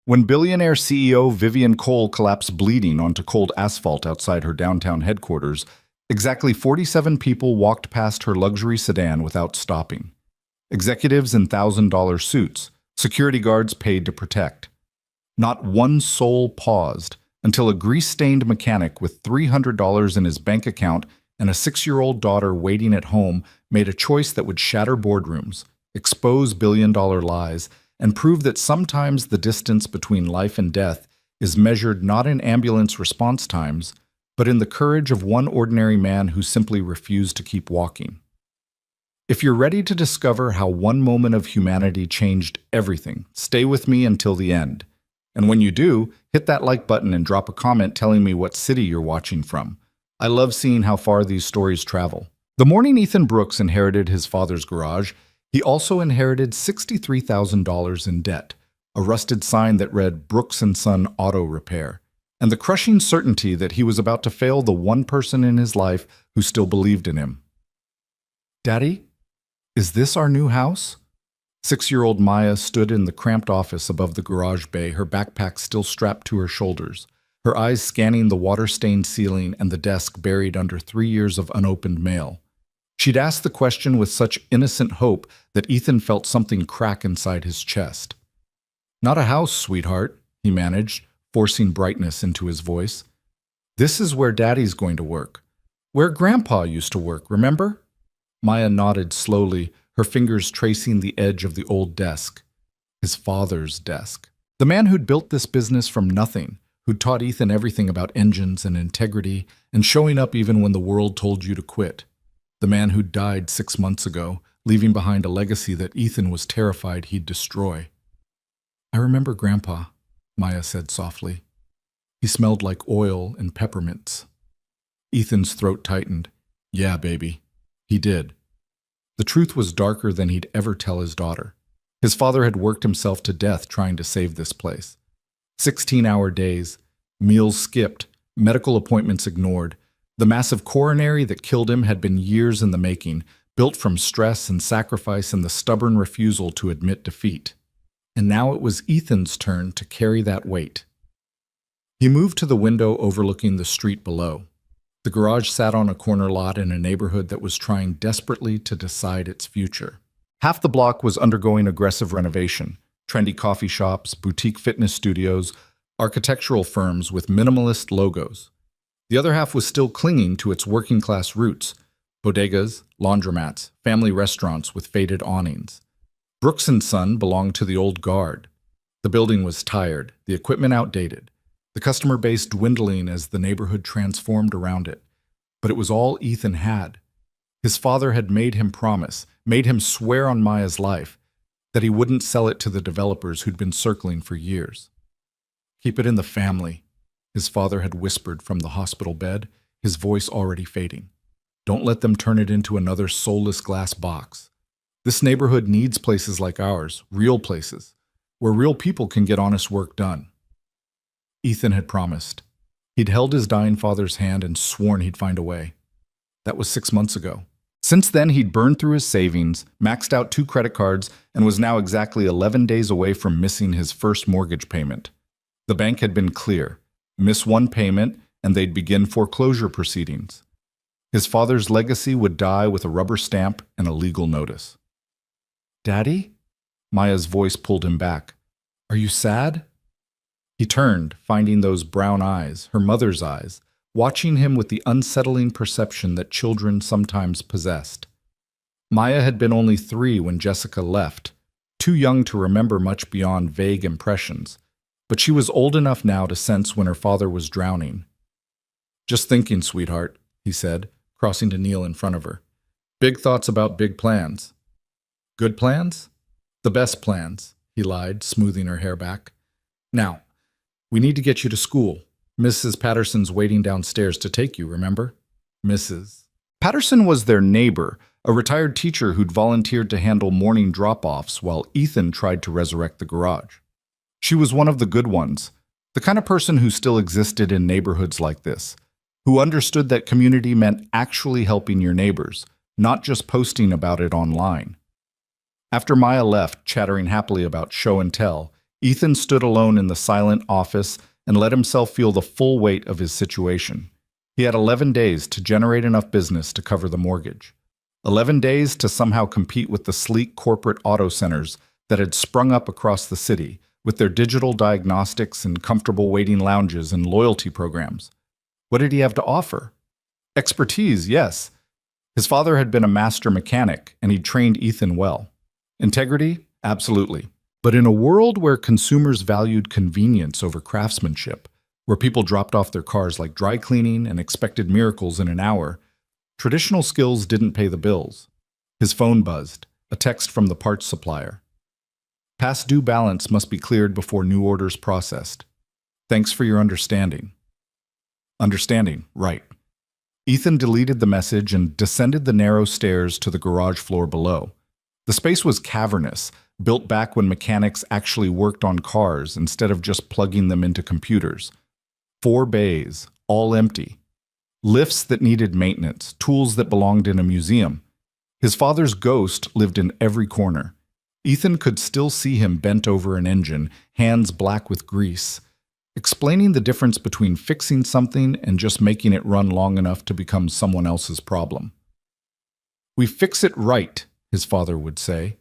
When billionaire CEO Vivian Cole collapsed bleeding onto cold asphalt outside her downtown headquarters, exactly 47 people walked past her luxury sedan without stopping. Executives in $1,000 suits, security guards paid to protect. Not one soul paused until a grease-stained mechanic with $300 in his bank account and a 6-year-old daughter waiting at home made a choice that would shatter boardrooms, expose billion-dollar lies, and prove that sometimes the distance between life and death is measured not in ambulance response times, but in the courage of one ordinary man who simply refused to keep walking. If you're ready to discover how one moment of humanity changed everything, stay with me until the end. And when you do, hit that like button and drop a comment telling me what city you're watching from. I love seeing how far these stories travel. The morning Ethan Brooks inherited his father's garage, he also inherited $63,000 in debt, a rusted sign that read Brooks & Son Auto Repair, and the crushing certainty that he was about to fail the one person in his life who still believed in him. "Daddy, is this our new house?" 6-year-old Maya stood in the cramped office above the garage bay, her backpack still strapped to her shoulders, her eyes scanning the water-stained ceiling and the desk buried under 3 years of unopened mail. She'd asked the question with such innocent hope that Ethan felt something crack inside his chest. "Not a house, sweetheart," he managed, forcing brightness into his voice. "This is where Daddy's going to work. Where Grandpa used to work, remember?" Maya nodded slowly, her fingers tracing the edge of the old desk. His father's desk. The man who'd built this business from nothing, who'd taught Ethan everything about engines and integrity and showing up even when the world told you to quit. The man who'd died 6 months ago, leaving behind a legacy that Ethan was terrified he'd destroy. "I remember Grandpa," Maya said softly. "He smelled like oil and peppermints." Ethan's throat tightened. "Yeah, baby. He did." The truth was darker than he'd ever tell his daughter. His father had worked himself to death trying to save this place. 16-hour days, meals skipped, medical appointments ignored. The massive coronary that killed him had been years in the making, built from stress and sacrifice and the stubborn refusal to admit defeat. And now it was Ethan's turn to carry that weight. He moved to the window overlooking the street below. The garage sat on a corner lot in a neighborhood that was trying desperately to decide its future. Half the block was undergoing aggressive renovation: trendy coffee shops, boutique fitness studios, architectural firms with minimalist logos. The other half was still clinging to its working-class roots: bodegas, laundromats, family restaurants with faded awnings. Brooks & Son belonged to the old guard. The building was tired, the equipment outdated, the customer base dwindling as the neighborhood transformed around it. But it was all Ethan had. His father had made him promise, made him swear on Maya's life, that he wouldn't sell it to the developers who'd been circling for years. "Keep it in the family," his father had whispered from the hospital bed, his voice already fading. "Don't let them turn it into another soulless glass box. This neighborhood needs places like ours, real places, where real people can get honest work done." Ethan had promised. He'd held his dying father's hand and sworn he'd find a way. That was 6 months ago. Since then, he'd burned through his savings, maxed out 2 credit cards, and was now exactly 11 days away from missing his first mortgage payment. The bank had been clear. Miss one payment, and they'd begin foreclosure proceedings. His father's legacy would die with a rubber stamp and a legal notice. "Daddy?" Maya's voice pulled him back. "Are you sad?" He turned, finding those brown eyes, her mother's eyes, watching him with the unsettling perception that children sometimes possessed. Maya had been only 3 when Jessica left, too young to remember much beyond vague impressions, but she was old enough now to sense when her father was drowning. "Just thinking, sweetheart," he said, crossing to kneel in front of her. "Big thoughts about big plans." "Good plans?" "The best plans," he lied, smoothing her hair back. "Now, we need to get you to school. Mrs. Patterson's waiting downstairs to take you, remember?" Mrs. Patterson was their neighbor, a retired teacher who'd volunteered to handle morning drop-offs while Ethan tried to resurrect the garage. She was one of the good ones, the kind of person who still existed in neighborhoods like this, who understood that community meant actually helping your neighbors, not just posting about it online. After Maya left, chattering happily about show and tell, Ethan stood alone in the silent office and let himself feel the full weight of his situation. He had 11 days to generate enough business to cover the mortgage. 11 days to somehow compete with the sleek corporate auto centers that had sprung up across the city, with their digital diagnostics and comfortable waiting lounges and loyalty programs. What did he have to offer? Expertise, yes. His father had been a master mechanic, and he'd trained Ethan well. Integrity? Absolutely. But in a world where consumers valued convenience over craftsmanship, where people dropped off their cars like dry cleaning and expected miracles in an hour, traditional skills didn't pay the bills. His phone buzzed, a text from the parts supplier. Past due balance must be cleared before new orders processed. Thanks for your understanding. Understanding, right. Ethan deleted the message and descended the narrow stairs to the garage floor below. The space was cavernous, built back when mechanics actually worked on cars instead of just plugging them into computers. 4 bays, all empty. Lifts that needed maintenance, tools that belonged in a museum. His father's ghost lived in every corner. Ethan could still see him bent over an engine, hands black with grease, explaining the difference between fixing something and just making it run long enough to become someone else's problem. We fix it right, his father would say,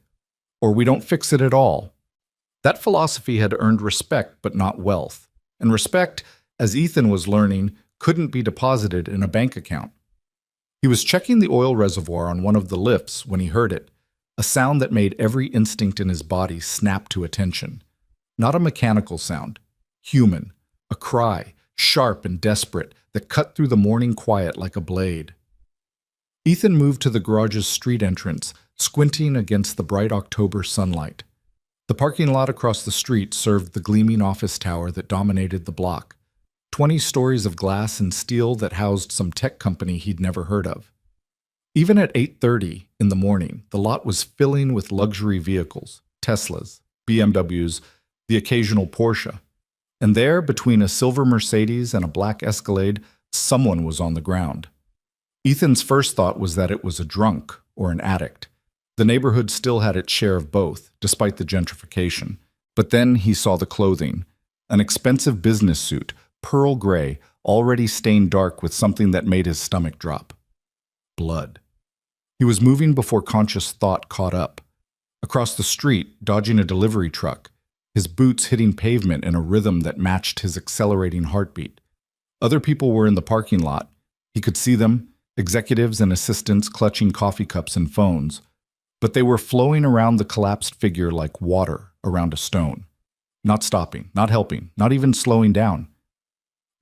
or we don't fix it at all. That philosophy had earned respect but not wealth, and respect, as Ethan was learning, couldn't be deposited in a bank account. He was checking the oil reservoir on one of the lifts when he heard it, a sound that made every instinct in his body snap to attention. Not a mechanical sound, human, a cry, sharp and desperate, that cut through the morning quiet like a blade. Ethan moved to the garage's street entrance, squinting against the bright October sunlight. The parking lot across the street served the gleaming office tower that dominated the block, 20 stories of glass and steel that housed some tech company he'd never heard of. Even at 8:30 in the morning, the lot was filling with luxury vehicles, Teslas, BMWs, the occasional Porsche. And there, between a silver Mercedes and a black Escalade, someone was on the ground. Ethan's first thought was that it was a drunk or an addict. The neighborhood still had its share of both, despite the gentrification. But then he saw the clothing. An expensive business suit, pearl gray, already stained dark with something that made his stomach drop. Blood. He was moving before conscious thought caught up. Across the street, dodging a delivery truck, his boots hitting pavement in a rhythm that matched his accelerating heartbeat. Other people were in the parking lot. He could see them, executives and assistants clutching coffee cups and phones. But they were flowing around the collapsed figure like water around a stone. Not stopping, not helping, not even slowing down.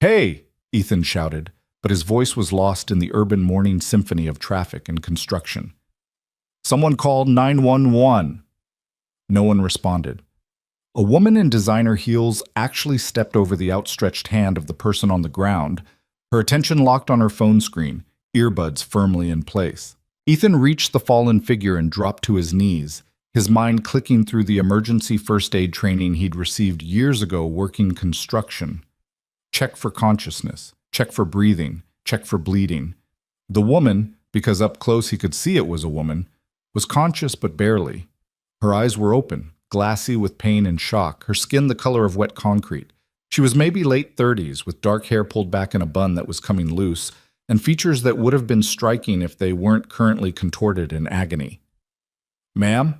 "Hey!" Ethan shouted, but his voice was lost in the urban morning symphony of traffic and construction. "Someone called 911." No one responded. A woman in designer heels actually stepped over the outstretched hand of the person on the ground, her attention locked on her phone screen, earbuds firmly in place. Ethan reached the fallen figure and dropped to his knees, his mind clicking through the emergency first aid training he'd received years ago working construction. Check for consciousness, check for breathing, check for bleeding. The woman, because up close he could see it was a woman, was conscious but barely. Her eyes were open, glassy with pain and shock, her skin the color of wet concrete. She was maybe late 30s, with dark hair pulled back in a bun that was coming loose, and features that would have been striking if they weren't currently contorted in agony. "Ma'am?"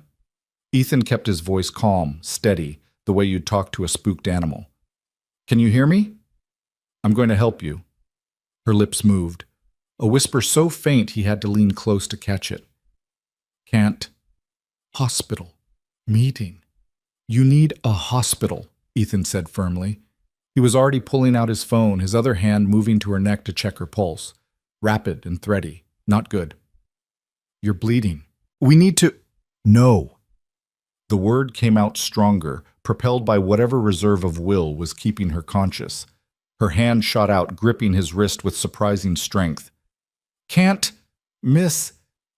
Ethan kept his voice calm, steady, the way you'd talk to a spooked animal. "Can you hear me? I'm going to help you." Her lips moved, a whisper so faint he had to lean close to catch it. "Can't. Hospital. Meeting. You need a hospital," Ethan said firmly. He was already pulling out his phone, his other hand moving to her neck to check her pulse. Rapid and thready. Not good. "You're bleeding. We need to—" "No." The word came out stronger, propelled by whatever reserve of will was keeping her conscious. Her hand shot out, gripping his wrist with surprising strength. "Can't. Miss.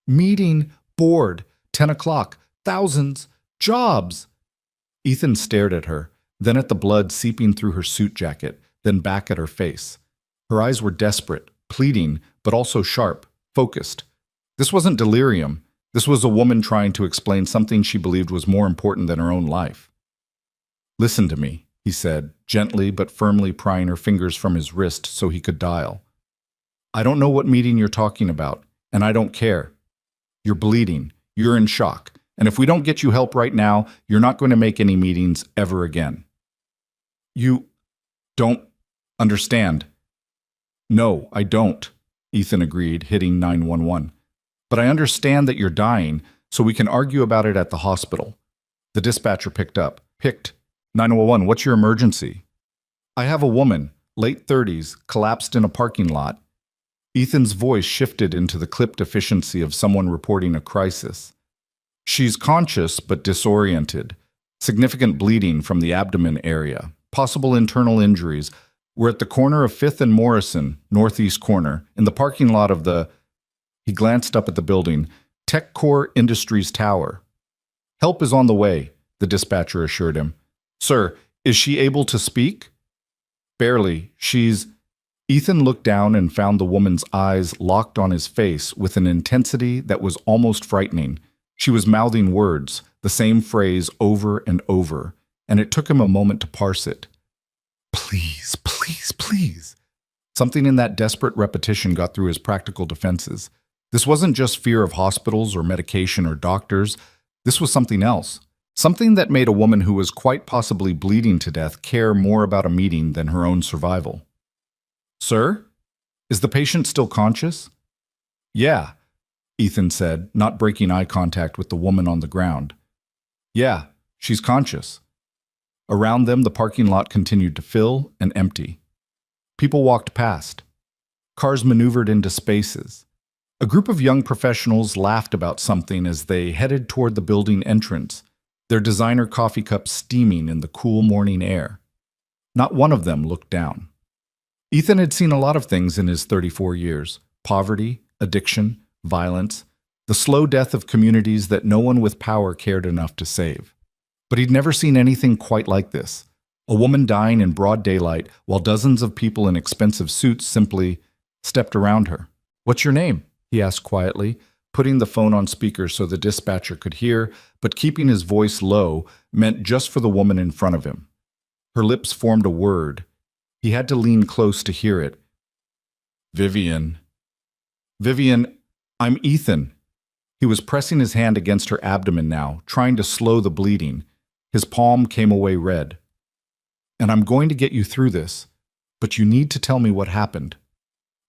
Meeting. Board. 10 o'clock. Thousands. Jobs." Ethan stared at her, then at the blood seeping through her suit jacket, then back at her face. Her eyes were desperate, pleading, but also sharp, focused. This wasn't delirium. This was a woman trying to explain something she believed was more important than her own life. Listen to me, he said, gently but firmly prying her fingers from his wrist so he could dial. I don't know what meeting you're talking about, and I don't care. You're bleeding. You're in shock. And if we don't get you help right now, you're not going to make any meetings ever again. You don't understand. No, I don't, Ethan agreed, hitting 911. But I understand that you're dying, so we can argue about it at the hospital. The dispatcher picked 911, what's your emergency? I have a woman, late 30s, collapsed in a parking lot. Ethan's voice shifted into the clipped efficiency of someone reporting a crisis. She's conscious but disoriented. Significant bleeding from the abdomen area. Possible internal injuries. We're at the corner of 5th and Morrison, northeast corner, in the parking lot of the... He glanced up at the building. TechCore Industries Tower. Help is on the way, the dispatcher assured him. Sir, is she able to speak? Barely. Ethan looked down and found the woman's eyes locked on his face with an intensity that was almost frightening. She was mouthing words, the same phrase over and over, and it took him a moment to parse it. Please, please, please. Something in that desperate repetition got through his practical defenses. This wasn't just fear of hospitals or medication or doctors. This was something else. Something that made a woman who was quite possibly bleeding to death care more about a meeting than her own survival. Sir? Is the patient still conscious? Yeah, Ethan said, not breaking eye contact with the woman on the ground. Yeah, she's conscious. Around them, the parking lot continued to fill and empty. People walked past. Cars maneuvered into spaces. A group of young professionals laughed about something as they headed toward the building entrance, their designer coffee cups steaming in the cool morning air. Not one of them looked down. Ethan had seen a lot of things in his 34 years: poverty, addiction, violence, the slow death of communities that no one with power cared enough to save. But he'd never seen anything quite like this. A woman dying in broad daylight while dozens of people in expensive suits simply stepped around her. What's your name? He asked quietly, putting the phone on speaker so the dispatcher could hear, but keeping his voice low meant just for the woman in front of him. Her lips formed a word. He had to lean close to hear it. Vivian. Vivian, I'm Ethan. He was pressing his hand against her abdomen now, trying to slow the bleeding. His palm came away red. And I'm going to get you through this, but you need to tell me what happened.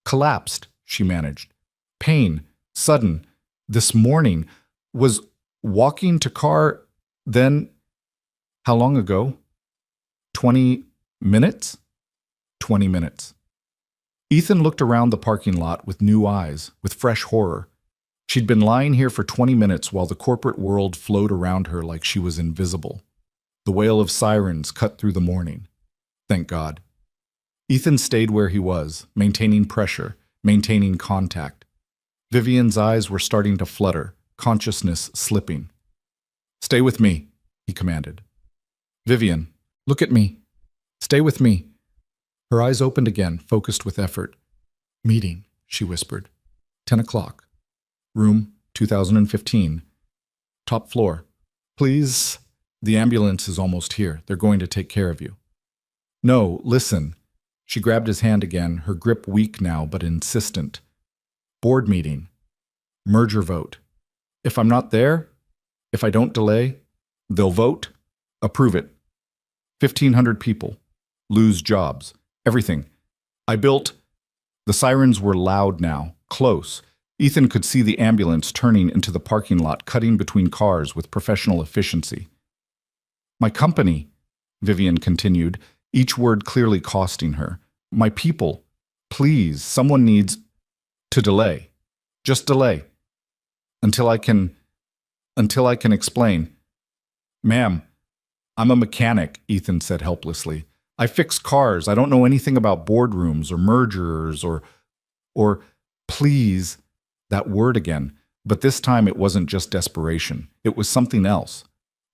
Collapsed, she managed. Pain, sudden, this morning, was walking to car, then, how long ago? 20 minutes? 20 minutes. Ethan looked around the parking lot with new eyes, with fresh horror. She'd been lying here for 20 minutes while the corporate world flowed around her like she was invisible. The wail of sirens cut through the morning. Thank God. Ethan stayed where he was, maintaining pressure, maintaining contact. Vivian's eyes were starting to flutter, consciousness slipping. Stay with me, he commanded. Vivian, look at me. Stay with me. Her eyes opened again, focused with effort. Meeting, she whispered. 10 o'clock. Room 2015. Top floor. Please. The ambulance is almost here. They're going to take care of you. No, listen. She grabbed his hand again, her grip weak now but insistent. Board meeting. Merger vote. If I'm not there, if I don't delay, they'll vote, approve it. 1,500 people. Lose jobs. Everything. I built... The sirens were loud now, close. Ethan could see the ambulance turning into the parking lot, cutting between cars with professional efficiency. My company, Vivian continued, each word clearly costing her. My people. Please, someone needs... to delay. Just delay. Until I can explain. Ma'am, I'm a mechanic, Ethan said helplessly. I fix cars. I don't know anything about boardrooms or mergers or please, that word again. But this time it wasn't just desperation. It was something else.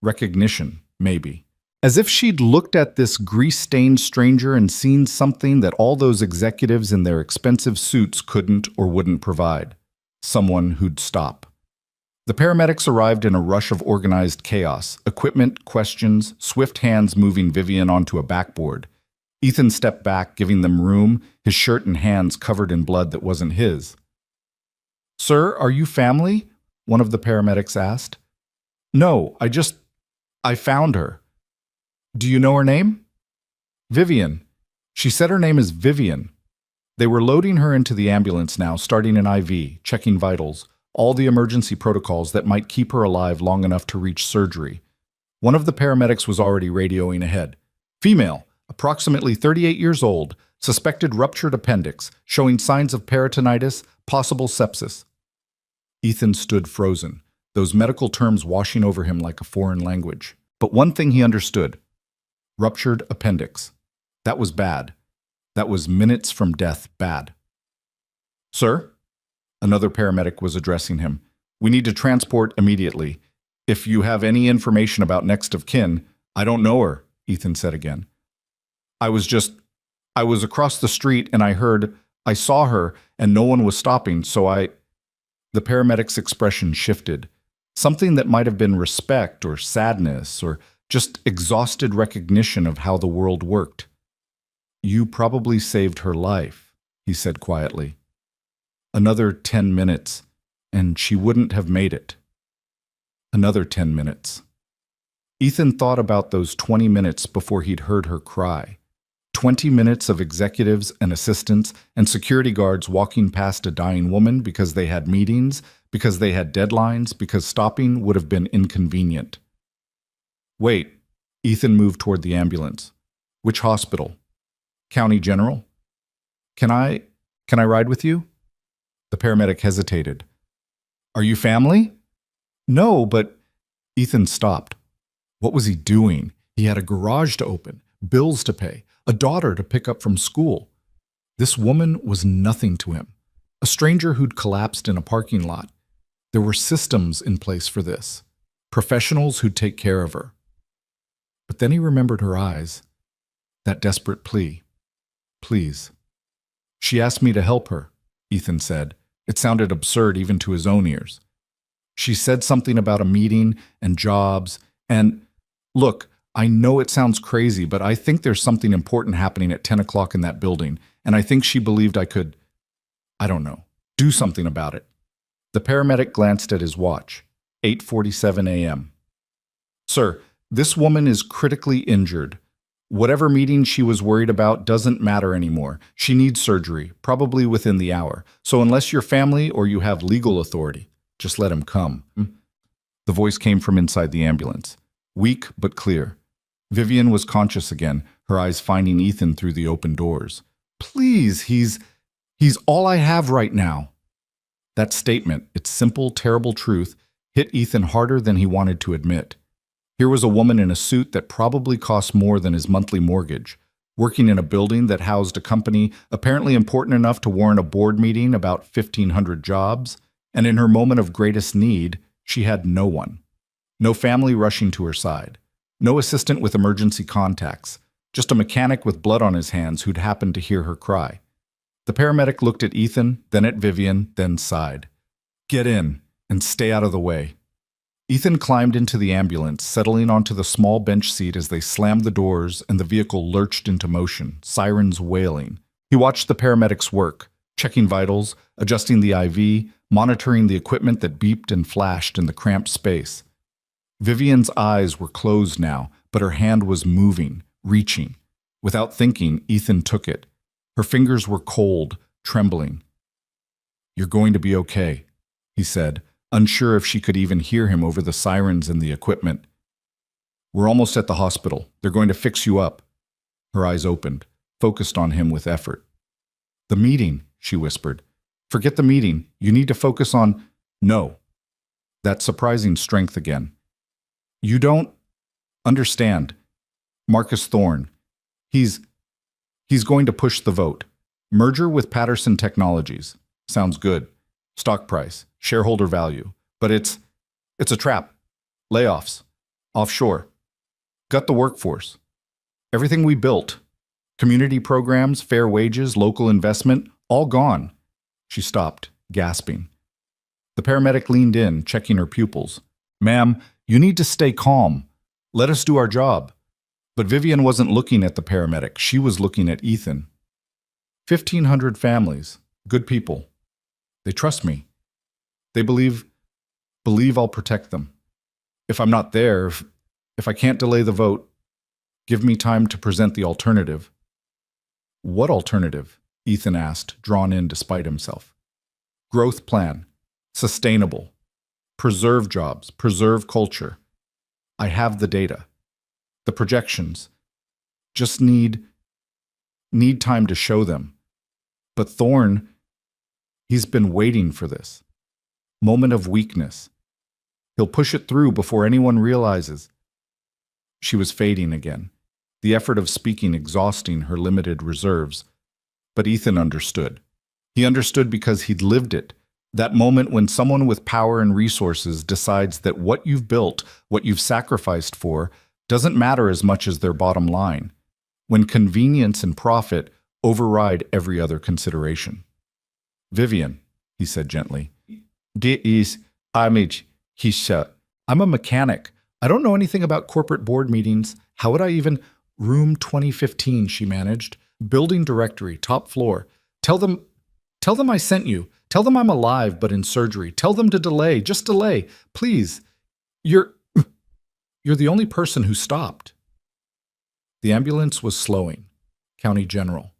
Recognition, maybe. As if she'd looked at this grease-stained stranger and seen something that all those executives in their expensive suits couldn't or wouldn't provide. Someone who'd stop. The paramedics arrived in a rush of organized chaos, equipment, questions, swift hands moving Vivian onto a backboard. Ethan stepped back, giving them room, his shirt and hands covered in blood that wasn't his. "Sir, are you family?" one of the paramedics asked. "No, I found her." "Do you know her name?" "Vivian. She said her name is Vivian." They were loading her into the ambulance now, starting an IV, checking vitals, all the emergency protocols that might keep her alive long enough to reach surgery. One of the paramedics was already radioing ahead. "Female, approximately 38 years old, suspected ruptured appendix, showing signs of peritonitis, possible sepsis." Ethan stood frozen, those medical terms washing over him like a foreign language. But one thing he understood: ruptured appendix. That was bad. That was minutes from death bad. "Sir?" Another paramedic was addressing him. "We need to transport immediately. If you have any information about next of kin—" "I don't know her," Ethan said again. I was across the street and I saw her and no one was stopping, so I—" The paramedic's expression shifted. Something that might have been respect or sadness or just exhausted recognition of how the world worked. "You probably saved her life," he said quietly. Another 10 minutes, and she wouldn't have made it. Another 10 minutes. Ethan thought about those 20 minutes before he'd heard her cry. 20 minutes of executives and assistants and security guards walking past a dying woman because they had meetings, because they had deadlines, because stopping would have been inconvenient. "Wait," Ethan moved toward the ambulance. "Which hospital?" "County General." Can I ride with you?" The paramedic hesitated. "Are you family?" "No, but—" Ethan stopped. What was he doing? He had a garage to open, bills to pay, a daughter to pick up from school. This woman was nothing to him, a stranger who'd collapsed in a parking lot. There were systems in place for this, professionals who'd take care of her. But then he remembered her eyes, that desperate plea. "Please." "She asked me to help her," Ethan said. It sounded absurd even to his own ears. "She said something about a meeting and jobs and— Look, I know it sounds crazy, but I think there's something important happening at 10 o'clock in that building, and I think she believed I could, I don't know, do something about it." The paramedic glanced at his watch. 8:47 a.m. "Sir, this woman is critically injured. Whatever meeting she was worried about doesn't matter anymore. She needs surgery, probably within the hour. So unless you're family or you have legal authority, just let him come." The voice came from inside the ambulance, weak but clear. Vivian was conscious again, her eyes finding Ethan through the open doors. "Please, he's all I have right now." That statement, its simple, terrible truth, hit Ethan harder than he wanted to admit. Here was a woman in a suit that probably cost more than his monthly mortgage, working in a building that housed a company apparently important enough to warrant a board meeting about 1,500 jobs, and in her moment of greatest need, she had no one. No family rushing to her side. No assistant with emergency contacts. Just a mechanic with blood on his hands who'd happened to hear her cry. The paramedic looked at Ethan, then at Vivian, then sighed. "Get in, and stay out of the way." Ethan climbed into the ambulance, settling onto the small bench seat as they slammed the doors and the vehicle lurched into motion, sirens wailing. He watched the paramedics work, checking vitals, adjusting the IV, monitoring the equipment that beeped and flashed in the cramped space. Vivian's eyes were closed now, but her hand was moving, reaching. Without thinking, Ethan took it. Her fingers were cold, trembling. "You're going to be okay," he said, unsure if she could even hear him over the sirens and the equipment. "We're almost at the hospital. They're going to fix you up." Her eyes opened, focused on him with effort. "The meeting," she whispered. "Forget the meeting. You need to focus on—" "No." That surprising strength again. "You don't understand. Marcus Thorne. He's going to push the vote. Merger with Patterson Technologies. Sounds good. Stock price, shareholder value. But it's a trap. Layoffs. Offshore. Gut the workforce. Everything we built. Community programs, fair wages, local investment, all gone." She stopped, gasping. The paramedic leaned in, checking her pupils. "Ma'am, you need to stay calm. Let us do our job." But Vivian wasn't looking at the paramedic. She was looking at Ethan. 1,500 families. Good people. They trust me. They believe I'll protect them. If I'm not there, if I can't delay the vote, give me time to present the alternative. What alternative? Ethan asked, drawn in despite himself. Growth plan. Sustainable. Preserve jobs. Preserve culture. I have the data. The projections. Just need time to show them. But Thorne, he's been waiting for this. Moment of weakness. He'll push it through before anyone realizes. She was fading again, the effort of speaking exhausting her limited reserves. But Ethan understood. He understood because he'd lived it. That moment when someone with power and resources decides that what you've built, what you've sacrificed for, doesn't matter as much as their bottom line. When convenience and profit override every other consideration. "Vivian," he said gently. I'm a mechanic. I don't know anything about corporate board meetings. How would I even... Room 2015, she managed. Building directory, top floor. Tell them I sent you. Tell them I'm alive, but in surgery. Tell them to delay. Just delay. Please. You're the only person who stopped. The ambulance was slowing. County General.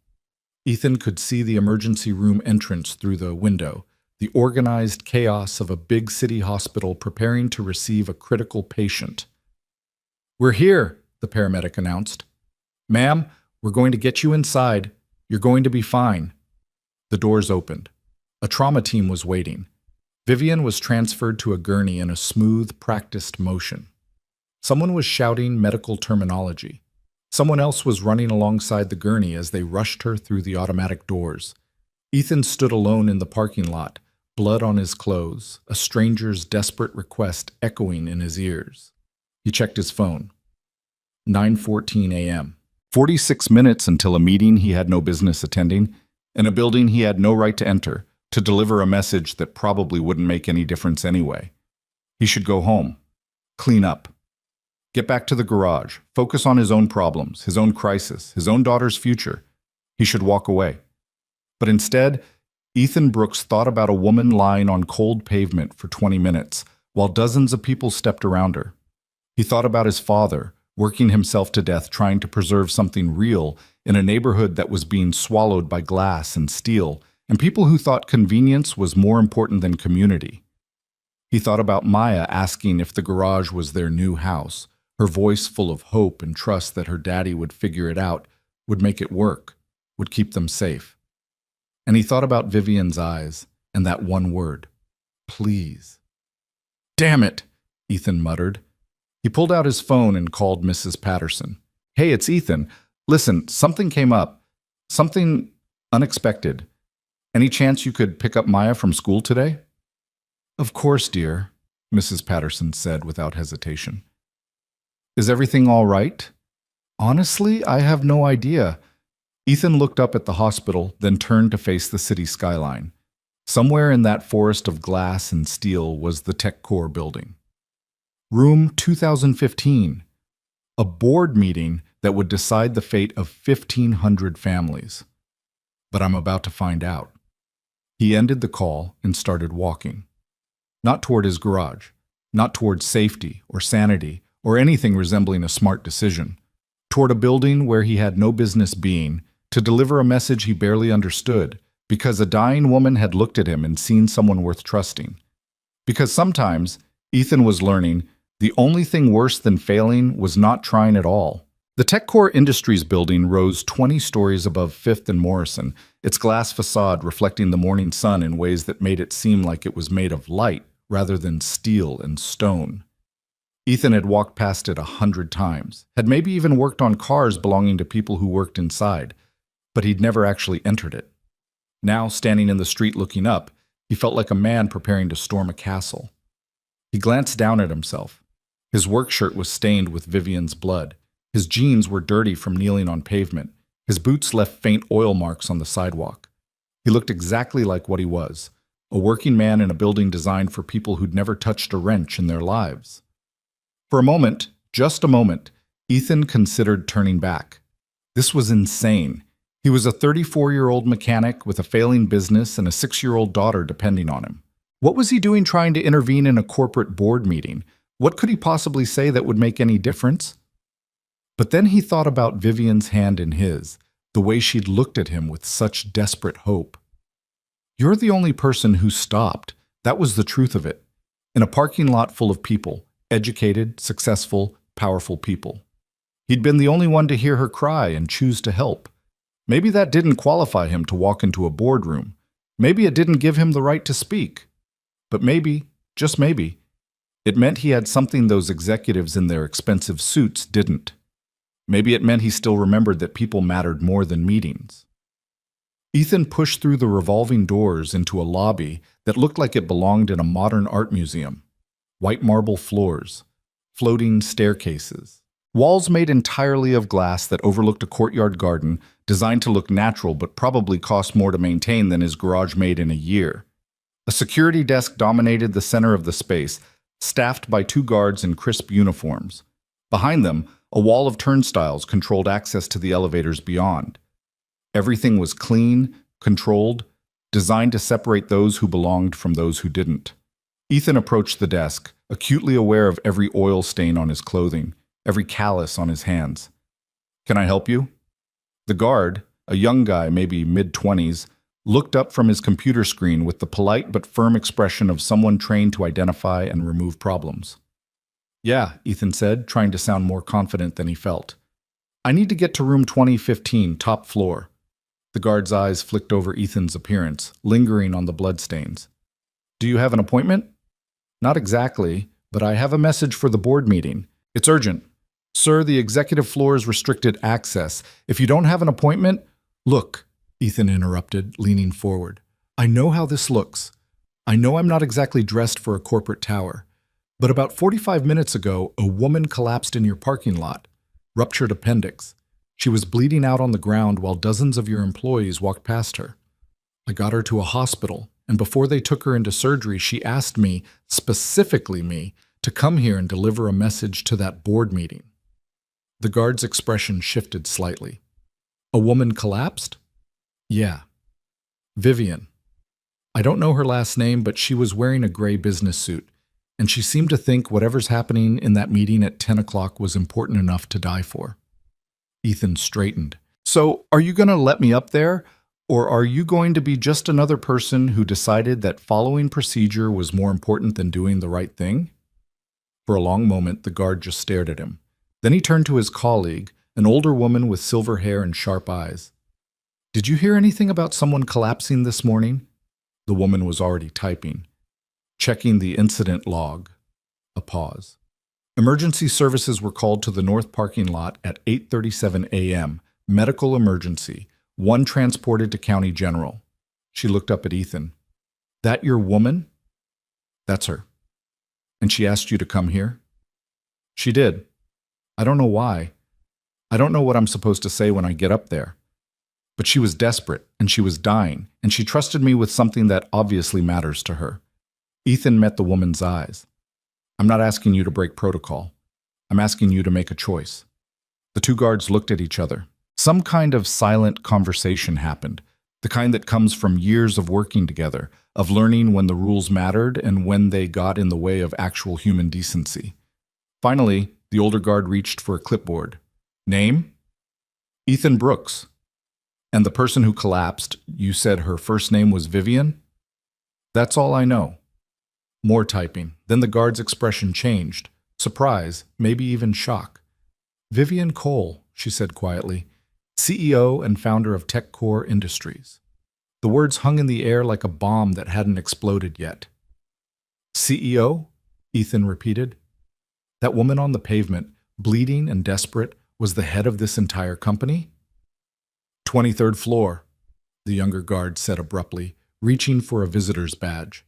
Ethan could see the emergency room entrance through the window, the organized chaos of a big city hospital preparing to receive a critical patient. "We're here," the paramedic announced. "Ma'am, we're going to get you inside. You're going to be fine." The doors opened. A trauma team was waiting. Vivian was transferred to a gurney in a smooth, practiced motion. Someone was shouting medical terminology. Someone else was running alongside the gurney as they rushed her through the automatic doors. Ethan stood alone in the parking lot, blood on his clothes, a stranger's desperate request echoing in his ears. He checked his phone. 9:14 a.m. 46 minutes until a meeting he had no business attending, in a building he had no right to enter, to deliver a message that probably wouldn't make any difference anyway. He should go home. Clean up. Get back to the garage. Focus on his own problems, his own crisis, his own daughter's future. He should walk away. But instead, Ethan Brooks thought about a woman lying on cold pavement for 20 minutes, while dozens of people stepped around her. He thought about his father, working himself to death trying to preserve something real in a neighborhood that was being swallowed by glass and steel, and people who thought convenience was more important than community. He thought about Maya asking if the garage was their new house, her voice full of hope and trust that her daddy would figure it out, would make it work, would keep them safe. And he thought about Vivian's eyes and that one word, please. "Damn it," Ethan muttered. He pulled out his phone and called Mrs. Patterson. "Hey, it's Ethan. Listen, something came up. Something unexpected. Any chance you could pick up Maya from school today?" "Of course, dear," Mrs. Patterson said without hesitation. "Is everything all right?" "Honestly, I have no idea." Ethan looked up at the hospital, then turned to face the city skyline. Somewhere in that forest of glass and steel was the Tech Core building. Room 2015, a board meeting that would decide the fate of 1,500 families. But I'm about to find out. He ended the call and started walking. Not toward his garage, not toward safety or sanity or anything resembling a smart decision. Toward a building where he had no business being, to deliver a message he barely understood, because a dying woman had looked at him and seen someone worth trusting. Because sometimes, Ethan was learning, the only thing worse than failing was not trying at all. The Tech Core Industries building rose 20 stories above 5th and Morrison, its glass facade reflecting the morning sun in ways that made it seem like it was made of light rather than steel and stone. Ethan had walked past it 100 times, had maybe even worked on cars belonging to people who worked inside, but he'd never actually entered it. Now, standing in the street looking up, he felt like a man preparing to storm a castle. He glanced down at himself. His work shirt was stained with Vivian's blood. His jeans were dirty from kneeling on pavement. His boots left faint oil marks on the sidewalk. He looked exactly like what he was, a working man in a building designed for people who'd never touched a wrench in their lives. For a moment, just a moment, Ethan considered turning back. This was insane. He was a 34-year-old mechanic with a failing business and a 6-year-old daughter depending on him. What was he doing trying to intervene in a corporate board meeting? What could he possibly say that would make any difference? But then he thought about Vivian's hand in his, the way she'd looked at him with such desperate hope. You're the only person who stopped. That was the truth of it. In a parking lot full of people, educated, successful, powerful people. He'd been the only one to hear her cry and choose to help. Maybe that didn't qualify him to walk into a boardroom. Maybe it didn't give him the right to speak. But maybe, just maybe, it meant he had something those executives in their expensive suits didn't. Maybe it meant he still remembered that people mattered more than meetings. Ethan pushed through the revolving doors into a lobby that looked like it belonged in a modern art museum. White marble floors, floating staircases, walls made entirely of glass that overlooked a courtyard garden designed to look natural but probably cost more to maintain than his garage made in a year. A security desk dominated the center of the space, staffed by 2 guards in crisp uniforms. Behind them, a wall of turnstiles controlled access to the elevators beyond. Everything was clean, controlled, designed to separate those who belonged from those who didn't. Ethan approached the desk, acutely aware of every oil stain on his clothing, every callus on his hands. "Can I help you?" The guard, a young guy, maybe mid-20s, looked up from his computer screen with the polite but firm expression of someone trained to identify and remove problems. "Yeah," Ethan said, trying to sound more confident than he felt. "I need to get to room 2015, top floor." The guard's eyes flicked over Ethan's appearance, lingering on the bloodstains. "Do you have an appointment?" "Not exactly, but I have a message for the board meeting. It's urgent. Sir, the executive floor is restricted access. If you don't have an appointment—" "Look," Ethan interrupted, leaning forward. "I know how this looks. I know I'm not exactly dressed for a corporate tower. But about 45 minutes ago, a woman collapsed in your parking lot. Ruptured appendix. She was bleeding out on the ground while dozens of your employees walked past her. I got her to a hospital, and before they took her into surgery, she asked me, specifically me, to come here and deliver a message to that board meeting." The guard's expression shifted slightly. "A woman collapsed?" "Yeah. Vivian. I don't know her last name, but she was wearing a gray business suit, and she seemed to think whatever's happening in that meeting at 10 o'clock was important enough to die for." Ethan straightened. "So, are you going to let me up there? Or are you going to be just another person who decided that following procedure was more important than doing the right thing?" For a long moment, the guard just stared at him. Then he turned to his colleague, an older woman with silver hair and sharp eyes. "Did you hear anything about someone collapsing this morning?" The woman was already typing. Checking the incident log. A pause. "Emergency services were called to the north parking lot at 8:37 a.m. Medical emergency. 1 transported to County General." She looked up at Ethan. "That your woman?" "That's her." "And she asked you to come here?" "She did. I don't know why. I don't know what I'm supposed to say when I get up there. But she was desperate, and she was dying, and she trusted me with something that obviously matters to her." Ethan met the woman's eyes. "I'm not asking you to break protocol. I'm asking you to make a choice." The 2 guards looked at each other. Some kind of silent conversation happened, the kind that comes from years of working together, of learning when the rules mattered and when they got in the way of actual human decency. Finally, the older guard reached for a clipboard. "Name?" "Ethan Brooks." "And the person who collapsed, you said her first name was Vivian?" "That's all I know." More typing. Then the guard's expression changed. Surprise, maybe even shock. "Vivian Cole," she said quietly, "CEO and founder of TechCore Industries." The words hung in the air like a bomb that hadn't exploded yet. "CEO?" Ethan repeated. That woman on the pavement, bleeding and desperate, was the head of this entire company? 23rd floor, the younger guard said abruptly, reaching for a visitor's badge.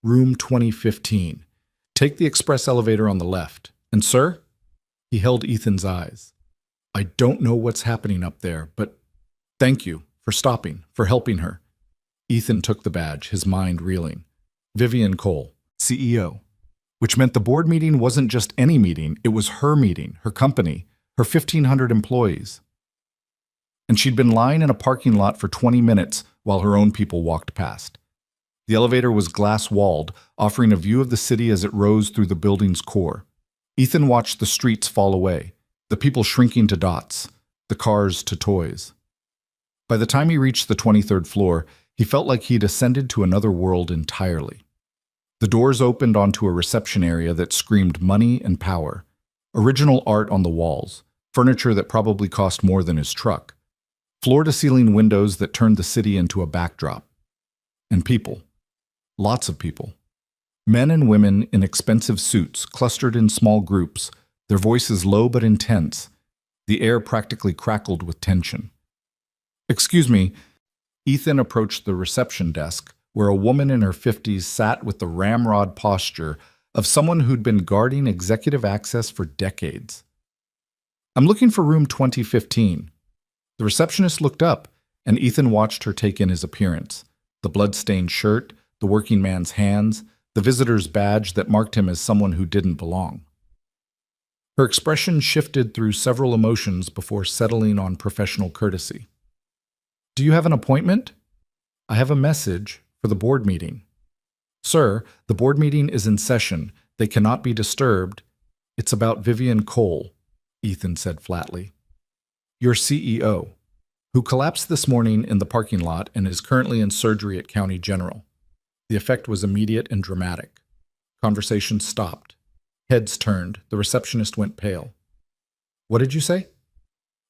"Room 2015. Take the express elevator on the left. And sir?" He held Ethan's eyes. "I don't know what's happening up there, but thank you for stopping, for helping her." Ethan took the badge, his mind reeling. Vivian Cole, CEO. Which meant the board meeting wasn't just any meeting, it was her meeting, her company, her 1,500 employees. And she'd been lying in a parking lot for 20 minutes while her own people walked past. The elevator was glass-walled, offering a view of the city as it rose through the building's core. Ethan watched the streets fall away, the people shrinking to dots, the cars to toys. By the time he reached the 23rd floor, he felt like he'd ascended to another world entirely. The doors opened onto a reception area that screamed money and power. Original art on the walls, furniture that probably cost more than his truck. Floor-to-ceiling windows that turned the city into a backdrop. And people. Lots of people. Men and women in expensive suits, clustered in small groups, their voices low but intense. The air practically crackled with tension. "Excuse me." Ethan approached the reception desk, where a woman in her 50s sat with the ramrod posture of someone who'd been guarding executive access for decades. "I'm looking for room 2015. The receptionist looked up, and Ethan watched her take in his appearance. The blood-stained shirt, the working man's hands, the visitor's badge that marked him as someone who didn't belong. Her expression shifted through several emotions before settling on professional courtesy. "Do you have an appointment?" "I have a message for the board meeting." "Sir, the board meeting is in session. They cannot be disturbed." "It's about Vivian Cole," Ethan said flatly. "Your CEO, who collapsed this morning in the parking lot and is currently in surgery at County General." The effect was immediate and dramatic. Conversation stopped. Heads turned. The receptionist went pale. "What did you say?"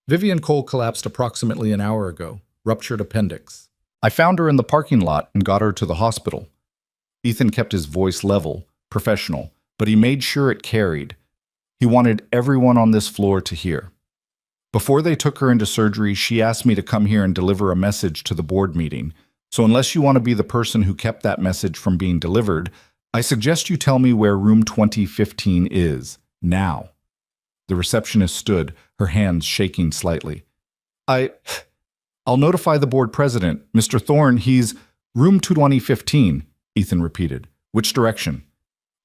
"Vivian Cole collapsed approximately an hour ago. Ruptured appendix. I found her in the parking lot and got her to the hospital." Ethan kept his voice level, professional, but he made sure it carried. He wanted everyone on this floor to hear. "Before they took her into surgery, she asked me to come here and deliver a message to the board meeting. So unless you want to be the person who kept that message from being delivered, I suggest you tell me where room 2015 is, now." The receptionist stood, her hands shaking slightly. I'll notify the board president, Mr. Thorne, he's room 2015, Ethan repeated. "Which direction?"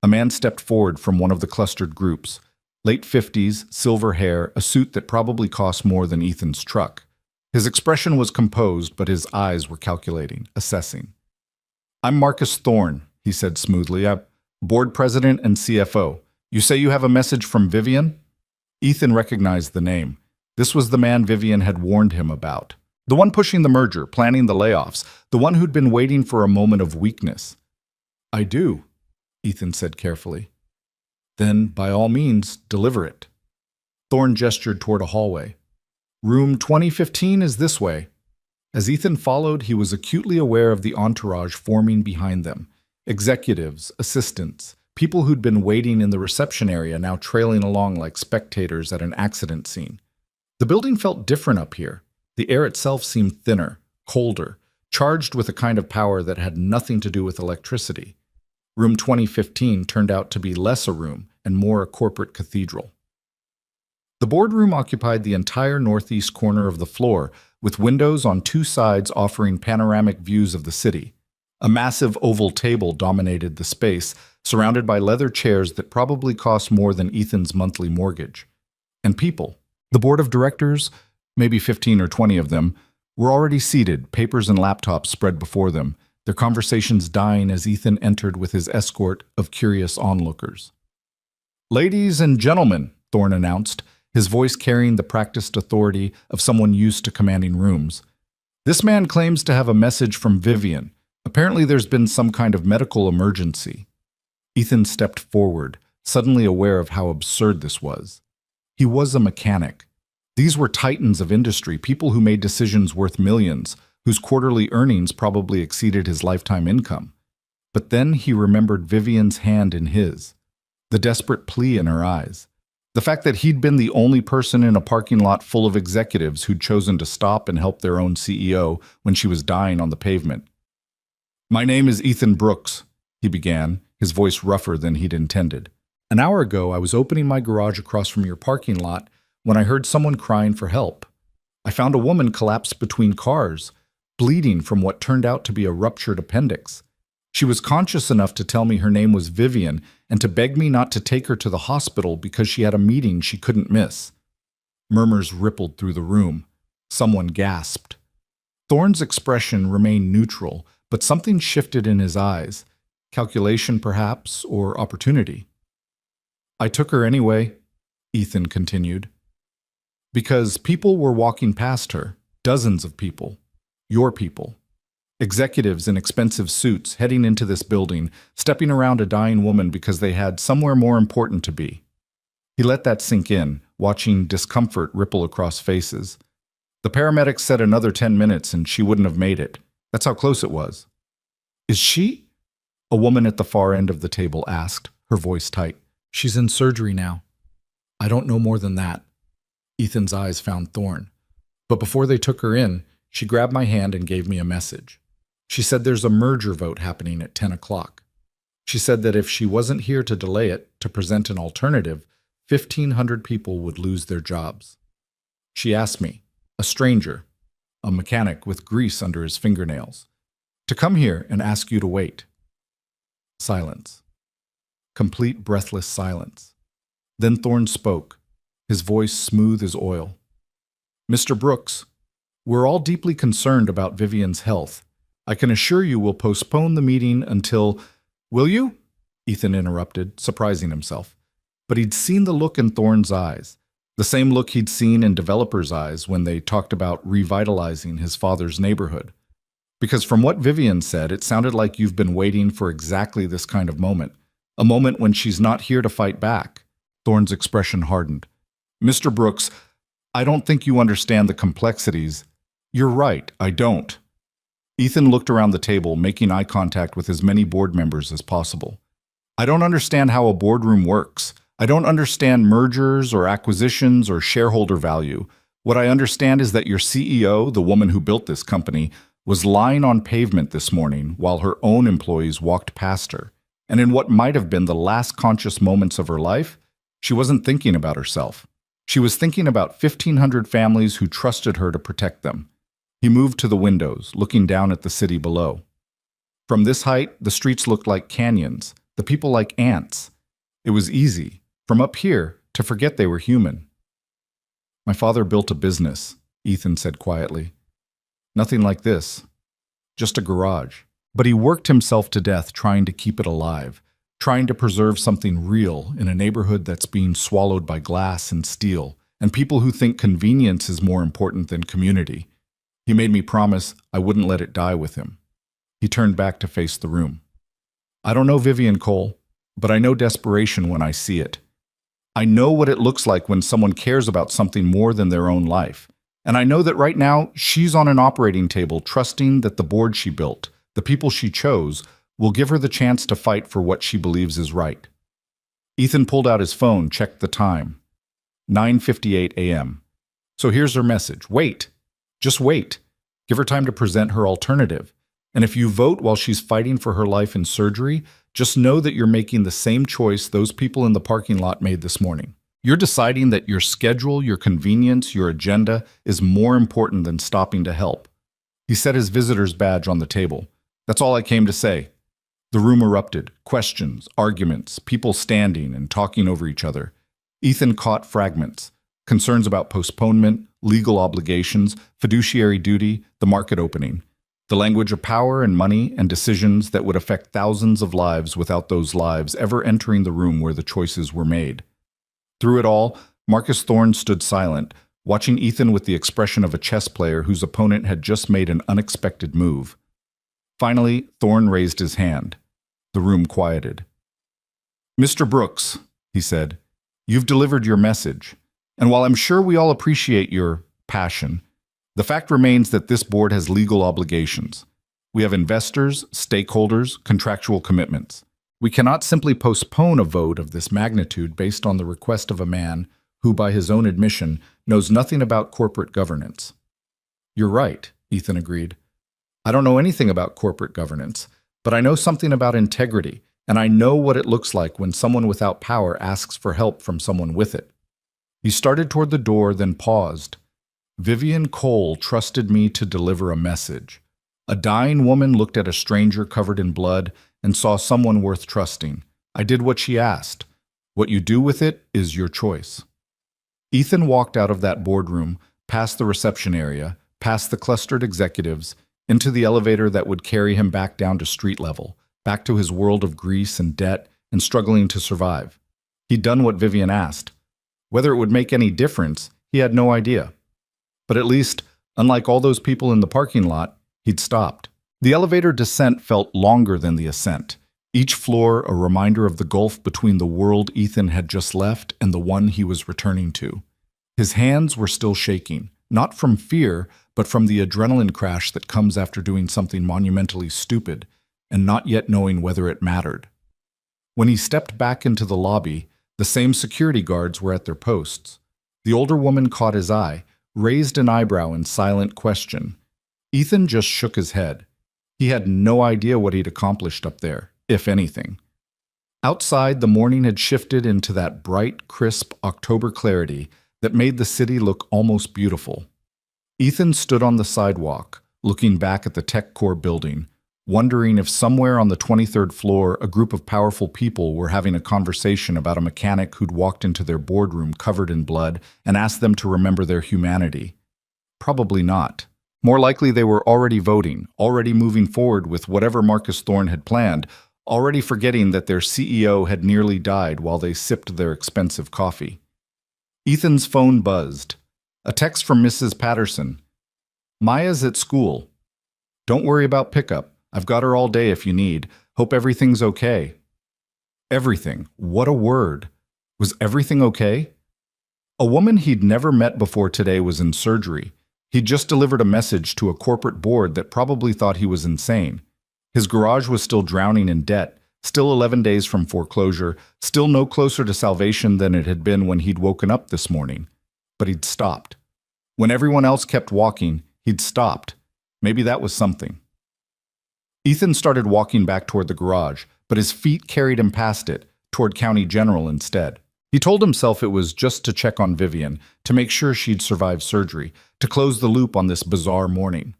A man stepped forward from one of the clustered groups. Late 50s, silver hair, a suit that probably cost more than Ethan's truck. His expression was composed, but his eyes were calculating, assessing. "I'm Marcus Thorne," he said smoothly. "I'm board president and CFO. You say you have a message from Vivian?" Ethan recognized the name. This was the man Vivian had warned him about. The one pushing the merger, planning the layoffs, the one who'd been waiting for a moment of weakness. "I do," Ethan said carefully. "Then, by all means, deliver it." Thorne gestured toward a hallway. "Room 2015 is this way." As Ethan followed, he was acutely aware of the entourage forming behind them. Executives, assistants, people who'd been waiting in the reception area now trailing along like spectators at an accident scene. The building felt different up here. The air itself seemed thinner, colder, charged with a kind of power that had nothing to do with electricity. Room 2015 turned out to be less a room and more a corporate cathedral. The boardroom occupied the entire northeast corner of the floor, with windows on two sides offering panoramic views of the city. A massive oval table dominated the space, surrounded by leather chairs that probably cost more than Ethan's monthly mortgage. And people. The board of directors, maybe 15 or 20 of them, were already seated, papers and laptops spread before them, their conversations dying as Ethan entered with his escort of curious onlookers. "Ladies and gentlemen," Thorne announced, his voice carrying the practiced authority of someone used to commanding rooms. "This man claims to have a message from Vivian. Apparently there's been some kind of medical emergency." Ethan stepped forward, suddenly aware of how absurd this was. He was a mechanic. These were titans of industry, people who made decisions worth millions, whose quarterly earnings probably exceeded his lifetime income. But then he remembered Vivian's hand in his, the desperate plea in her eyes. The fact that he'd been the only person in a parking lot full of executives who'd chosen to stop and help their own CEO when she was dying on the pavement. "My name is Ethan Brooks," he began, his voice rougher than he'd intended. "An hour ago, I was opening my garage across from your parking lot when I heard someone crying for help. I found a woman collapsed between cars. bleeding from what turned out to be a ruptured appendix. She was conscious enough to tell me her name was Vivian and to beg me not to take her to the hospital because she had a meeting she couldn't miss. Murmurs rippled through the room. Someone gasped. Thorne's expression remained neutral, but something shifted in his eyes. Calculation, perhaps, or opportunity. I took her anyway, Ethan continued. Because people were walking past her, dozens of people. Your people. Executives in expensive suits heading into this building, stepping around a dying woman because they had somewhere more important to be. He let that sink in, watching discomfort ripple across faces. The paramedics said another 10 minutes and she wouldn't have made it. That's how close it was. Is she? A woman at the far end of the table asked, her voice tight. She's in surgery now. I don't know more than that. Ethan's eyes found Thorne. But before they took her in, she grabbed my hand and gave me a message. She said there's a merger vote happening at 10 o'clock. She said that if she wasn't here to delay it, to present an alternative, 1,500 people would lose their jobs. She asked me, a stranger, a mechanic with grease under his fingernails, to come here and ask you to wait. Silence. Complete breathless silence. Then Thorne spoke, his voice smooth as oil. Mr. Brooks, we're all deeply concerned about Vivian's health. I can assure you we'll postpone the meeting until— Will you? Ethan interrupted, surprising himself. But he'd seen the look in Thorne's eyes, the same look he'd seen in developers' eyes when they talked about revitalizing his father's neighborhood. Because from what Vivian said, it sounded like you've been waiting for exactly this kind of moment, a moment when she's not here to fight back. Thorne's expression hardened. Mr. Brooks, I don't think you understand the complexities. You're right, I don't. Ethan looked around the table, making eye contact with as many board members as possible. I don't understand how a boardroom works. I don't understand mergers or acquisitions or shareholder value. What I understand is that your CEO, the woman who built this company, was lying on pavement this morning while her own employees walked past her. And in what might have been the last conscious moments of her life, she wasn't thinking about herself. She was thinking about 1,500 families who trusted her to protect them. He moved to the windows, looking down at the city below. From this height, the streets looked like canyons, the people like ants. It was easy, from up here, to forget they were human. My father built a business, Ethan said quietly. Nothing like this. Just a garage. But he worked himself to death trying to keep it alive, trying to preserve something real in a neighborhood that's being swallowed by glass and steel, and people who think convenience is more important than community. He made me promise I wouldn't let it die with him. He turned back to face the room. I don't know Vivian Cole, but I know desperation when I see it. I know what it looks like when someone cares about something more than their own life. And I know that right now she's on an operating table trusting that the board she built, the people she chose, will give her the chance to fight for what she believes is right. Ethan pulled out his phone, checked the time. 9:58 a.m. So here's her message. Wait. Just wait. Give her time to present her alternative. And if you vote while she's fighting for her life in surgery, just know that you're making the same choice those people in the parking lot made this morning. You're deciding that your schedule, your convenience, your agenda is more important than stopping to help. He set his visitor's badge on the table. That's all I came to say. The room erupted. Questions, arguments, people standing and talking over each other. Ethan caught fragments. Concerns about postponement, legal obligations, fiduciary duty, the market opening. The language of power and money and decisions that would affect thousands of lives without those lives ever entering the room where the choices were made. Through it all, Marcus Thorne stood silent, watching Ethan with the expression of a chess player whose opponent had just made an unexpected move. Finally, Thorne raised his hand. The room quieted. Mr. Brooks, he said, you've delivered your message. And while I'm sure we all appreciate your passion, the fact remains that this board has legal obligations. We have investors, stakeholders, contractual commitments. We cannot simply postpone a vote of this magnitude based on the request of a man who, by his own admission, knows nothing about corporate governance. You're right, Ethan agreed. I don't know anything about corporate governance, but I know something about integrity, and I know what it looks like when someone without power asks for help from someone with it. He started toward the door, then paused. Vivian Cole trusted me to deliver a message. A dying woman looked at a stranger covered in blood and saw someone worth trusting. I did what she asked. What you do with it is your choice. Ethan walked out of that boardroom, past the reception area, past the clustered executives, into the elevator that would carry him back down to street level, back to his world of grease and debt and struggling to survive. He'd done what Vivian asked. Whether it would make any difference, he had no idea. But at least, unlike all those people in the parking lot, he'd stopped. The elevator descent felt longer than the ascent, each floor a reminder of the gulf between the world Ethan had just left and the one he was returning to. His hands were still shaking, not from fear, but from the adrenaline crash that comes after doing something monumentally stupid and not yet knowing whether it mattered. When he stepped back into the lobby, the same security guards were at their posts. The older woman caught his eye, raised an eyebrow in silent question. Ethan just shook his head. He had no idea what he'd accomplished up there, if anything. Outside, the morning had shifted into that bright, crisp October clarity that made the city look almost beautiful. Ethan stood on the sidewalk, looking back at the TechCore building, wondering if somewhere on the 23rd floor a group of powerful people were having a conversation about a mechanic who'd walked into their boardroom covered in blood and asked them to remember their humanity. Probably not. More likely they were already voting, already moving forward with whatever Marcus Thorne had planned, already forgetting that their CEO had nearly died while they sipped their expensive coffee. Ethan's phone buzzed. A text from Mrs. Patterson. Maya's at school. Don't worry about pickup. I've got her all day if you need. Hope everything's okay. Everything. What a word. Was everything okay? A woman he'd never met before today was in surgery. He'd just delivered a message to a corporate board that probably thought he was insane. His garage was still drowning in debt, still 11 days from foreclosure, still no closer to salvation than it had been when he'd woken up this morning. But he'd stopped. When everyone else kept walking, he'd stopped. Maybe that was something. Ethan started walking back toward the garage, but his feet carried him past it, toward County General instead. He told himself it was just to check on Vivian, to make sure she'd survived surgery, to close the loop on this bizarre morning.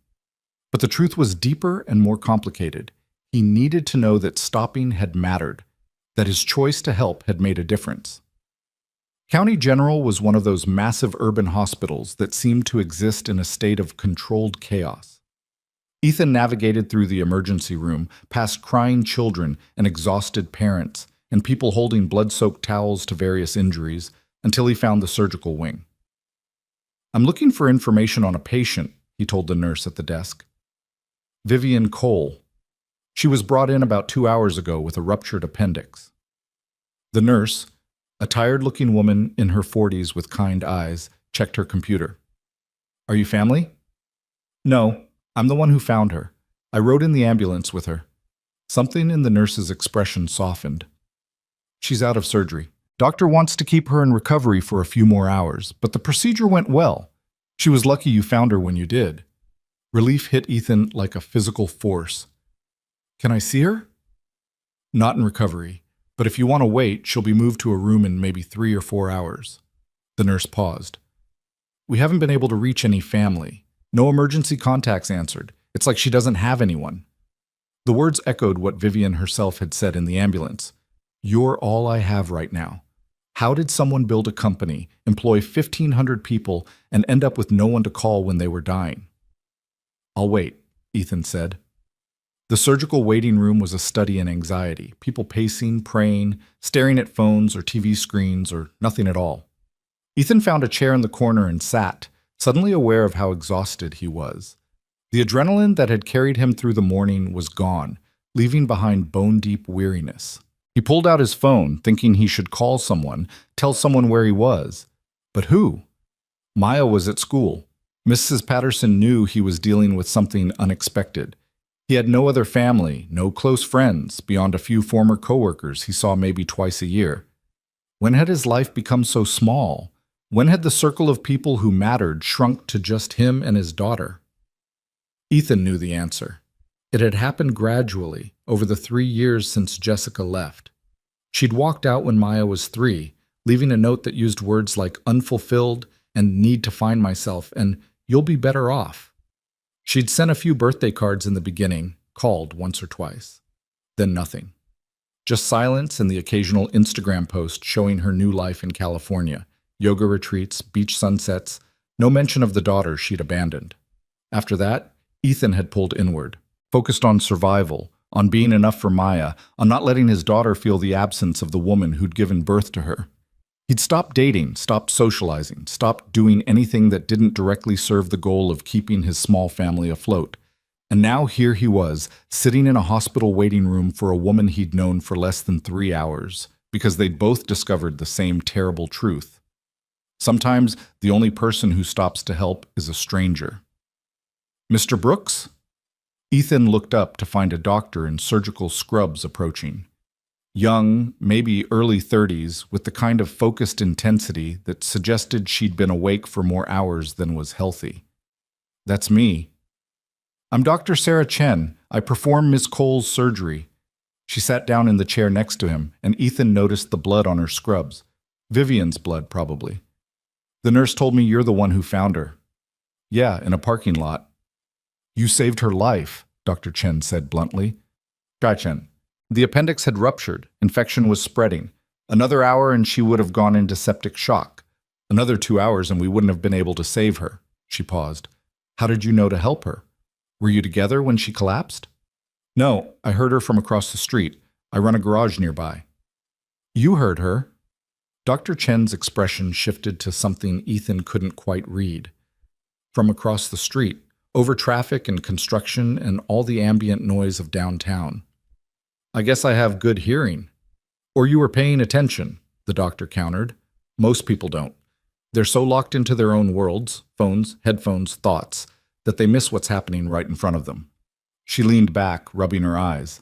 But the truth was deeper and more complicated. He needed to know that stopping had mattered, that his choice to help had made a difference. County General was one of those massive urban hospitals that seemed to exist in a state of controlled chaos. Ethan navigated through the emergency room, past crying children and exhausted parents, and people holding blood-soaked towels to various injuries, until he found the surgical wing. I'm looking for information on a patient, he told the nurse at the desk. Vivian Cole. She was brought in about 2 hours ago with a ruptured appendix. The nurse, a tired-looking woman in her 40s with kind eyes, checked her computer. Are you family? No. I'm the one who found her. I rode in the ambulance with her. Something in the nurse's expression softened. She's out of surgery. Doctor wants to keep her in recovery for a few more hours, but the procedure went well. She was lucky you found her when you did. Relief hit Ethan like a physical force. Can I see her? Not in recovery, but if you want to wait, she'll be moved to a room in maybe 3 or 4 hours. The nurse paused. We haven't been able to reach any family. No emergency contacts answered. It's like she doesn't have anyone. The words echoed what Vivian herself had said in the ambulance. You're all I have right now. How did someone build a company, employ 1,500 people, and end up with no one to call when they were dying? I'll wait, Ethan said. The surgical waiting room was a study in anxiety, people pacing, praying, staring at phones or TV screens or nothing at all. Ethan found a chair in the corner and sat, suddenly aware of how exhausted he was. The adrenaline that had carried him through the morning was gone, leaving behind bone-deep weariness. He pulled out his phone, thinking he should call someone, tell someone where he was. But who? Maya was at school. Mrs. Patterson knew he was dealing with something unexpected. He had no other family, no close friends, beyond a few former coworkers he saw maybe twice a year. When had his life become so small? When had the circle of people who mattered shrunk to just him and his daughter? Ethan knew the answer. It had happened gradually, over the 3 years since Jessica left. She'd walked out when Maya was 3, leaving a note that used words like unfulfilled and need to find myself and you'll be better off. She'd sent a few birthday cards in the beginning, called once or twice. Then nothing. Just silence and the occasional Instagram post showing her new life in California, yoga retreats, beach sunsets, no mention of the daughter she'd abandoned. After that, Ethan had pulled inward, focused on survival, on being enough for Maya, on not letting his daughter feel the absence of the woman who'd given birth to her. He'd stopped dating, stopped socializing, stopped doing anything that didn't directly serve the goal of keeping his small family afloat. And now here he was, sitting in a hospital waiting room for a woman he'd known for less than 3 hours, because they'd both discovered the same terrible truth. Sometimes the only person who stops to help is a stranger. Mr. Brooks? Ethan looked up to find a doctor in surgical scrubs approaching. Young, maybe early 30s, with the kind of focused intensity that suggested she'd been awake for more hours than was healthy. "That's me." "I'm Dr. Sarah Chen. I perform Miss Cole's surgery." She sat down in the chair next to him, and Ethan noticed the blood on her scrubs. Vivian's blood, probably. "The nurse told me you're the one who found her." "Yeah, in a parking lot." "You saved her life," Dr. Chen said bluntly. "Chen. The appendix had ruptured. Infection was spreading. Another hour and she would have gone into septic shock. Another 2 hours and we wouldn't have been able to save her." She paused. "How did you know to help her? Were you together when she collapsed?" "No, I heard her from across the street. I run a garage nearby." "You heard her?" Dr. Chen's expression shifted to something Ethan couldn't quite read. "From across the street, over traffic and construction and all the ambient noise of downtown." "I guess I have good hearing." "Or you were paying attention," the doctor countered. "Most people don't. They're so locked into their own worlds, phones, headphones, thoughts, that they miss what's happening right in front of them." She leaned back, rubbing her eyes.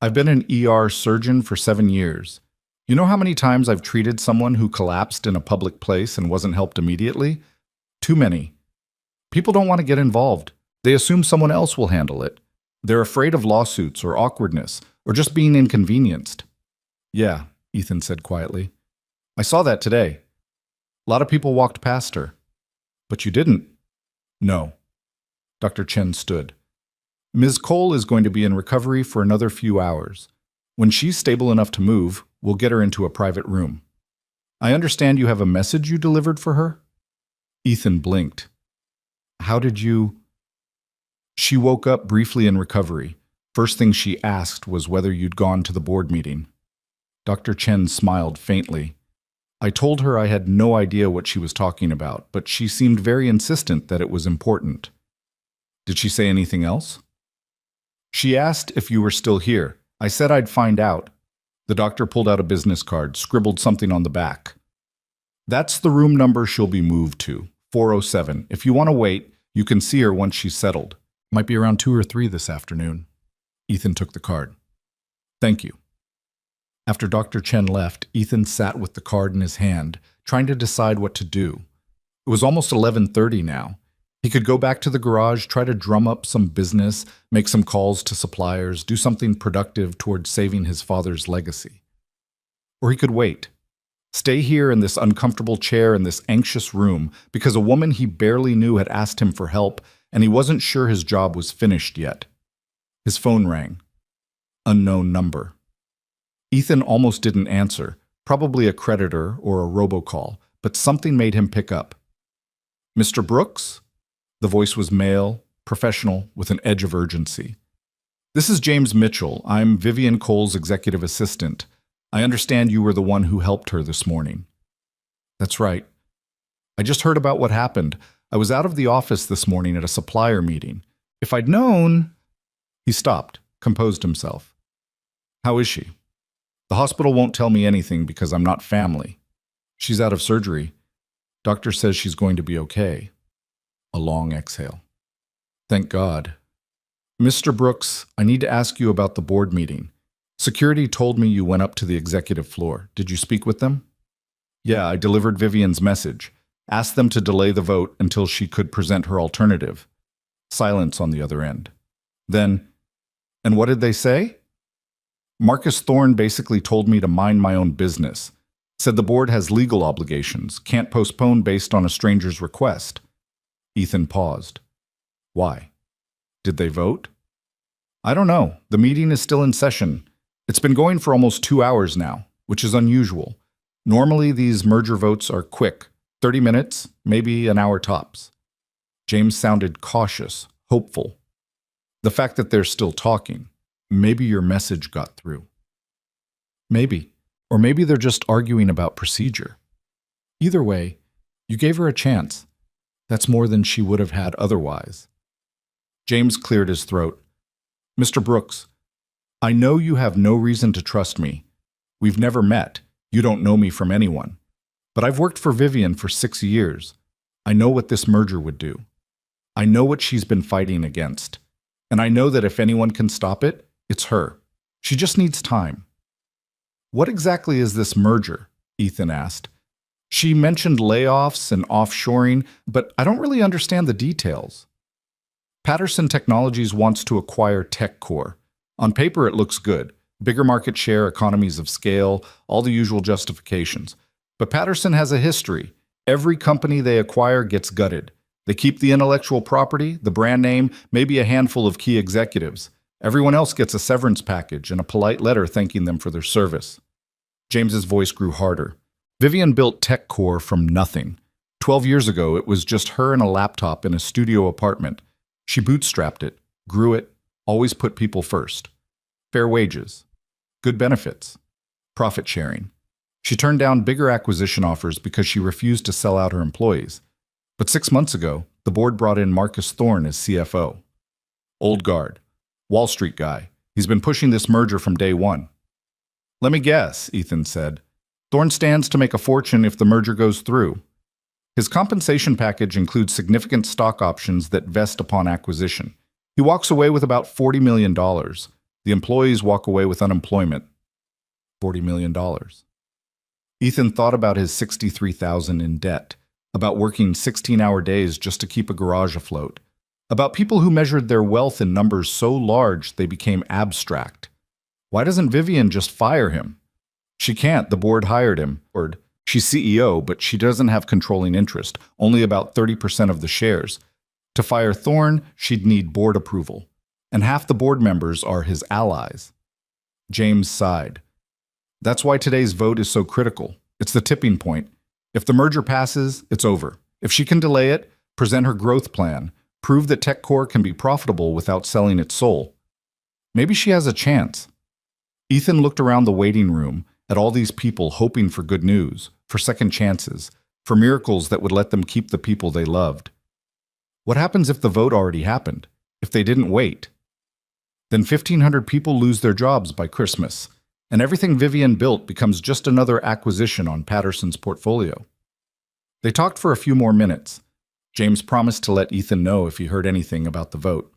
"I've been an ER surgeon for 7 years. You know how many times I've treated someone who collapsed in a public place and wasn't helped immediately? Too many. People don't want to get involved. They assume someone else will handle it. They're afraid of lawsuits or awkwardness, or just being inconvenienced." "Yeah," Ethan said quietly. "I saw that today. A lot of people walked past her." "But you didn't." "No." Dr. Chen stood. "Ms. Cole is going to be in recovery for another few hours. When she's stable enough to move, we'll get her into a private room. I understand you have a message you delivered for her?" Ethan blinked. "How did you—" "She woke up briefly in recovery. First thing she asked was whether you'd gone to the board meeting." Dr. Chen smiled faintly. "I told her I had no idea what she was talking about, but she seemed very insistent that it was important." "Did she say anything else?" "She asked if you were still here. I said I'd find out." The doctor pulled out a business card, scribbled something on the back. "That's the room number she'll be moved to, 407. If you want to wait, you can see her once she's settled. Might be around 2 or 3 this afternoon." Ethan took the card. "Thank you." After Dr. Chen left, Ethan sat with the card in his hand, trying to decide what to do. It was almost 11:30 now. He could go back to the garage, try to drum up some business, make some calls to suppliers, do something productive towards saving his father's legacy. Or he could wait. Stay here in this uncomfortable chair in this anxious room because a woman he barely knew had asked him for help and he wasn't sure his job was finished yet. His phone rang. Unknown number. Ethan almost didn't answer, probably a creditor or a robocall, but something made him pick up. "Mr. Brooks?" The voice was male, professional, with an edge of urgency. "This is James Mitchell. I'm Vivian Cole's executive assistant. I understand you were the one who helped her this morning." "That's right. I just heard about what happened. I was out of the office this morning at a supplier meeting. If I'd known—" He stopped, composed himself. "How is she?" "The hospital won't tell me anything because I'm not family. She's out of surgery. Doctor says she's going to be okay." A long exhale. "Thank God. Mr. Brooks, I need to ask you about the board meeting. Security told me you went up to the executive floor. Did you speak with them?" "Yeah, I delivered Vivian's message. Asked them to delay the vote until she could present her alternative." Silence on the other end. Then, "And what did they say?" "Marcus Thorne basically told me to mind my own business. Said the board has legal obligations, can't postpone based on a stranger's request." Ethan paused. "Why?" Did they vote? I don't know. The meeting is still in session. It's been going for almost 2 hours now, which is unusual. Normally, these merger votes are quick, 30 minutes, maybe an hour tops. James sounded cautious, hopeful. The fact that they're still talking, maybe your message got through. Maybe. Or maybe they're just arguing about procedure. Either way, you gave her a chance. That's more than she would have had otherwise. James cleared his throat. Mr. Brooks, I know you have no reason to trust me. We've never met. You don't know me from anyone. But I've worked for Vivian for 6 years. I know what this merger would do. I know what she's been fighting against. And I know that if anyone can stop it, it's her. She just needs time. What exactly is this merger? Ethan asked. She mentioned layoffs and offshoring, but I don't really understand the details. Patterson Technologies wants to acquire TechCore. On paper, it looks good. Bigger market share, economies of scale, all the usual justifications. But Patterson has a history. Every company they acquire gets gutted. They keep the intellectual property, the brand name, maybe a handful of key executives. Everyone else gets a severance package and a polite letter thanking them for their service. James's voice grew harder. Vivian built TechCore from nothing. 12 years ago, it was just her and a laptop in a studio apartment. She bootstrapped it, grew it, always put people first. Fair wages, good benefits, profit sharing. She turned down bigger acquisition offers because she refused to sell out her employees. But 6 months ago, the board brought in Marcus Thorne as CFO. Old guard, Wall Street guy. He's been pushing this merger from day one. Let me guess, Ethan said. Thorne stands to make a fortune if the merger goes through. His compensation package includes significant stock options that vest upon acquisition. He walks away with about $40 million. The employees walk away with unemployment. $40 million. Ethan thought about his $63,000 in debt, about working 16-hour days just to keep a garage afloat, about people who measured their wealth in numbers so large they became abstract. Why doesn't Vivian just fire him? She can't. The board hired him. She's CEO, but she doesn't have controlling interest, only about 30% of the shares. To fire Thorne, she'd need board approval, and half the board members are his allies. James sighed. That's why today's vote is so critical. It's the tipping point. If the merger passes, it's over. If she can delay it, present her growth plan, prove that TechCore can be profitable without selling its soul, maybe she has a chance. Ethan looked around the waiting room at all these people hoping for good news, for second chances, for miracles that would let them keep the people they loved. What happens if the vote already happened? If they didn't wait? Then 1,500 people lose their jobs by Christmas, and everything Vivian built becomes just another acquisition on Patterson's portfolio. They talked for a few more minutes. James promised to let Ethan know if he heard anything about the vote.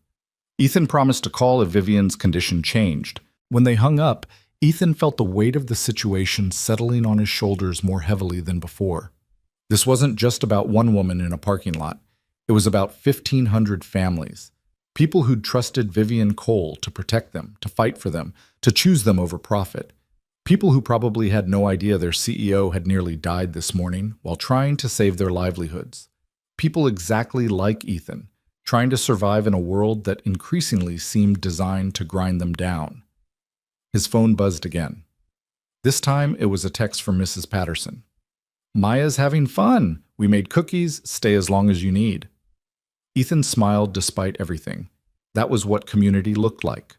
Ethan promised to call if Vivian's condition changed. When they hung up, Ethan felt the weight of the situation settling on his shoulders more heavily than before. This wasn't just about one woman in a parking lot. It was about 1,500 families. People who'd trusted Vivian Cole to protect them, to fight for them, to choose them over profit. People who probably had no idea their CEO had nearly died this morning while trying to save their livelihoods. People exactly like Ethan, trying to survive in a world that increasingly seemed designed to grind them down. His phone buzzed again. This time, it was a text from Mrs. Patterson. Maya's having fun. We made cookies. Stay as long as you need. Ethan smiled despite everything. That was what community looked like.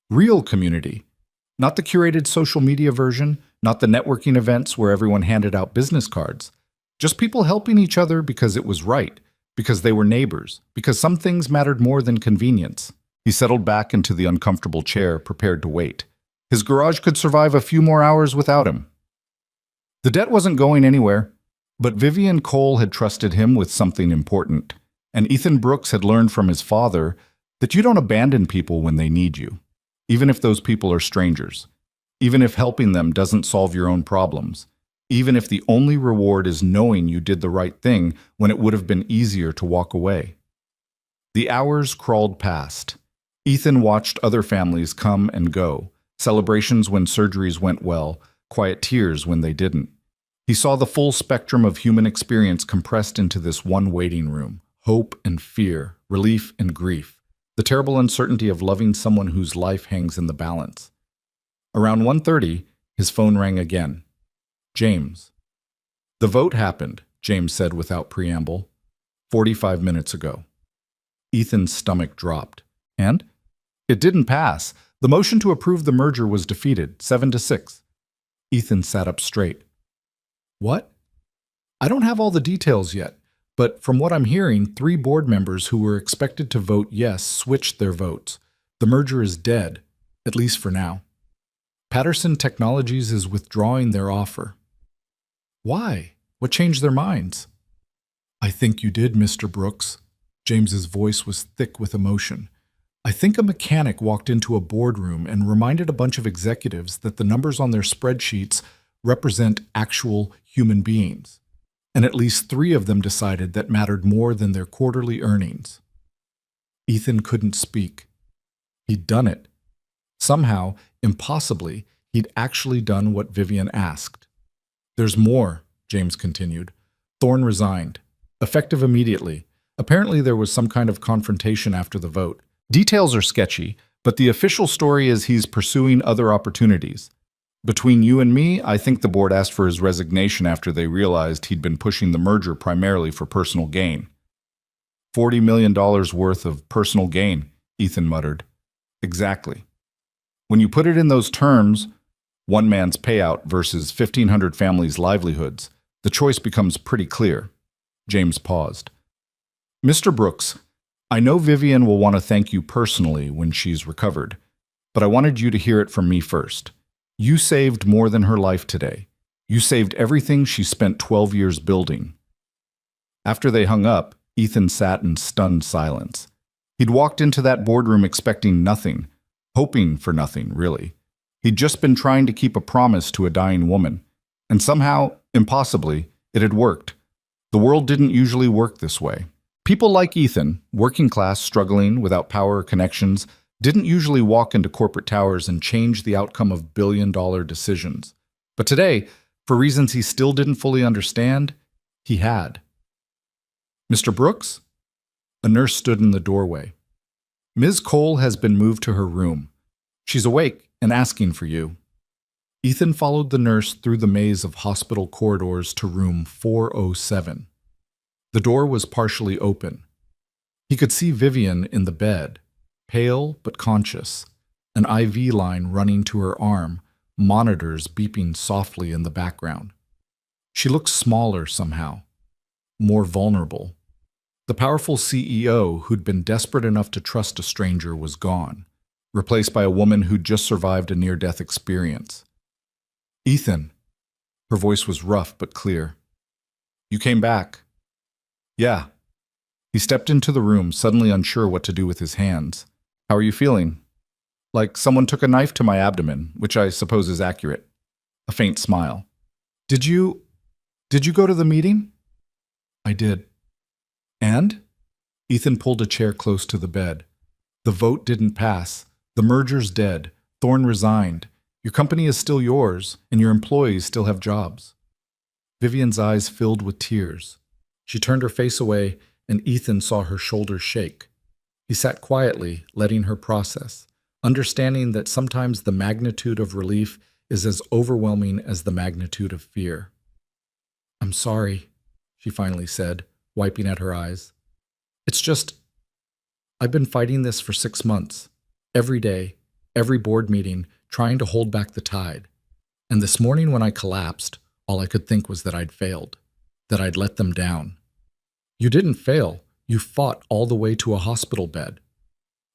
Real community. Not the curated social media version, not the networking events where everyone handed out business cards. Just people helping each other because it was right, because they were neighbors, because some things mattered more than convenience. He settled back into the uncomfortable chair, prepared to wait. His garage could survive a few more hours without him. The debt wasn't going anywhere, but Vivian Cole had trusted him with something important, and Ethan Brooks had learned from his father that you don't abandon people when they need you, even if those people are strangers, even if helping them doesn't solve your own problems, even if the only reward is knowing you did the right thing when it would have been easier to walk away. The hours crawled past. Ethan watched other families come and go, celebrations when surgeries went well, quiet tears when they didn't. He saw the full spectrum of human experience compressed into this one waiting room, hope and fear, relief and grief. The terrible uncertainty of loving someone whose life hangs in the balance. Around 1:30, his phone rang again. James. The vote happened, James said without preamble. 45 minutes ago. Ethan's stomach dropped. And? It didn't pass. The motion to approve the merger was defeated, 7-6. Ethan sat up straight. What? I don't have all the details yet, but from what I'm hearing, 3 board members who were expected to vote yes switched their votes. The merger is dead, at least for now. Patterson Technologies is withdrawing their offer. Why? What changed their minds? I think you did, Mr. Brooks. James's voice was thick with emotion. I think a mechanic walked into a boardroom and reminded a bunch of executives that the numbers on their spreadsheets represent actual human beings. And at least 3 of them decided that mattered more than their quarterly earnings. Ethan couldn't speak. He'd done it. Somehow, impossibly, he'd actually done what Vivian asked. There's more, James continued. Thorne resigned. Effective immediately. Apparently there was some kind of confrontation after the vote. Details are sketchy, but the official story is he's pursuing other opportunities. Between you and me, I think the board asked for his resignation after they realized he'd been pushing the merger primarily for personal gain. $40 million worth of personal gain, Ethan muttered. Exactly. When you put it in those terms, one man's payout versus 1,500 families' livelihoods, the choice becomes pretty clear. James paused. Mr. Brooks, I know Vivian will want to thank you personally when she's recovered, but I wanted you to hear it from me first. You saved more than her life today. You saved everything she spent 12 years building. After they hung up, Ethan sat in stunned silence. He'd walked into that boardroom expecting nothing, hoping for nothing, really. He'd just been trying to keep a promise to a dying woman. And somehow, impossibly, it had worked. The world didn't usually work this way. People like Ethan, working class, struggling, without power or connections, didn't usually walk into corporate towers and change the outcome of billion-dollar decisions. But today, for reasons he still didn't fully understand, he had. Mr. Brooks? A nurse stood in the doorway. Ms. Cole has been moved to her room. She's awake and asking for you. Ethan followed the nurse through the maze of hospital corridors to room 407. The door was partially open. He could see Vivian in the bed, pale but conscious, an IV line running to her arm, monitors beeping softly in the background. She looked smaller somehow, more vulnerable. The powerful CEO who'd been desperate enough to trust a stranger was gone, replaced by a woman who'd just survived a near-death experience. Ethan. Her voice was rough but clear. You came back. Yeah. He stepped into the room, suddenly unsure what to do with his hands. How are you feeling? Like someone took a knife to my abdomen, which I suppose is accurate. A faint smile. Did you go to the meeting? I did. And? Ethan pulled a chair close to the bed. The vote didn't pass. The merger's dead. Thorne resigned. Your company is still yours, and your employees still have jobs. Vivian's eyes filled with tears. She turned her face away, and Ethan saw her shoulders shake. He sat quietly, letting her process, understanding that sometimes the magnitude of relief is as overwhelming as the magnitude of fear. I'm sorry, she finally said, wiping at her eyes. It's just, I've been fighting this for 6 months, every day, every board meeting, trying to hold back the tide. And this morning when I collapsed, all I could think was that I'd failed, that I'd let them down. You didn't fail. You fought all the way to a hospital bed.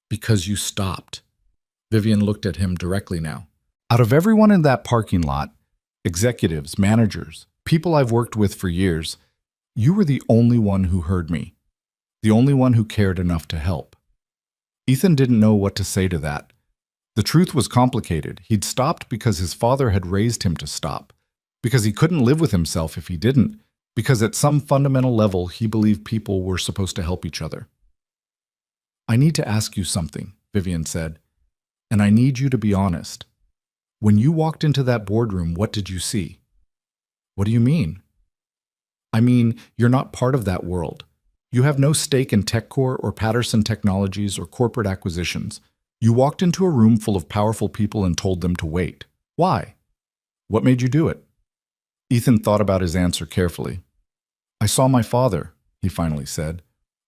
Because you stopped. Vivian looked at him directly now. Out of everyone in that parking lot, executives, managers, people I've worked with for years, you were the only one who heard me. The only one who cared enough to help. Ethan didn't know what to say to that. The truth was complicated. He'd stopped because his father had raised him to stop. Because he couldn't live with himself if he didn't. Because at some fundamental level, he believed people were supposed to help each other. I need to ask you something, Vivian said. And I need you to be honest. When you walked into that boardroom, what did you see? What do you mean? I mean, you're not part of that world. You have no stake in TechCore or Patterson Technologies or corporate acquisitions. You walked into a room full of powerful people and told them to wait. Why? What made you do it? Ethan thought about his answer carefully. I saw my father, he finally said,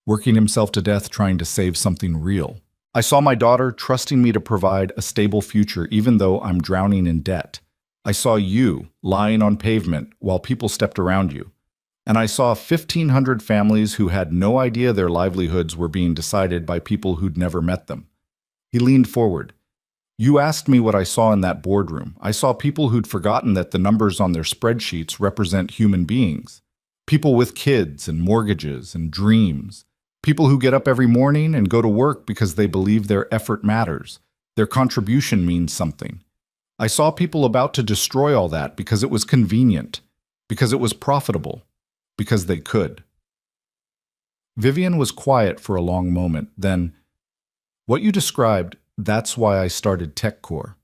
working himself to death trying to save something real. I saw my daughter trusting me to provide a stable future even though I'm drowning in debt. I saw you lying on pavement while people stepped around you. And I saw 1,500 families who had no idea their livelihoods were being decided by people who'd never met them. He leaned forward. You asked me what I saw in that boardroom. I saw people who'd forgotten that the numbers on their spreadsheets represent human beings. People with kids and mortgages and dreams. People who get up every morning and go to work because they believe their effort matters. Their contribution means something. I saw people about to destroy all that because it was convenient, because it was profitable, because they could. Vivian was quiet for a long moment. Then, what you described, that's why I started TechCore.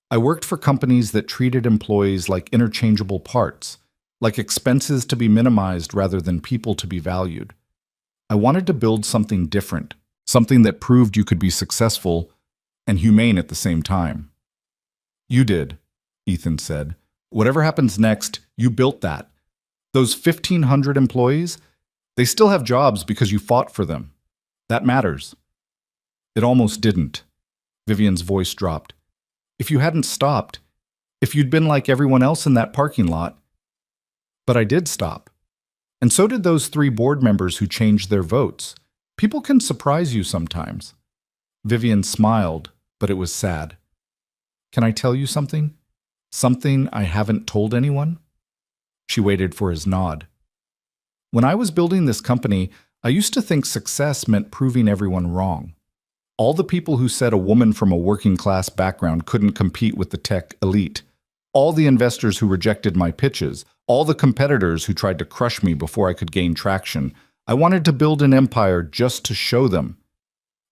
I worked for companies that treated employees like interchangeable parts, like expenses to be minimized rather than people to be valued. I wanted to build something different, something that proved you could be successful and humane at the same time. You did, Ethan said. Whatever happens next, you built that. Those 1,500 employees, they still have jobs because you fought for them. That matters. It almost didn't. Vivian's voice dropped. If you hadn't stopped, if you'd been like everyone else in that parking lot. But I did stop. And so did those 3 board members who changed their votes. People can surprise you sometimes. Vivian smiled, but it was sad. Can I tell you something? Something I haven't told anyone? She waited for his nod. When I was building this company, I used to think success meant proving everyone wrong. All the people who said a woman from a working-class background couldn't compete with the tech elite. All the investors who rejected my pitches. All the competitors who tried to crush me before I could gain traction. I wanted to build an empire just to show them.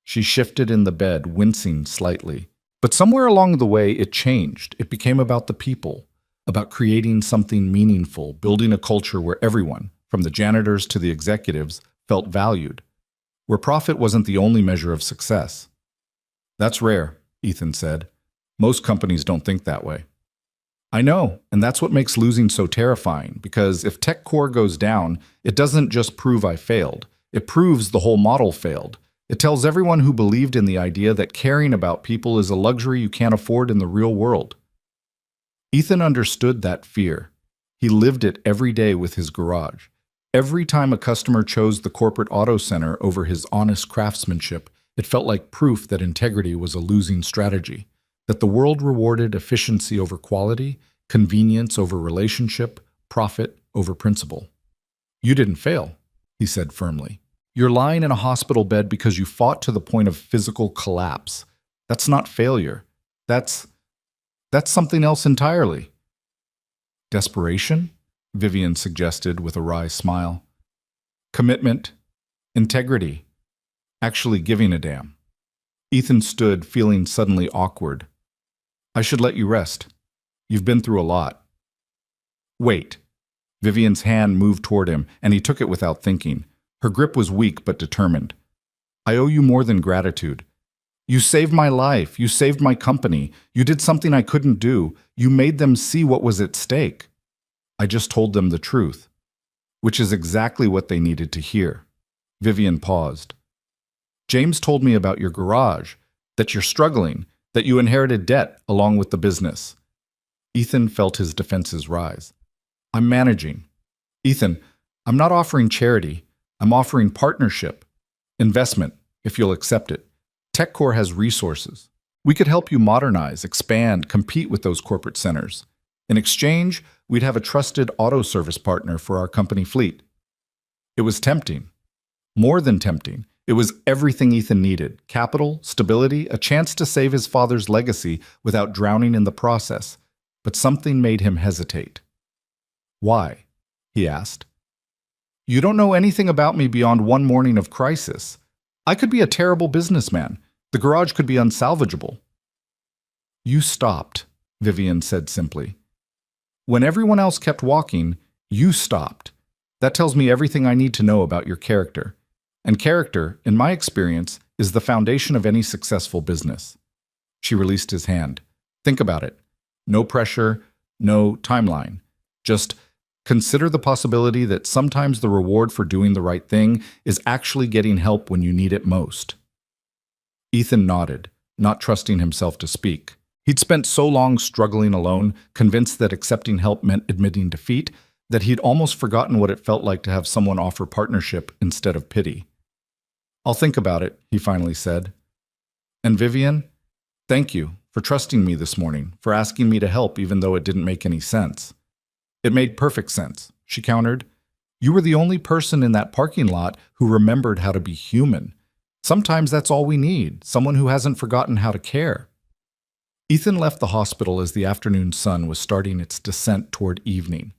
She shifted in the bed, wincing slightly. But somewhere along the way, it changed. It became about the people, about creating something meaningful, building a culture where everyone, from the janitors to the executives, felt valued, where profit wasn't the only measure of success. That's rare, Ethan said. Most companies don't think that way. I know, and that's what makes losing so terrifying, because if TechCore goes down, it doesn't just prove I failed. It proves the whole model failed. It tells everyone who believed in the idea that caring about people is a luxury you can't afford in the real world. Ethan understood that fear. He lived it every day with his garage. Every time a customer chose the corporate auto center over his honest craftsmanship, it felt like proof that integrity was a losing strategy, that the world rewarded efficiency over quality, convenience over relationship, profit over principle. You didn't fail, he said firmly. You're lying in a hospital bed because you fought to the point of physical collapse. That's not failure. That's something else entirely. Desperation? Vivian suggested with a wry smile. Commitment, integrity, actually giving a damn. Ethan stood, feeling suddenly awkward. I should let you rest. You've been through a lot. Wait. Vivian's hand moved toward him, and he took it without thinking. Her grip was weak but determined. I owe you more than gratitude. You saved my life. You saved my company. You did something I couldn't do. You made them see what was at stake. I just told them the truth, which is exactly what they needed to hear. Vivian paused. James told me about your garage, that you're struggling, that you inherited debt along with the business. Ethan felt his defenses rise. I'm managing. Ethan, I'm not offering charity. I'm offering partnership, investment, if you'll accept it. TechCore has resources. We could help you modernize, expand, compete with those corporate centers. In exchange, we'd have a trusted auto service partner for our company fleet. It was tempting. More than tempting. It was everything Ethan needed. Capital, stability, a chance to save his father's legacy without drowning in the process. But something made him hesitate. Why? He asked. You don't know anything about me beyond one morning of crisis. I could be a terrible businessman. The garage could be unsalvageable. You stopped, Vivian said simply. When everyone else kept walking, you stopped. That tells me everything I need to know about your character. And character, in my experience, is the foundation of any successful business. She released his hand. Think about it. No pressure, no timeline. Just consider the possibility that sometimes the reward for doing the right thing is actually getting help when you need it most. Ethan nodded, not trusting himself to speak. He'd spent so long struggling alone, convinced that accepting help meant admitting defeat, that he'd almost forgotten what it felt like to have someone offer partnership instead of pity. I'll think about it, he finally said. And Vivian, thank you for trusting me this morning, for asking me to help even though it didn't make any sense. It made perfect sense, she countered. You were the only person in that parking lot who remembered how to be human. Sometimes that's all we need, someone who hasn't forgotten how to care. Ethan left the hospital as the afternoon sun was starting its descent toward evening.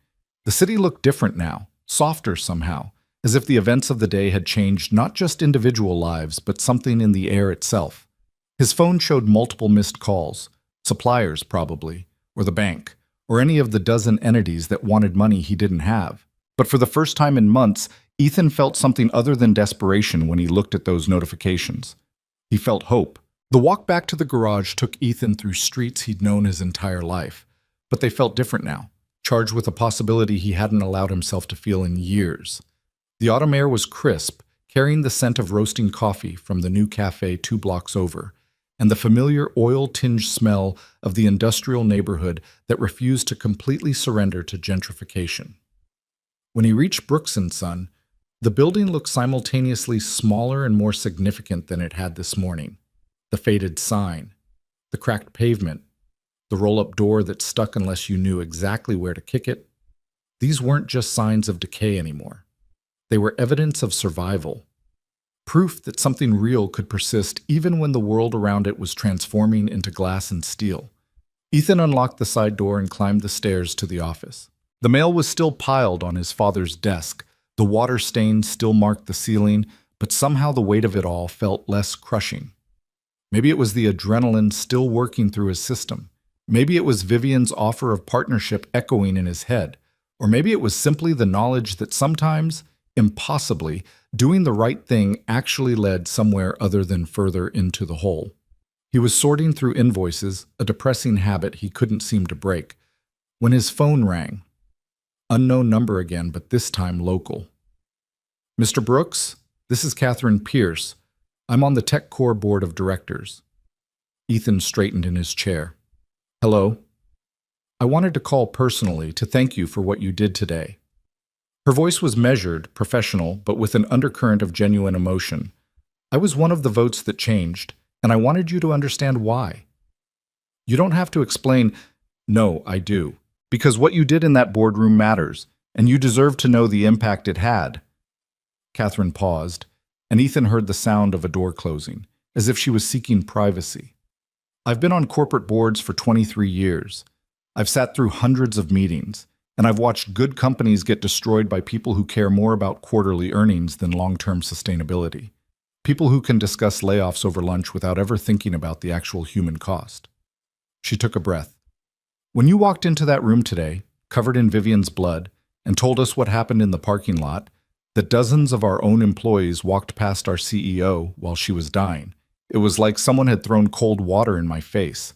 The city looked different now, softer somehow, as if the events of the day had changed not just individual lives, but something in the air itself. His phone showed multiple missed calls, suppliers probably, or the bank, or any of the dozen entities that wanted money he didn't have. But for the first time in months, Ethan felt something other than desperation when he looked at those notifications. He felt hope. The walk back to the garage took Ethan through streets he'd known his entire life, but they felt different now, charged with a possibility he hadn't allowed himself to feel in years. The autumn air was crisp, carrying the scent of roasting coffee from the new cafe 2 blocks over, and the familiar oil-tinged smell of the industrial neighborhood that refused to completely surrender to gentrification. When he reached Brooks & Son, the building looked simultaneously smaller and more significant than it had this morning. The faded sign, the cracked pavement, the roll-up door that stuck unless you knew exactly where to kick it. These weren't just signs of decay anymore. They were evidence of survival, proof that something real could persist even when the world around it was transforming into glass and steel. Ethan unlocked the side door and climbed the stairs to the office. The mail was still piled on his father's desk. The water stains still marked the ceiling, but somehow the weight of it all felt less crushing. Maybe it was the adrenaline still working through his system. Maybe it was Vivian's offer of partnership echoing in his head. Or maybe it was simply the knowledge that sometimes, impossibly, doing the right thing actually led somewhere other than further into the hole. He was sorting through invoices, a depressing habit he couldn't seem to break, when his phone rang. Unknown number again, but this time local. Mr. Brooks, this is Catherine Pierce. I'm on the Tech Core Board of Directors. Ethan straightened in his chair. Hello. I wanted to call personally to thank you for what you did today. Her voice was measured, professional, but with an undercurrent of genuine emotion. I was one of the votes that changed, and I wanted you to understand why. You don't have to explain. No, I do. Because what you did in that boardroom matters, and you deserve to know the impact it had. Catherine paused, and Ethan heard the sound of a door closing, as if she was seeking privacy. I've been on corporate boards for 23 years. I've sat through hundreds of meetings, and I've watched good companies get destroyed by people who care more about quarterly earnings than long-term sustainability. People who can discuss layoffs over lunch without ever thinking about the actual human cost. She took a breath. When you walked into that room today, covered in Vivian's blood, and told us what happened in the parking lot, that dozens of our own employees walked past our CEO while she was dying, it was like someone had thrown cold water in my face.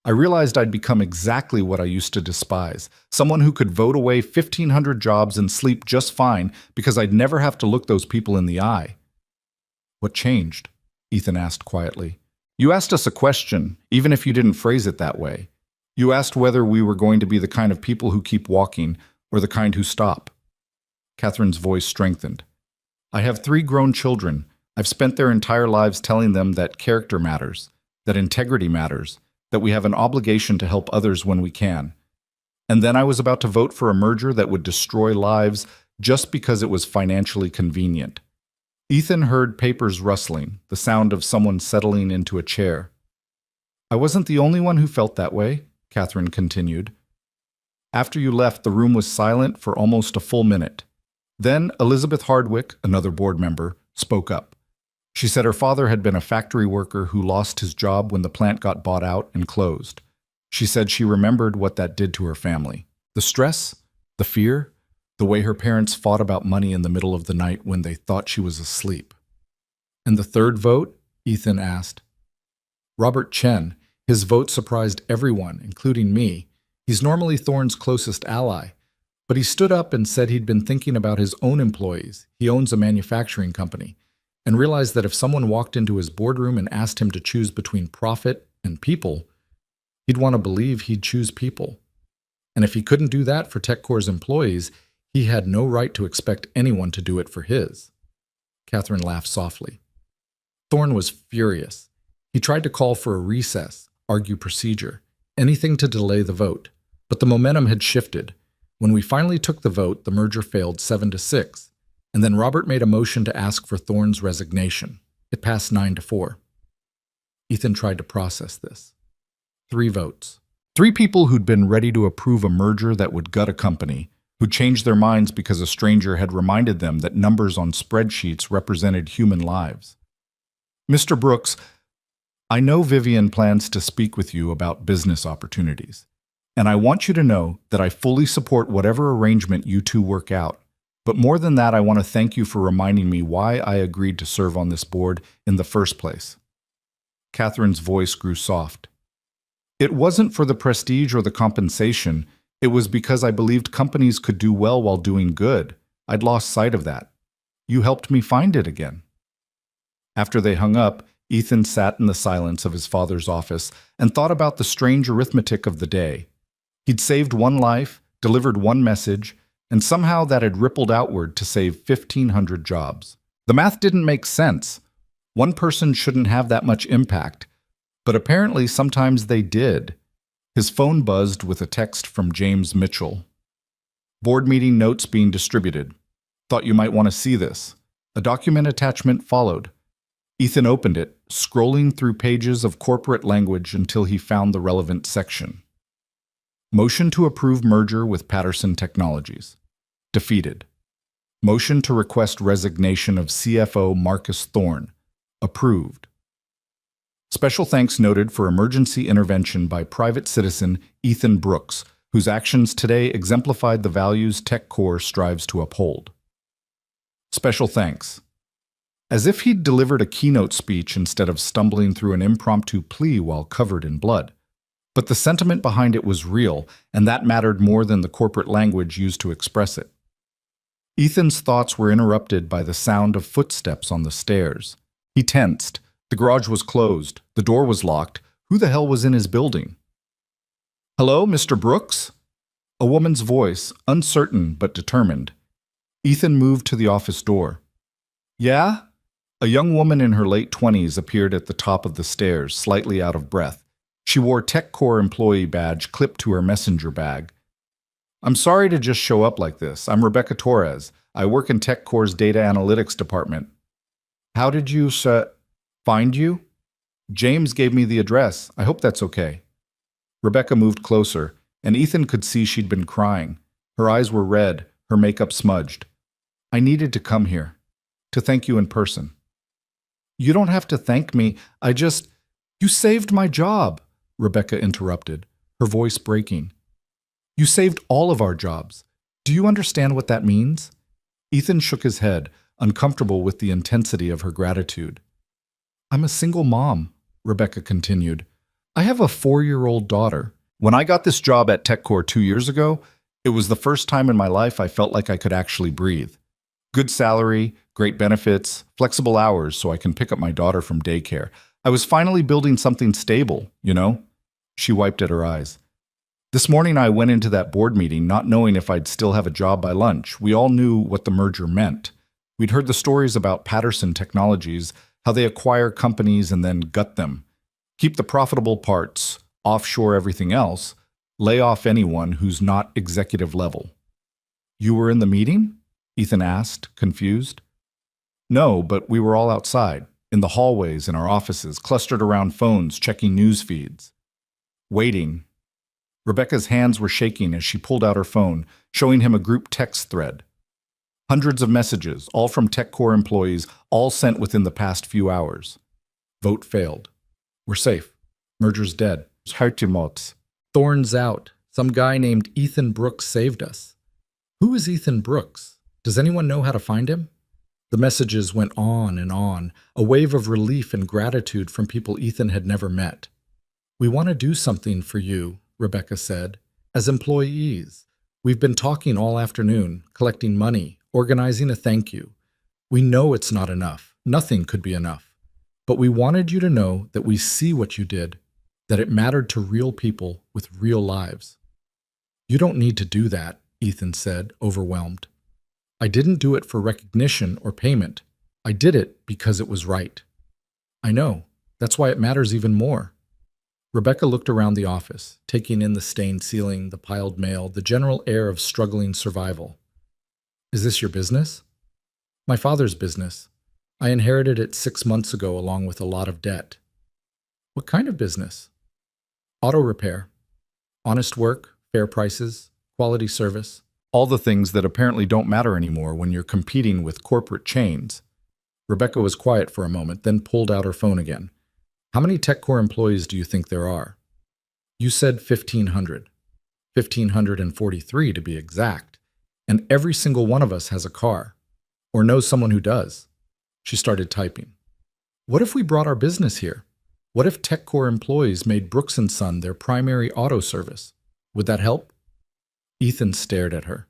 I realized I'd become exactly what I used to despise, someone who could vote away 1,500 jobs and sleep just fine because I'd never have to look those people in the eye. What changed? Ethan asked quietly. You asked us a question, even if you didn't phrase it that way. You asked whether we were going to be the kind of people who keep walking or the kind who stop. Catherine's voice strengthened. I have 3 grown children. I've spent their entire lives telling them that character matters, that integrity matters, that we have an obligation to help others when we can. And then I was about to vote for a merger that would destroy lives just because it was financially convenient. Ethan heard papers rustling, the sound of someone settling into a chair. I wasn't the only one who felt that way, Catherine continued. After you left, the room was silent for almost a full minute. Then Elizabeth Hardwick, another board member, spoke up. She said her father had been a factory worker who lost his job when the plant got bought out and closed. She said she remembered what that did to her family. The stress, the fear, the way her parents fought about money in the middle of the night when they thought she was asleep. And the third vote? Ethan asked. Robert Chen. His vote surprised everyone, including me. He's normally Thorne's closest ally. But he stood up and said he'd been thinking about his own employees. He owns a manufacturing company, and realized that if someone walked into his boardroom and asked him to choose between profit and people, he'd want to believe he'd choose people. And if he couldn't do that for TechCore's employees, he had no right to expect anyone to do it for his. Catherine laughed softly. Thorne was furious. He tried to call for a recess, argue procedure, anything to delay the vote. But the momentum had shifted. When we finally took the vote, the merger failed 7-6, and then Robert made a motion to ask for Thorne's resignation. It passed 9-4. Ethan tried to process this. 3 votes. 3 people who'd been ready to approve a merger that would gut a company, who'd changed their minds because a stranger had reminded them that numbers on spreadsheets represented human lives. Mr. Brooks, I know Vivian plans to speak with you about business opportunities, and I want you to know that I fully support whatever arrangement you two work out. But more than that, I want to thank you for reminding me why I agreed to serve on this board in the first place. Catherine's voice grew soft. It wasn't for the prestige or the compensation. It was because I believed companies could do well while doing good. I'd lost sight of that. You helped me find it again. After they hung up, Ethan sat in the silence of his father's office and thought about the strange arithmetic of the day. He'd saved 1 life, delivered 1 message, and somehow that had rippled outward to save 1,500 jobs. The math didn't make sense. 1 person shouldn't have that much impact, but apparently sometimes they did. His phone buzzed with a text from James Mitchell. Board meeting notes being distributed. Thought you might want to see this. A document attachment followed. Ethan opened it, scrolling through pages of corporate language until he found the relevant section. Motion to approve merger with Patterson Technologies. Defeated. Motion to request resignation of CFO Marcus Thorne. Approved. Special thanks noted for emergency intervention by private citizen Ethan Brooks, whose actions today exemplified the values TechCore strives to uphold. Special thanks. As if he'd delivered a keynote speech instead of stumbling through an impromptu plea while covered in blood. But the sentiment behind it was real, and that mattered more than the corporate language used to express it. Ethan's thoughts were interrupted by the sound of footsteps on the stairs. He tensed. The garage was closed. The door was locked. Who the hell was in his building? Hello, Mr. Brooks? A woman's voice, uncertain but determined. Ethan moved to the office door. Yeah? A young woman in her late 20s appeared at the top of the stairs, slightly out of breath. She wore TechCore employee badge clipped to her messenger bag. I'm sorry to just show up like this. I'm Rebecca Torres. I work in TechCore's data analytics department. How did you find you? James gave me the address. I hope that's okay. Rebecca moved closer, and Ethan could see she'd been crying. Her eyes were red, her makeup smudged. I needed to come here, to thank you in person. You don't have to thank me. You saved my job, Rebecca interrupted, her voice breaking. You saved all of our jobs. Do you understand what that means? Ethan shook his head, uncomfortable with the intensity of her gratitude. I'm a single mom, Rebecca continued. I have a 4-year-old daughter. When I got this job at TechCore 2 years ago, it was the first time in my life I felt like I could actually breathe. Good salary, great benefits, flexible hours so I can pick up my daughter from daycare. I was finally building something stable, you know? She wiped at her eyes. This morning I went into that board meeting not knowing if I'd still have a job by lunch. We all knew what the merger meant. We'd heard the stories about Patterson Technologies, how they acquire companies and then gut them. Keep the profitable parts, offshore everything else, lay off anyone who's not executive level. You were in the meeting? Ethan asked, confused. No, but we were all outside, in the hallways in our offices, clustered around phones, checking news feeds. Waiting. Rebecca's hands were shaking as she pulled out her phone, showing him a group text thread. Hundreds of messages, all from TechCore employees, all sent within the past few hours. Vote failed. We're safe. Merger's dead. Thorne's out. Some guy named Ethan Brooks saved us. Who is Ethan Brooks? Does anyone know how to find him? The messages went on, a wave of relief and gratitude from people Ethan had never met. "We want to do something for you," Rebecca said. "As employees, we've been talking all afternoon, collecting money, organizing a thank you. We know it's not enough. Nothing could be enough. But we wanted you to know that we see what you did, that it mattered to real people with real lives." "You don't need to do that," Ethan said, overwhelmed. "I didn't do it for recognition or payment. I did it because it was right." "I know. That's why it matters even more." Rebecca looked around the office, taking in the stained ceiling, the piled mail, the general air of struggling survival. "Is this your business?" "My father's business. I inherited it 6 months ago along with a lot of debt." "What kind of business?" "Auto repair. Honest work, fair prices, quality service." All the things that apparently don't matter anymore when you're competing with corporate chains. Rebecca was quiet for a moment, then pulled out her phone again. "How many TechCore employees do you think there are?" "You said 1,500. 1,543 to be exact. And every single one of us has a car. Or knows someone who does." She started typing. "What if we brought our business here? What if TechCore employees made Brooks & Son their primary auto service? Would that help?" Ethan stared at her.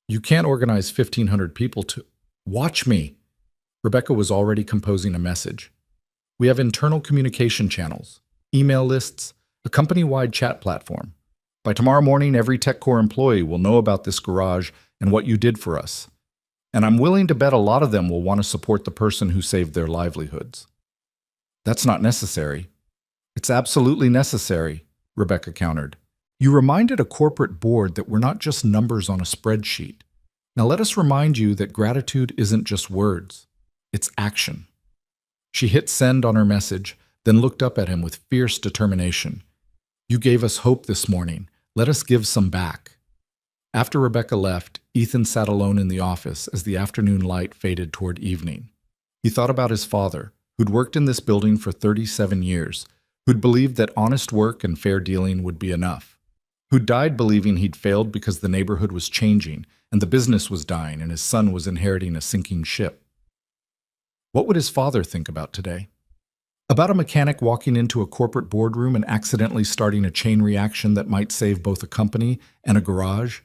"You can't organize 1,500 people to—" "Watch me!" Rebecca was already composing a message. "We have internal communication channels, email lists, a company-wide chat platform. By tomorrow morning, every TechCore employee will know about this garage and what you did for us. And I'm willing to bet a lot of them will want to support the person who saved their livelihoods." "That's not necessary." "It's absolutely necessary," Rebecca countered. "You reminded a corporate board that we're not just numbers on a spreadsheet. Now let us remind you that gratitude isn't just words. It's action." She hit send on her message, then looked up at him with fierce determination. "You gave us hope this morning. Let us give some back." After Rebecca left, Ethan sat alone in the office as the afternoon light faded toward evening. He thought about his father, who'd worked in this building for 37 years, who'd believed that honest work and fair dealing would be enough, who died believing he'd failed because the neighborhood was changing and the business was dying and his son was inheriting a sinking ship. What would his father think about today? About a mechanic walking into a corporate boardroom and accidentally starting a chain reaction that might save both a company and a garage?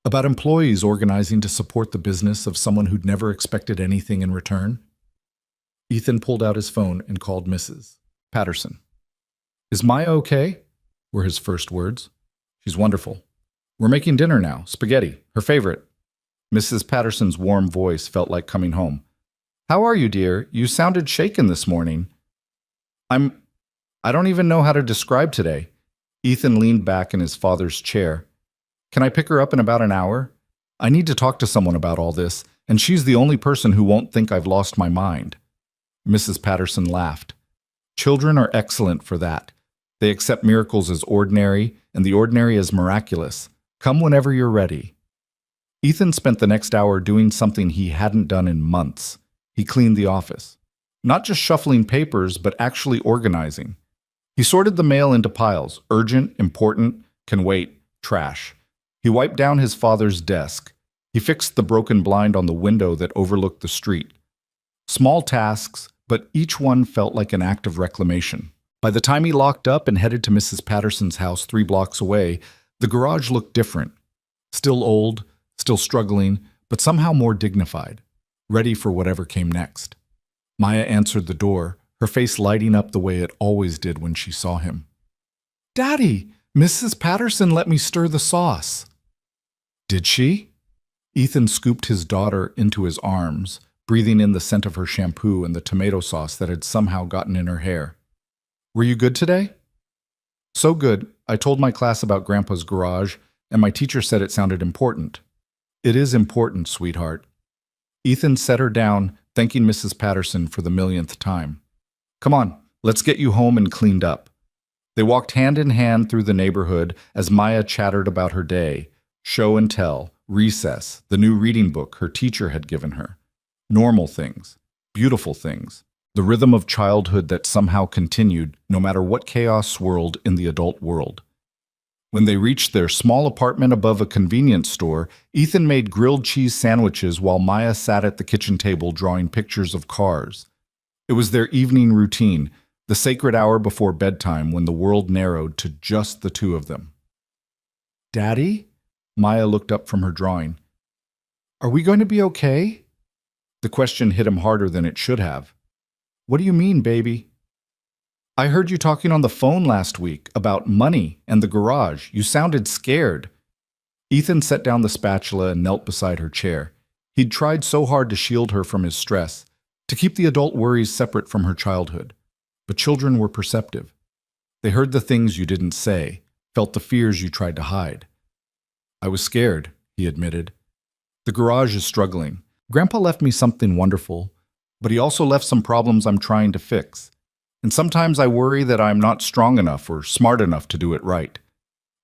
About employees organizing to support the business of someone who'd never expected anything in return? Ethan pulled out his phone and called Mrs. Patterson. "Is Maya okay?" were his first words. "She's wonderful. We're making dinner now, spaghetti, her favorite." Mrs. Patterson's warm voice felt like coming home. "How are you, dear? You sounded shaken this morning." I don't even know how to describe today." Ethan leaned back in his father's chair. "Can I pick her up in about an hour? I need to talk to someone about all this, and she's the only person who won't think I've lost my mind." Mrs. Patterson laughed. "Children are excellent for that. They accept miracles as ordinary, and the ordinary as miraculous. Come whenever you're ready." Ethan spent the next hour doing something he hadn't done in months. He cleaned the office. Not just shuffling papers, but actually organizing. He sorted the mail into piles: urgent, important, can wait, trash. He wiped down his father's desk. He fixed the broken blind on the window that overlooked the street. Small tasks, but each one felt like an act of reclamation. By the time he locked up and headed to Mrs. Patterson's house 3 blocks away, the garage looked different. Still old, still struggling, but somehow more dignified, ready for whatever came next. Maya answered the door, her face lighting up the way it always did when she saw him. "Daddy, Mrs. Patterson let me stir the sauce." "Did she?" Ethan scooped his daughter into his arms, breathing in the scent of her shampoo and the tomato sauce that had somehow gotten in her hair. "Were you good today?" "So good. I told my class about Grandpa's garage, and my teacher said it sounded important." "It is important, sweetheart." Ethan set her down, thanking Mrs. Patterson for the millionth time. "Come on, let's get you home and cleaned up." They walked hand in hand through the neighborhood as Maya chattered about her day, show and tell, recess, the new reading book her teacher had given her. Normal things, beautiful things, the rhythm of childhood that somehow continued no matter what chaos swirled in the adult world. When they reached their small apartment above a convenience store, Ethan made grilled cheese sandwiches while Maya sat at the kitchen table drawing pictures of cars. It was their evening routine, the sacred hour before bedtime when the world narrowed to just the two of them. "Daddy?" Maya looked up from her drawing. "Are we going to be okay?" The question hit him harder than it should have. "What do you mean, baby?" "I heard you talking on the phone last week about money and the garage. You sounded scared." Ethan set down the spatula and knelt beside her chair. He'd tried so hard to shield her from his stress, to keep the adult worries separate from her childhood. But children were perceptive. They heard the things you didn't say, felt the fears you tried to hide. "I was scared," he admitted. "The garage is struggling. Grandpa left me something wonderful, but he also left some problems I'm trying to fix. And sometimes I worry that I'm not strong enough or smart enough to do it right."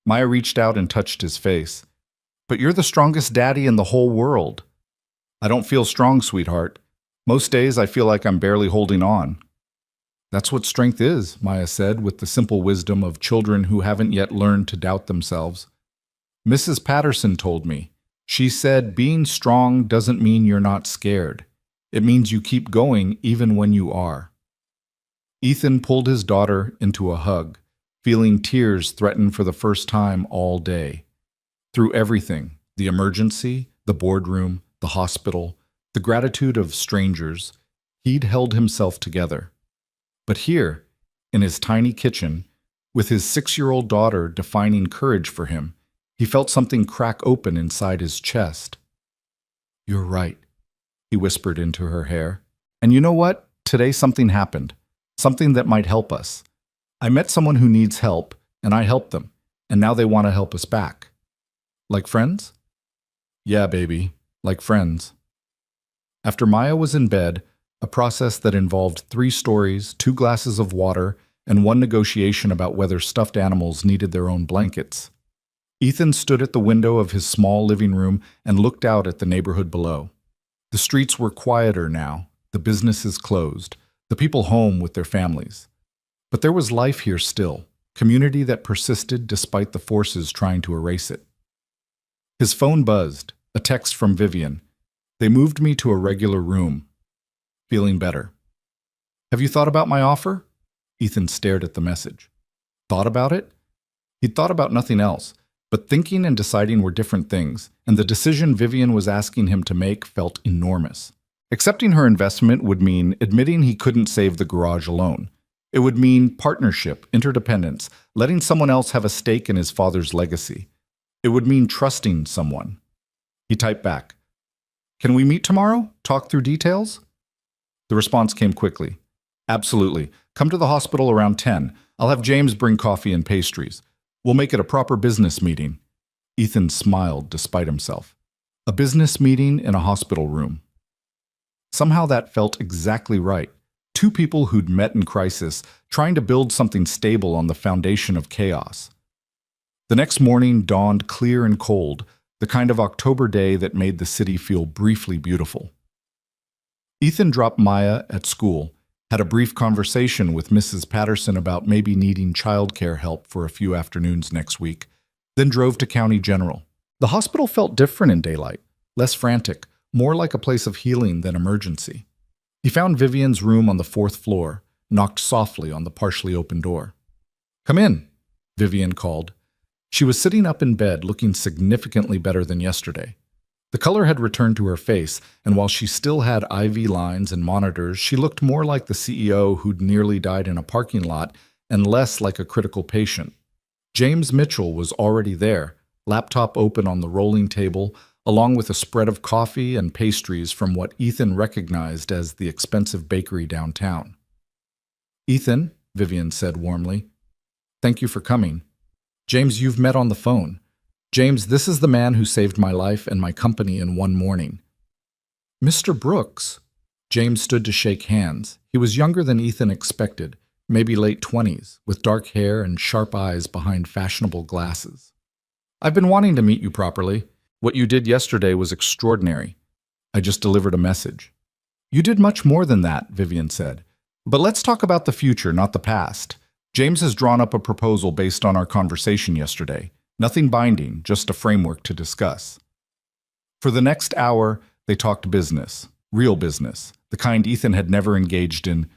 Maya reached out and touched his face. "But you're the strongest daddy in the whole world." "I don't feel strong, sweetheart. Most days I feel like I'm barely holding on." "That's what strength is," Maya said, with the simple wisdom of children who haven't yet learned to doubt themselves. "Mrs. Patterson told me. She said being strong doesn't mean you're not scared. It means you keep going even when you are." Ethan pulled his daughter into a hug, feeling tears threaten for the first time all day. Through everything, the emergency, the boardroom, the hospital, the gratitude of strangers, he'd held himself together. But here, in his tiny kitchen, with his 6-year-old daughter defining courage for him, he felt something crack open inside his chest. "You're right," he whispered into her hair. "And you know what? Today something happened. Something that might help us. I met someone who needs help, and I helped them, and now they want to help us back." "Like friends?" "Yeah, baby, like friends." After Maya was in bed, a process that involved 3 stories, 2 glasses of water, and 1 negotiation about whether stuffed animals needed their own blankets, Ethan stood at the window of his small living room and looked out at the neighborhood below. The streets were quieter now, the businesses closed, the people home with their families. But there was life here still, community that persisted despite the forces trying to erase it. His phone buzzed, a text from Vivian. "They moved me to a regular room. Feeling better." "Have you thought about my offer?" Ethan stared at the message. Thought about it? He'd thought about nothing else, but thinking and deciding were different things, and the decision Vivian was asking him to make felt enormous. Accepting her investment would mean admitting he couldn't save the garage alone. It would mean partnership, interdependence, letting someone else have a stake in his father's legacy. It would mean trusting someone. He typed back, "Can we meet tomorrow? Talk through details?" The response came quickly. "Absolutely. Come to the hospital around 10. I'll have James bring coffee and pastries. We'll make it a proper business meeting." Ethan smiled despite himself. A business meeting in a hospital room. Somehow that felt exactly right. 2 people who'd met in crisis, trying to build something stable on the foundation of chaos. The next morning dawned clear and cold, the kind of October day that made the city feel briefly beautiful. Ethan dropped Maya at school, had a brief conversation with Mrs. Patterson about maybe needing childcare help for a few afternoons next week, then drove to County General. The hospital felt different in daylight, less frantic, more like a place of healing than emergency. He found Vivian's room on the 4th floor, knocked softly on the partially open door. "Come in," Vivian called. She was sitting up in bed, looking significantly better than yesterday. The color had returned to her face, and while she still had IV lines and monitors, she looked more like the CEO who'd nearly died in a parking lot and less like a critical patient. James Mitchell was already there, laptop open on the rolling table, along with a spread of coffee and pastries from what Ethan recognized as the expensive bakery downtown. "Ethan," Vivian said warmly, "thank you for coming. James, you've met on the phone. James, this is the man who saved my life and my company in one morning." "Mr. Brooks." James stood to shake hands. He was younger than Ethan expected, maybe late 20s, with dark hair and sharp eyes behind fashionable glasses. "I've been wanting to meet you properly. What you did yesterday was extraordinary. I just delivered a message." "You did much more than that," Vivian said. "But let's talk about the future, not the past. James has drawn up a proposal based on our conversation yesterday. Nothing binding, just a framework to discuss. For the next hour, they talked business, real business, the kind Ethan had never engaged in: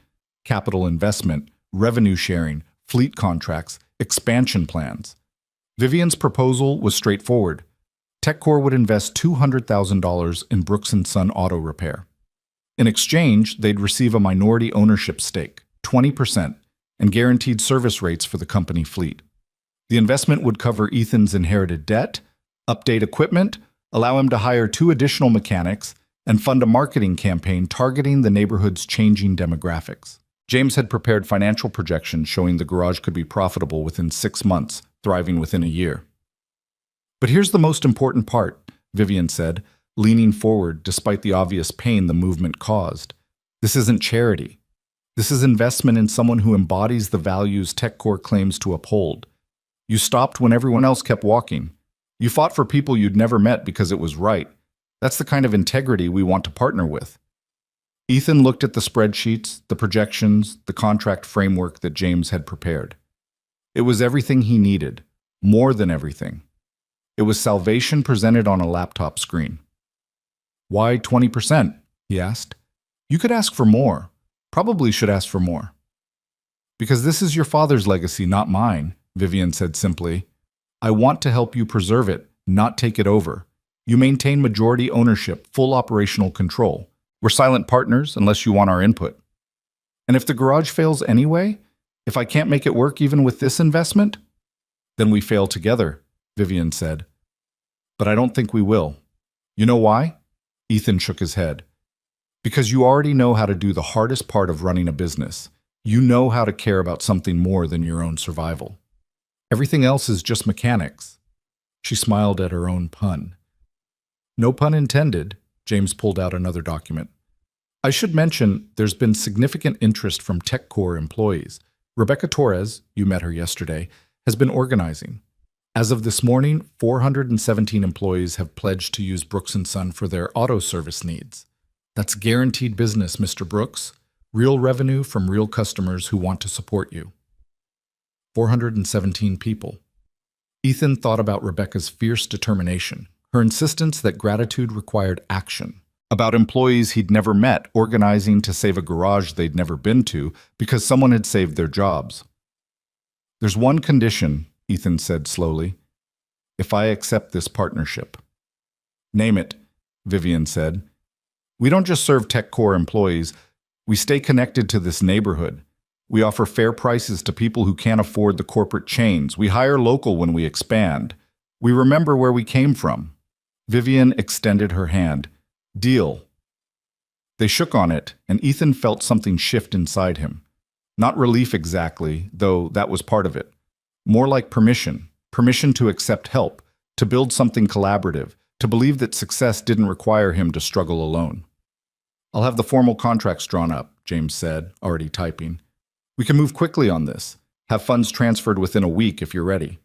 capital investment, revenue sharing, fleet contracts, expansion plans. Vivian's proposal was straightforward. TechCore would invest $200,000 in Brooks & Son Auto Repair. In exchange, they'd receive a minority ownership stake, 20%, and guaranteed service rates for the company fleet. The investment would cover Ethan's inherited debt, update equipment, allow him to hire 2 additional mechanics, and fund a marketing campaign targeting the neighborhood's changing demographics. James had prepared financial projections showing the garage could be profitable within 6 months, thriving within a year. But here's the most important part, Vivian said, leaning forward despite the obvious pain the movement caused. This isn't charity. This is investment in someone who embodies the values TechCore claims to uphold. You stopped when everyone else kept walking. You fought for people you'd never met because it was right. That's the kind of integrity we want to partner with. Ethan looked at the spreadsheets, the projections, the contract framework that James had prepared. It was everything he needed, more than everything. It was salvation presented on a laptop screen. "Why 20%? He asked. "You could ask for more. Probably should ask for more." "Because this is your father's legacy, not mine," Vivian said simply. "I want to help you preserve it, not take it over. You maintain majority ownership, full operational control. We're silent partners unless you want our input. And if the garage fails anyway, if I can't make it work even with this investment, then we fail together," Vivian said. "But I don't think we will. You know why?" Ethan shook his head. "Because you already know how to do the hardest part of running a business. You know how to care about something more than your own survival. Everything else is just mechanics." She smiled at her own pun. "No pun intended." James pulled out another document. "I should mention there's been significant interest from TechCore employees. Rebecca Torres, you met her yesterday, has been organizing. As of this morning, 417 employees have pledged to use Brooks & Son for their auto service needs. That's guaranteed business, Mr. Brooks. Real revenue from real customers who want to support you." 417 people. Ethan thought about Rebecca's fierce determination, her insistence that gratitude required action, about employees he'd never met organizing to save a garage they'd never been to because someone had saved their jobs. "There's one condition," Ethan said slowly. "If I accept this partnership." "Name it," Vivian said. "We don't just serve TechCore employees. We stay connected to this neighborhood. We offer fair prices to people who can't afford the corporate chains. We hire local when we expand. We remember where we came from." Vivian extended her hand. "Deal." They shook on it, and Ethan felt something shift inside him. Not relief exactly, though that was part of it. More like permission to accept help, to build something collaborative, to believe that success didn't require him to struggle alone. "I'll have the formal contracts drawn up," James said, already typing. "We can move quickly on this. Have funds transferred within a week if you're ready."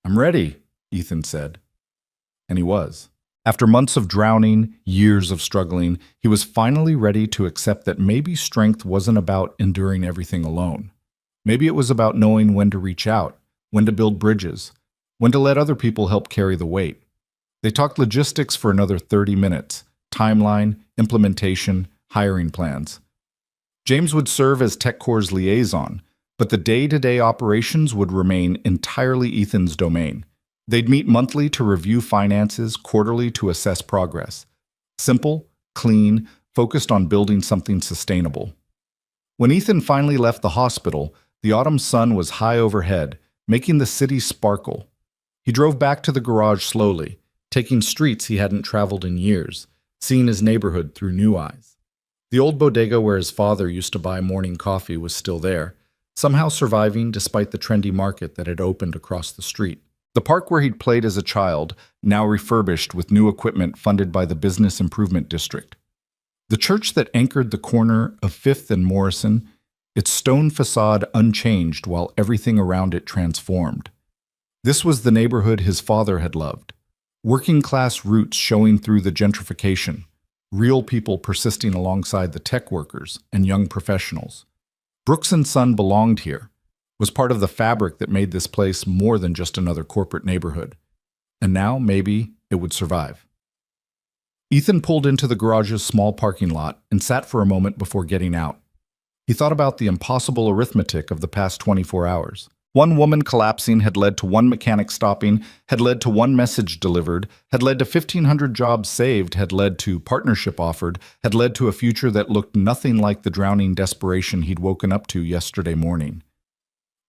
"I'm ready," Ethan said. And he was. After months of drowning, years of struggling, he was finally ready to accept that maybe strength wasn't about enduring everything alone. Maybe it was about knowing when to reach out, when to build bridges, when to let other people help carry the weight. They talked logistics for another 30 minutes, timeline, implementation, hiring plans. James would serve as TechCore's liaison, but the day-to-day operations would remain entirely Ethan's domain. They'd meet monthly to review finances, quarterly to assess progress. Simple, clean, focused on building something sustainable. When Ethan finally left the hospital, the autumn sun was high overhead, making the city sparkle. He drove back to the garage slowly, taking streets he hadn't traveled in years, seeing his neighborhood through new eyes. The old bodega where his father used to buy morning coffee was still there, somehow surviving despite the trendy market that had opened across the street. The park where he'd played as a child, now refurbished with new equipment funded by the Business Improvement District. The church that anchored the corner of 5th and Morrison, its stone facade unchanged while everything around it transformed. This was the neighborhood his father had loved. Working-class roots showing through the gentrification, real people persisting alongside the tech workers and young professionals. Brooks & Son belonged here. was part of the fabric that made this place more than just another corporate neighborhood. And now, maybe, it would survive. Ethan pulled into the garage's small parking lot and sat for a moment before getting out. He thought about the impossible arithmetic of the past 24 hours. One woman collapsing had led to one mechanic stopping, had led to one message delivered, had led to 1,500 jobs saved, had led to partnership offered, had led to a future that looked nothing like the drowning desperation he'd woken up to yesterday morning.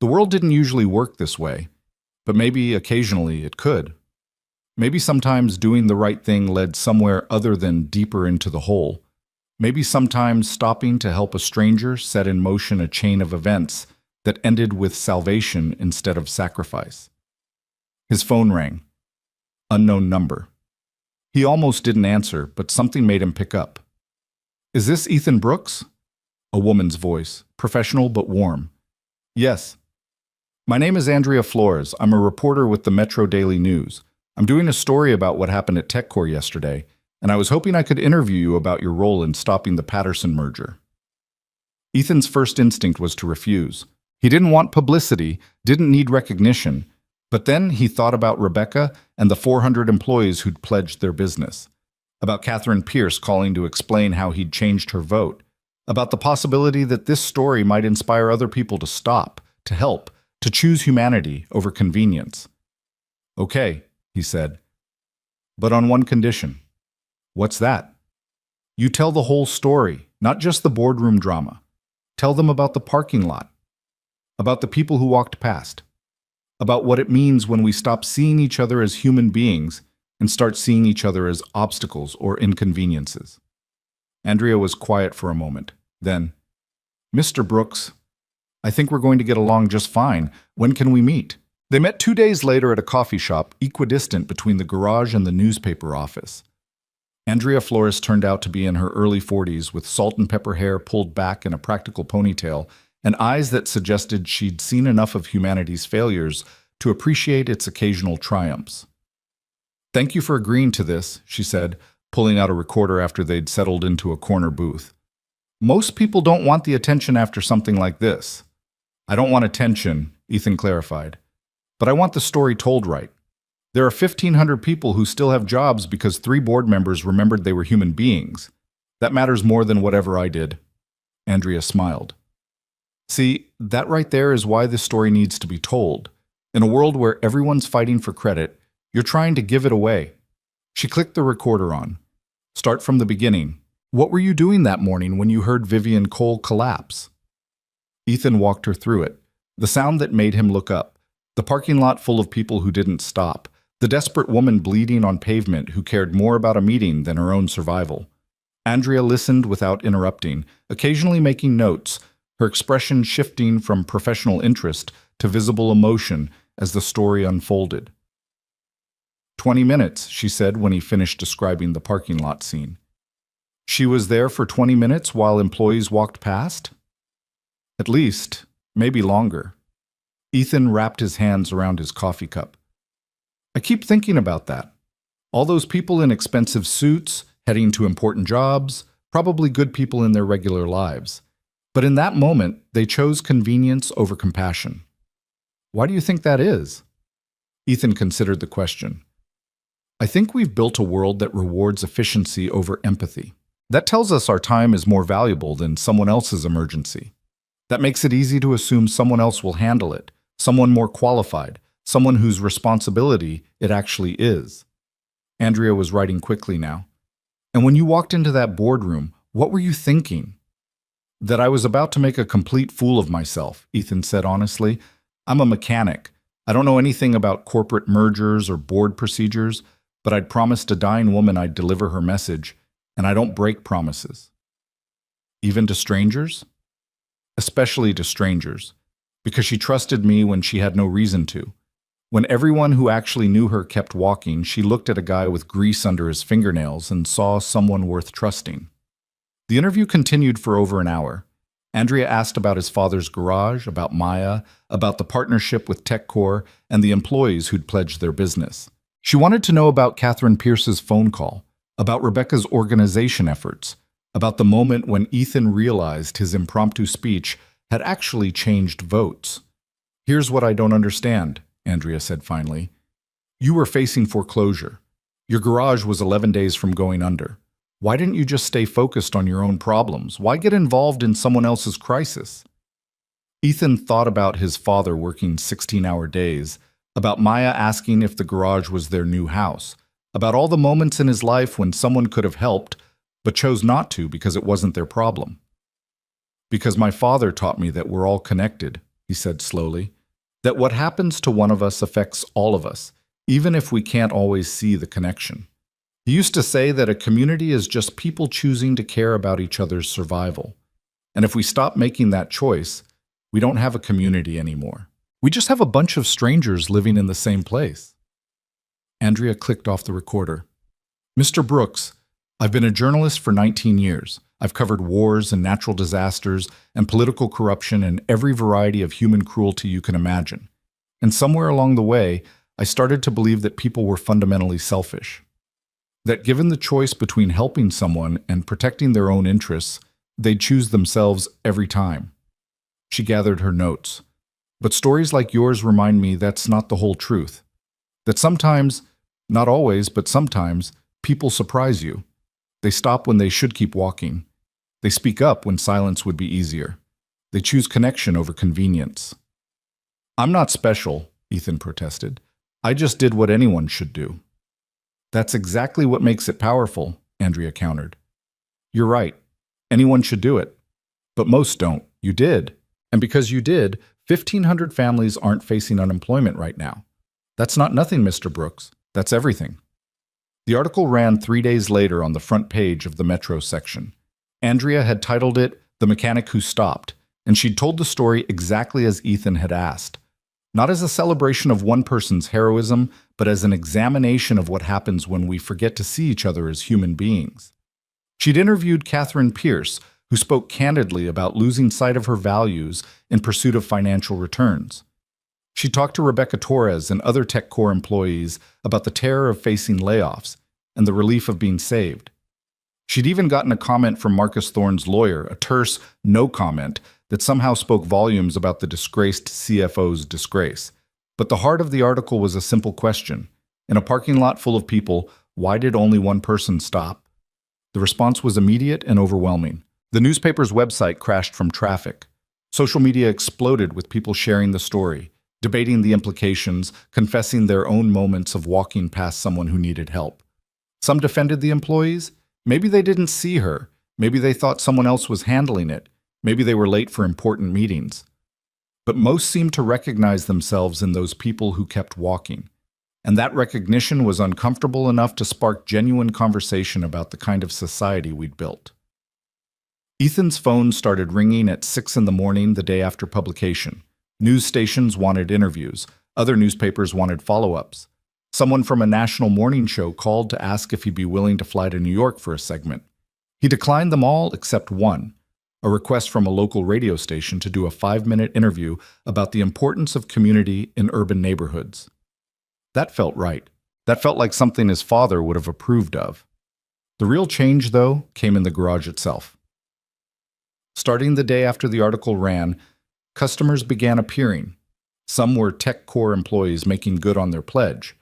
The world didn't usually work this way, but maybe occasionally it could. Maybe sometimes doing the right thing led somewhere other than deeper into the hole. Maybe sometimes stopping to help a stranger set in motion a chain of events that ended with salvation instead of sacrifice. His phone rang. Unknown number. He almost didn't answer, but something made him pick up. "Is this Ethan Brooks?" A woman's voice, professional but warm. "Yes. My name is Andrea Flores. I'm a reporter with the Metro Daily News. I'm doing a story about what happened at TechCore yesterday, and I was hoping I could interview you about your role in stopping the Patterson merger." Ethan's first instinct was to refuse. He didn't want publicity, didn't need recognition, but then he thought about Rebecca and the 400 employees who'd pledged their business, about Catherine Pierce calling to explain how he'd changed her vote, about the possibility that this story might inspire other people to stop, to help, to choose humanity over convenience. "Okay," he said, "but on one condition." "What's that?" "You tell the whole story, not just the boardroom drama. Tell them about the parking lot, about the people who walked past, about what it means when we stop seeing each other as human beings and start seeing each other as obstacles or inconveniences." Andrea was quiet for a moment. Then, "Mr. Brooks, I think we're going to get along just fine. When can we meet?" They met 2 days later at a coffee shop equidistant between the garage and the newspaper office. Andrea Flores turned out to be in her early 40s with salt and pepper hair pulled back in a practical ponytail and eyes that suggested she'd seen enough of humanity's failures to appreciate its occasional triumphs. "Thank you for agreeing to this," she said, pulling out a recorder after they'd settled into a corner booth. "Most people don't want the attention after something like this." "I don't want attention," Ethan clarified, "but I want the story told right. There are 1,500 people who still have jobs because 3 board members remembered they were human beings. That matters more than whatever I did." Andrea smiled. "See, that right there is why this story needs to be told. In a world where everyone's fighting for credit, you're trying to give it away." She clicked the recorder on. "Start from the beginning. What were you doing that morning when you heard Vivian Cole collapse?" Ethan walked her through it. The sound that made him look up. The parking lot full of people who didn't stop. The desperate woman bleeding on pavement who cared more about a meeting than her own survival. Andrea listened without interrupting, occasionally making notes, her expression shifting from professional interest to visible emotion as the story unfolded. 20 minutes, she said when he finished describing the parking lot scene. She was there for 20 minutes while employees walked past? At least, maybe longer. Ethan wrapped his hands around his coffee cup. I keep thinking about that. All those people in expensive suits, heading to important jobs, probably good people in their regular lives. But in that moment, they chose convenience over compassion. Why do you think that is? Ethan considered the question. I think we've built a world that rewards efficiency over empathy. That tells us our time is more valuable than someone else's emergency. That makes it easy to assume someone else will handle it, someone more qualified, someone whose responsibility it actually is. Andrea was writing quickly now. And when you walked into that boardroom, what were you thinking? That I was about to make a complete fool of myself, Ethan said honestly. I'm a mechanic. I don't know anything about corporate mergers or board procedures, but I'd promised a dying woman I'd deliver her message, and I don't break promises. Even to strangers? Especially to strangers, because she trusted me when she had no reason to. When everyone who actually knew her kept walking, she looked at a guy with grease under his fingernails and saw someone worth trusting. The interview continued for over an hour. Andrea asked about his father's garage, about Maya, about the partnership with TechCore, and the employees who'd pledged their business. She wanted to know about Catherine Pierce's phone call, about Rebecca's organization efforts, about the moment when Ethan realized his impromptu speech had actually changed votes. Here's what I don't understand, Andrea said finally. You were facing foreclosure. Your garage was 11 days from going under. Why didn't you just stay focused on your own problems? Why get involved in someone else's crisis? Ethan thought about his father working 16-hour days, about Maya asking if the garage was their new house, about all the moments in his life when someone could have helped, but chose not to because it wasn't their problem. Because my father taught me that we're all connected, he said slowly, that what happens to one of us affects all of us, even if we can't always see the connection. He used to say that a community is just people choosing to care about each other's survival. And if we stop making that choice, we don't have a community anymore. We just have a bunch of strangers living in the same place. Andrea clicked off the recorder. Mr. Brooks, I've been a journalist for 19 years. I've covered wars and natural disasters and political corruption and every variety of human cruelty you can imagine. And somewhere along the way, I started to believe that people were fundamentally selfish. That given the choice between helping someone and protecting their own interests, they'd choose themselves every time. She gathered her notes. But stories like yours remind me that's not the whole truth. That sometimes, not always, but sometimes, people surprise you. They stop when they should keep walking. They speak up when silence would be easier. They choose connection over convenience. I'm not special, Ethan protested. I just did what anyone should do. That's exactly what makes it powerful, Andrea countered. You're right. Anyone should do it. But most don't. You did. And because you did, 1,500 families aren't facing unemployment right now. That's not nothing, Mr. Brooks. That's everything. The article ran 3 days later on the front page of the Metro section. Andrea had titled it The Mechanic Who Stopped, and she'd told the story exactly as Ethan had asked. Not as a celebration of one person's heroism, but as an examination of what happens when we forget to see each other as human beings. She'd interviewed Catherine Pierce, who spoke candidly about losing sight of her values in pursuit of financial returns. She talked to Rebecca Torres and other TechCore employees about the terror of facing layoffs and the relief of being saved. She'd even gotten a comment from Marcus Thorne's lawyer, a terse no comment that somehow spoke volumes about the disgraced CFO's disgrace. But the heart of the article was a simple question. In a parking lot full of people, why did only one person stop? The response was immediate and overwhelming. The newspaper's website crashed from traffic. Social media exploded with people sharing the story, debating the implications, confessing their own moments of walking past someone who needed help. Some defended the employees. Maybe they didn't see her. Maybe they thought someone else was handling it. Maybe they were late for important meetings. But most seemed to recognize themselves in those people who kept walking. And that recognition was uncomfortable enough to spark genuine conversation about the kind of society we'd built. Ethan's phone started ringing at 6 in the morning the day after publication. News stations wanted interviews. Other newspapers wanted follow-ups. Someone from a national morning show called to ask if he'd be willing to fly to New York for a segment. He declined them all except one, a request from a local radio station to do a 5-minute interview about the importance of community in urban neighborhoods. That felt right. That felt like something his father would have approved of. The real change, though, came in the garage itself. Starting the day after the article ran, customers began appearing. Some were TechCore employees making good on their pledge,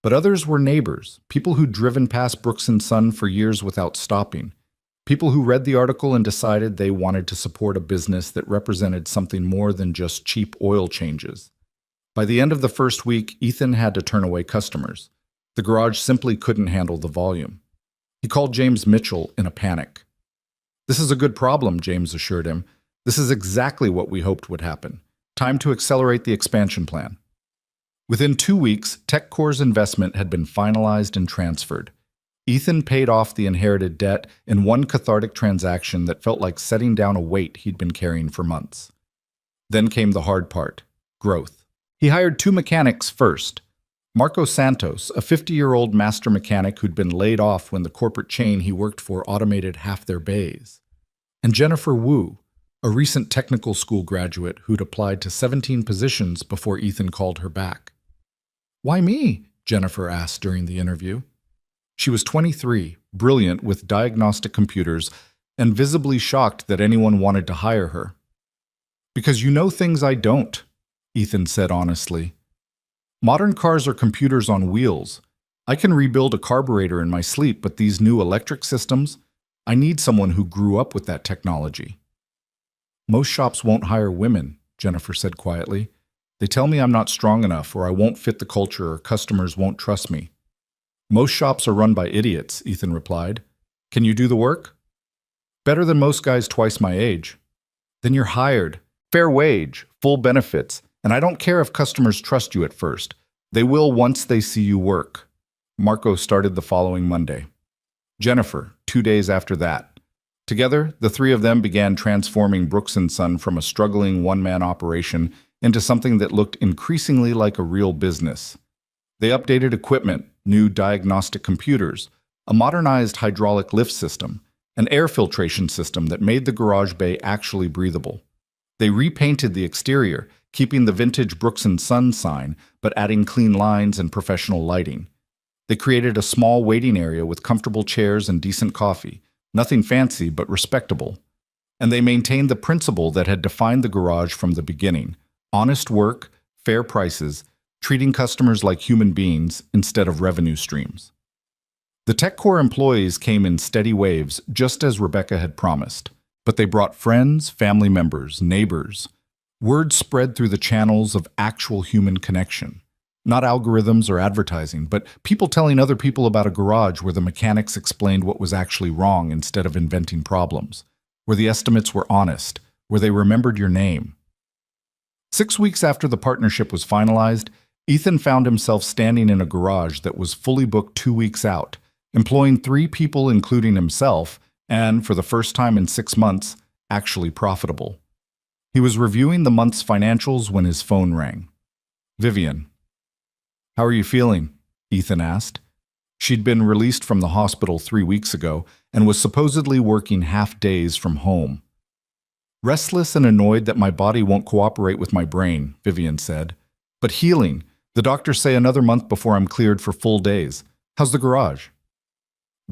but others were neighbors, people who'd driven past Brooks & Son for years without stopping, people who read the article and decided they wanted to support a business that represented something more than just cheap oil changes. By the end of the first week, Ethan had to turn away customers. The garage simply couldn't handle the volume. He called James Mitchell in a panic. "This is a good problem," James assured him. "This is exactly what we hoped would happen. Time to accelerate the expansion plan." Within 2 weeks, TechCore's investment had been finalized and transferred. Ethan paid off the inherited debt in one cathartic transaction that felt like setting down a weight he'd been carrying for months. Then came the hard part: growth. He hired 2 mechanics first. Marco Santos, a 50-year-old master mechanic who'd been laid off when the corporate chain he worked for automated half their bays. And Jennifer Wu, a recent technical school graduate who'd applied to 17 positions before Ethan called her back. "Why me?" Jennifer asked during the interview. She was 23, brilliant with diagnostic computers, and visibly shocked that anyone wanted to hire her. "Because you know things I don't," Ethan said honestly. Modern cars are computers on wheels. I can rebuild a carburetor in my sleep, but these new electric systems, I need someone who grew up with that technology. Most shops won't hire women, Jennifer said quietly. They tell me I'm not strong enough, or I won't fit the culture, or customers won't trust me. Most shops are run by idiots, Ethan replied. Can you do the work? Better than most guys twice my age. Then you're hired. Fair wage, full benefits, and I don't care if customers trust you at first. They will once they see you work. Marco started the following Monday. Jennifer, 2 days after that. Together, the three of them began transforming Brooks & Son from a struggling one-man operation into something that looked increasingly like a real business. They updated equipment, new diagnostic computers, a modernized hydraulic lift system, an air filtration system that made the garage bay actually breathable. They repainted the exterior, keeping the vintage Brooks & Son sign, but adding clean lines and professional lighting. They created a small waiting area with comfortable chairs and decent coffee, nothing fancy but respectable. And they maintained the principle that had defined the garage from the beginning: honest work, fair prices, treating customers like human beings instead of revenue streams. The TechCore employees came in steady waves, just as Rebecca had promised. But they brought friends, family members, neighbors. Word spread through the channels of actual human connection. Not algorithms or advertising, but people telling other people about a garage where the mechanics explained what was actually wrong instead of inventing problems, where the estimates were honest, where they remembered your name. 6 weeks after the partnership was finalized, Ethan found himself standing in a garage that was fully booked 2 weeks out, employing 3 people including himself, and, for the first time in 6 months, actually profitable. He was reviewing the month's financials when his phone rang. Vivian. How are you feeling? Ethan asked. She'd been released from the hospital 3 weeks ago and was supposedly working half days from home. Restless and annoyed that my body won't cooperate with my brain, Vivian said. But healing. The doctors say another month before I'm cleared for full days. How's the garage?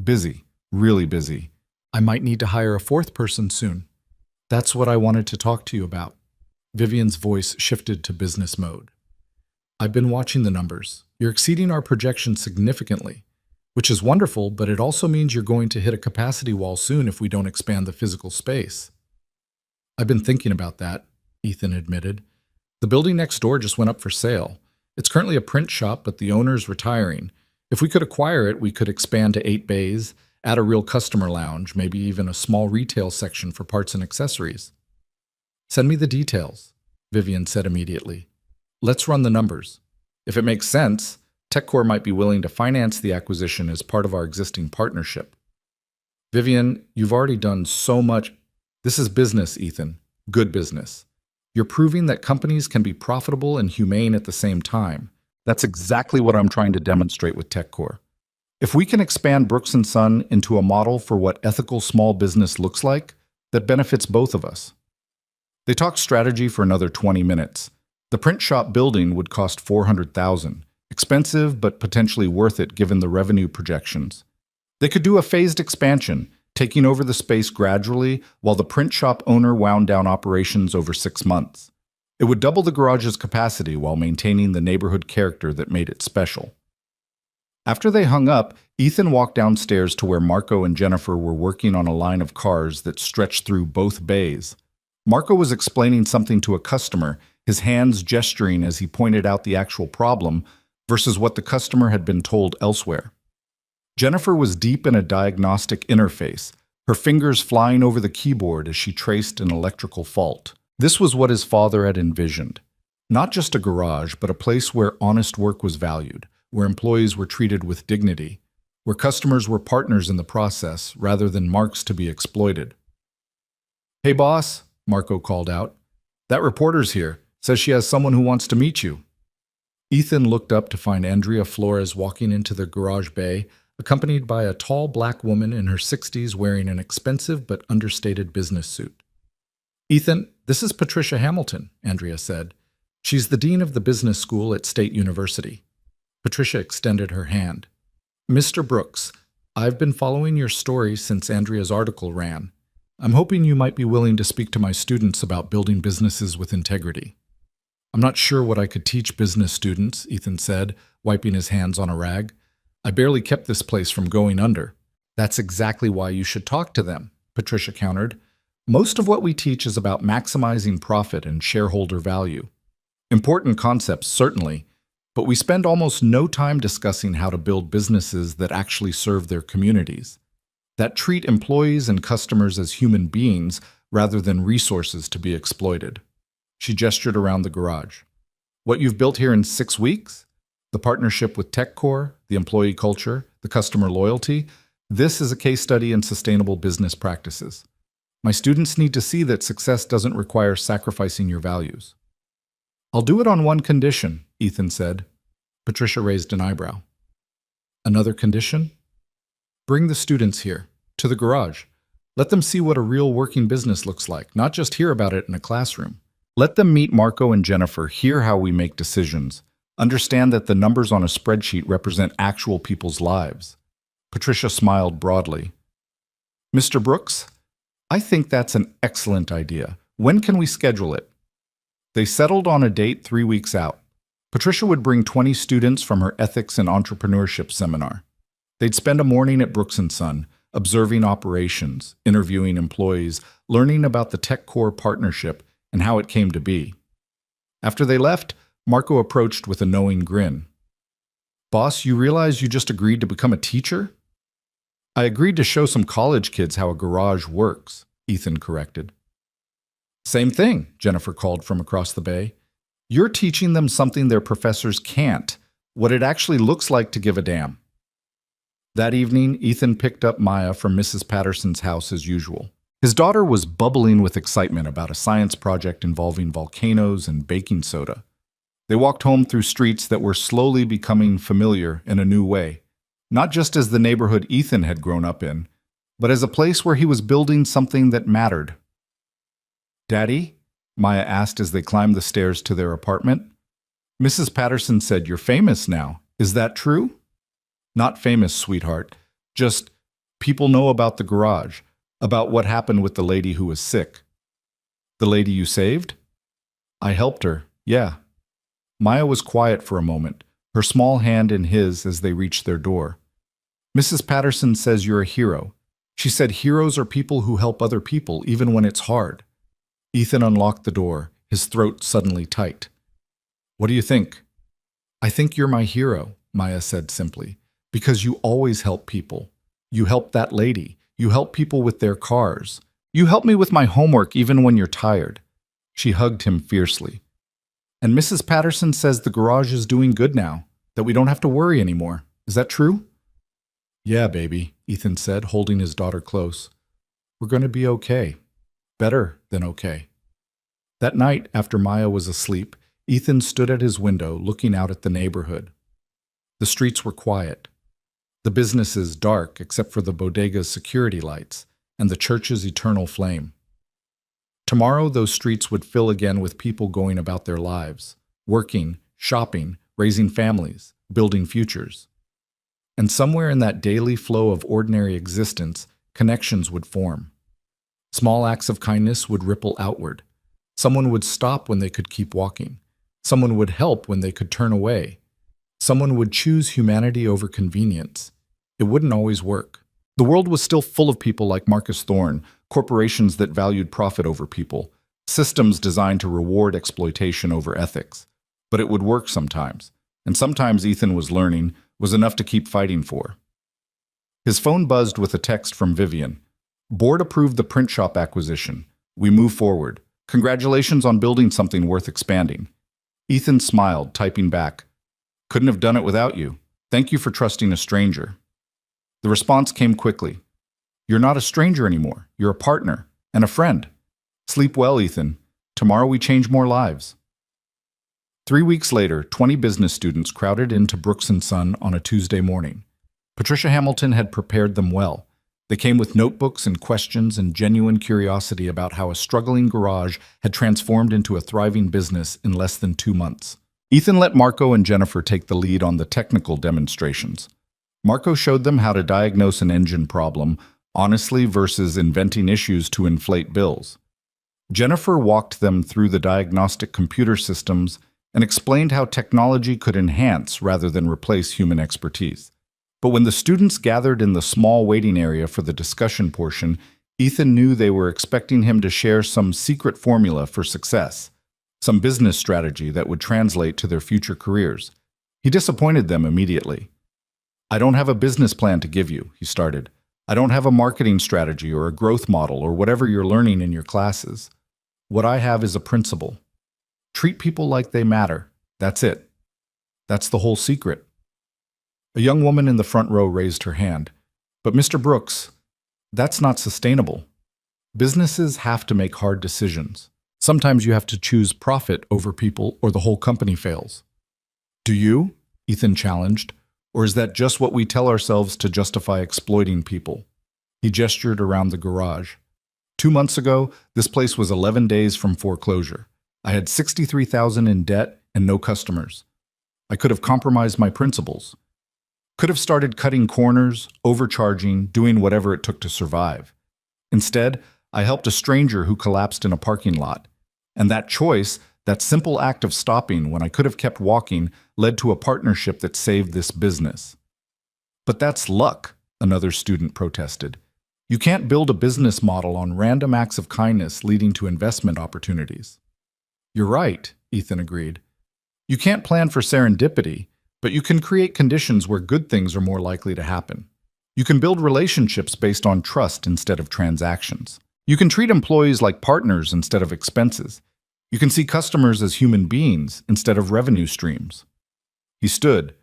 Busy. Really busy. I might need to hire a 4th person soon. That's what I wanted to talk to you about. Vivian's voice shifted to business mode. I've been watching the numbers. You're exceeding our projections significantly, which is wonderful, but it also means you're going to hit a capacity wall soon if we don't expand the physical space. I've been thinking about that, Ethan admitted. The building next door just went up for sale. It's currently a print shop, but the owner's retiring. If we could acquire it, we could expand to 8 bays, add a real customer lounge, maybe even a small retail section for parts and accessories. Send me the details, Vivian said immediately. Let's run the numbers. If it makes sense, TechCore might be willing to finance the acquisition as part of our existing partnership. Vivian, you've already done so much. This is business, Ethan. Good business. You're proving that companies can be profitable and humane at the same time. That's exactly what I'm trying to demonstrate with TechCore. If we can expand Brooks & Son into a model for what ethical small business looks like, that benefits both of us. They talked strategy for another 20 minutes. The print shop building would cost $400,000. Expensive, but potentially worth it given the revenue projections. They could do a phased expansion, taking over the space gradually while the print shop owner wound down operations over 6 months. It would double the garage's capacity while maintaining the neighborhood character that made it special. After they hung up, Ethan walked downstairs to where Marco and Jennifer were working on a line of cars that stretched through both bays. Marco was explaining something to a customer, his hands gesturing as he pointed out the actual problem versus what the customer had been told elsewhere. Jennifer was deep in a diagnostic interface, her fingers flying over the keyboard as she traced an electrical fault. This was what his father had envisioned. Not just a garage, but a place where honest work was valued, where employees were treated with dignity, where customers were partners in the process rather than marks to be exploited. Hey boss, Marco called out. That reporter's here, says she has someone who wants to meet you. Ethan looked up to find Andrea Flores walking into the garage bay, accompanied by a tall black woman in her 60s wearing an expensive but understated business suit. Ethan, this is Patricia Hamilton, Andrea said. She's the dean of the business school at State University. Patricia extended her hand. Mr. Brooks, I've been following your story since Andrea's article ran. I'm hoping you might be willing to speak to my students about building businesses with integrity. I'm not sure what I could teach business students, Ethan said, wiping his hands on a rag. I barely kept this place from going under. That's exactly why you should talk to them, Patricia countered. Most of what we teach is about maximizing profit and shareholder value. Important concepts, certainly, but we spend almost no time discussing how to build businesses that actually serve their communities, that treat employees and customers as human beings rather than resources to be exploited. She gestured around the garage. What you've built here in 6 weeks? The partnership with TechCore, the employee culture, the customer loyalty, this is a case study in sustainable business practices. My students need to see that success doesn't require sacrificing your values. I'll do it on one condition, Ethan said. Patricia raised an eyebrow. Another condition? Bring the students here, to the garage. Let them see what a real working business looks like, not just hear about it in a classroom. Let them meet Marco and Jennifer, hear how we make decisions, understand that the numbers on a spreadsheet represent actual people's lives. Patricia smiled broadly. Mr. Brooks, I think that's an excellent idea. When can we schedule it? They settled on a date 3 weeks out. Patricia would bring 20 students from her ethics and entrepreneurship seminar. They'd spend a morning at Brooks & Son, observing operations, interviewing employees, learning about the TechCore partnership and how it came to be. After they left, Marco approached with a knowing grin. Boss, you realize you just agreed to become a teacher? I agreed to show some college kids how a garage works, Ethan corrected. Same thing, Jennifer called from across the bay. You're teaching them something their professors can't, what it actually looks like to give a damn. That evening, Ethan picked up Maya from Mrs. Patterson's house as usual. His daughter was bubbling with excitement about a science project involving volcanoes and baking soda. They walked home through streets that were slowly becoming familiar in a new way, not just as the neighborhood Ethan had grown up in, but as a place where he was building something that mattered. Daddy? Maya asked as they climbed the stairs to their apartment. Mrs. Patterson said, You're famous now. Is that true? Not famous, sweetheart. Just people know about the garage, about what happened with the lady who was sick. The lady you saved? I helped her, yeah. Maya was quiet for a moment, her small hand in his as they reached their door. Mrs. Patterson says you're a hero. She said heroes are people who help other people even when it's hard. Ethan unlocked the door, his throat suddenly tight. What do you think? I think you're my hero, Maya said simply, because you always help people. You help that lady. You help people with their cars. You help me with my homework even when you're tired. She hugged him fiercely. And Mrs. Patterson says the garage is doing good now, that we don't have to worry anymore. Is that true? Yeah, baby, Ethan said, holding his daughter close. We're going to be okay. Better than okay. That night, after Maya was asleep, Ethan stood at his window looking out at the neighborhood. The streets were quiet. The businesses dark except for the bodega's security lights and the church's eternal flame. Tomorrow, those streets would fill again with people going about their lives, working, shopping, raising families, building futures. And somewhere in that daily flow of ordinary existence, connections would form. Small acts of kindness would ripple outward. Someone would stop when they could keep walking. Someone would help when they could turn away. Someone would choose humanity over convenience. It wouldn't always work. The world was still full of people like Marcus Thorne, corporations that valued profit over people, systems designed to reward exploitation over ethics. But it would work sometimes, and sometimes Ethan was learning was enough to keep fighting for. His phone buzzed with a text from Vivian. Board approved the print shop acquisition. We move forward. Congratulations on building something worth expanding. Ethan smiled, typing back. Couldn't have done it without you. Thank you for trusting a stranger. The response came quickly. You're not a stranger anymore. You're a partner and a friend. Sleep well, Ethan. Tomorrow we change more lives. 3 weeks later, 20 business students crowded into Brooks & Son on a Tuesday morning. Patricia Hamilton had prepared them well. They came with notebooks and questions and genuine curiosity about how a struggling garage had transformed into a thriving business in less than 2 months. Ethan let Marco and Jennifer take the lead on the technical demonstrations. Marco showed them how to diagnose an engine problem honestly versus inventing issues to inflate bills. Jennifer walked them through the diagnostic computer systems and explained how technology could enhance rather than replace human expertise. But when the students gathered in the small waiting area for the discussion portion, Ethan knew they were expecting him to share some secret formula for success, some business strategy that would translate to their future careers. He disappointed them immediately. "I don't have a business plan to give you," he started. "I don't have a marketing strategy or a growth model or whatever you're learning in your classes. What I have is a principle. Treat people like they matter. That's it. That's the whole secret." A young woman in the front row raised her hand. "But Mr. Brooks, that's not sustainable. Businesses have to make hard decisions. Sometimes you have to choose profit over people or the whole company fails." "Do you?" Ethan challenged. "Or is that just what we tell ourselves to justify exploiting people?" He gestured around the garage. 2 months ago, this place was 11 days from foreclosure. I had $63,000 in debt and no customers. I could have compromised my principles. Could have started cutting corners, overcharging, doing whatever it took to survive. Instead, I helped a stranger who collapsed in a parking lot. And that choice, that simple act of stopping when I could have kept walking, led to a partnership that saved this business. "But that's luck," another student protested. "You can't build a business model on random acts of kindness leading to investment opportunities." "You're right," Ethan agreed. "You can't plan for serendipity, but you can create conditions where good things are more likely to happen. You can build relationships based on trust instead of transactions. You can treat employees like partners instead of expenses. You can see customers as human beings instead of revenue streams." He stood,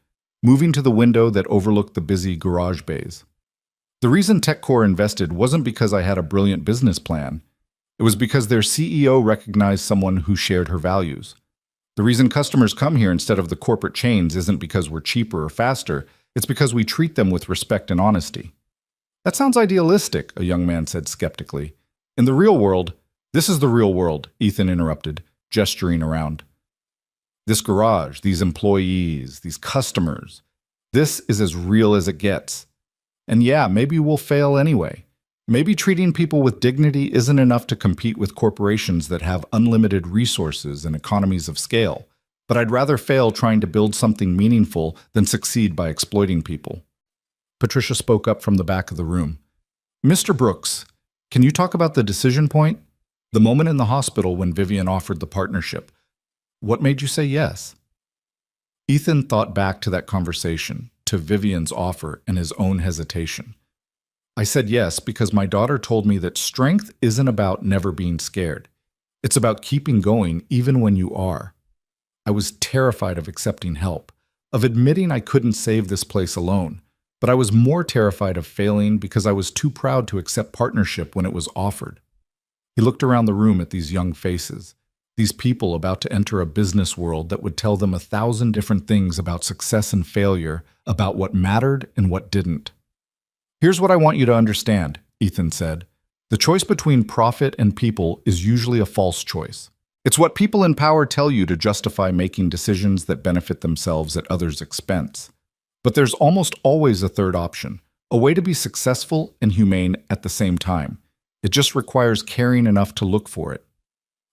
moving to the window that overlooked the busy garage bays. "The reason TechCore invested wasn't because I had a brilliant business plan. It was because their CEO recognized someone who shared her values. The reason customers come here instead of the corporate chains isn't because we're cheaper or faster. It's because we treat them with respect and honesty." "That sounds idealistic," a young man said skeptically. "In the real world—" "This is the real world," Ethan interrupted, gesturing around. "This garage, these employees, these customers, this is as real as it gets. And yeah, maybe we'll fail anyway. Maybe treating people with dignity isn't enough to compete with corporations that have unlimited resources and economies of scale. But I'd rather fail trying to build something meaningful than succeed by exploiting people." Patricia spoke up from the back of the room. "Mr. Brooks, can you talk about the decision point? The moment in the hospital when Vivian offered the partnership. What made you say yes?" Ethan thought back to that conversation, to Vivian's offer and his own hesitation. "I said yes because my daughter told me that strength isn't about never being scared. It's about keeping going even when you are. I was terrified of accepting help, of admitting I couldn't save this place alone, but I was more terrified of failing because I was too proud to accept partnership when it was offered." He looked around the room at these young faces, these people about to enter a business world that would tell them 1,000 different things about success and failure, about what mattered and what didn't. "Here's what I want you to understand," Ethan said. "The choice between profit and people is usually a false choice. It's what people in power tell you to justify making decisions that benefit themselves at others' expense. But there's almost always a third option, a way to be successful and humane at the same time. It just requires caring enough to look for it."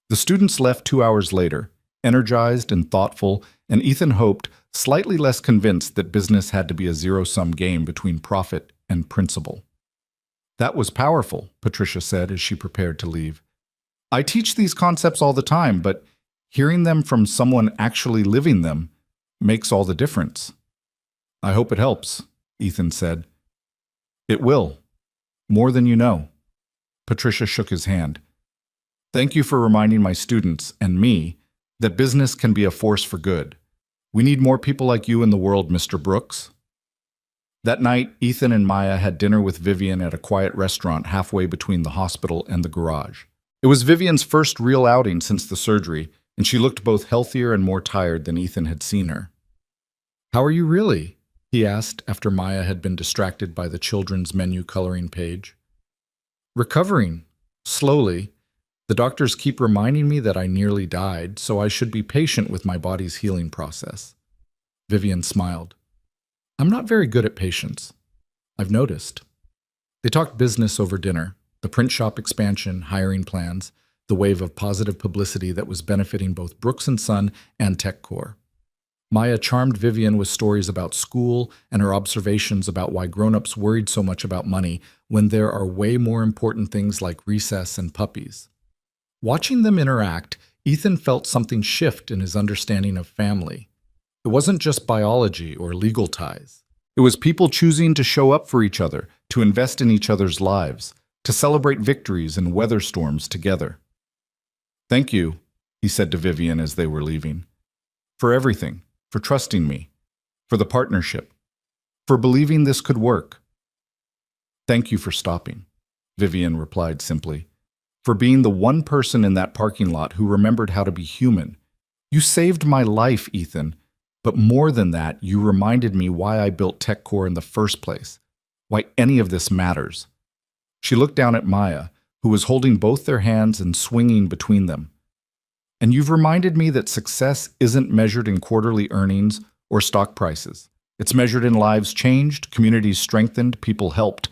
The students left 2 hours later, energized and thoughtful, and Ethan hoped, slightly less convinced that business had to be a zero-sum game between profit and principle. "That was powerful," Patricia said as she prepared to leave. "I teach these concepts all the time, but hearing them from someone actually living them makes all the difference." "I hope it helps," Ethan said. "It will. More than you know." Patricia shook his hand. "Thank you for reminding my students, and me, that business can be a force for good. We need more people like you in the world, Mr. Brooks." That night, Ethan and Maya had dinner with Vivian at a quiet restaurant halfway between the hospital and the garage. It was Vivian's first real outing since the surgery, and she looked both healthier and more tired than Ethan had seen her. "How are you really?" he asked after Maya had been distracted by the children's menu coloring page. "Recovering. Slowly. The doctors keep reminding me that I nearly died, so I should be patient with my body's healing process." Vivian smiled. "I'm not very good at patience. I've noticed." They talked business over dinner, the print shop expansion, hiring plans. the wave of positive publicity that was benefiting both Brooks & Son and TechCore. Maya charmed Vivian with stories about school and her observations about why grown-ups worried so much about money when there are way more important things like recess and puppies. Watching them interact, Ethan felt something shift in his understanding of family. It wasn't just biology or legal ties. It was people choosing to show up for each other, to invest in each other's lives, to celebrate victories and weather storms together. "Thank you," he said to Vivian as they were leaving, "for everything, for trusting me, for the partnership, for believing this could work." "Thank you for stopping," Vivian replied simply, "for being the one person in that parking lot who remembered how to be human. You saved my life, Ethan, but more than that, you reminded me why I built TechCore in the first place, why any of this matters." She looked down at Maya, who was holding both their hands and swinging between them. "And you've reminded me that success isn't measured in quarterly earnings or stock prices. It's measured in lives changed, communities strengthened, people helped.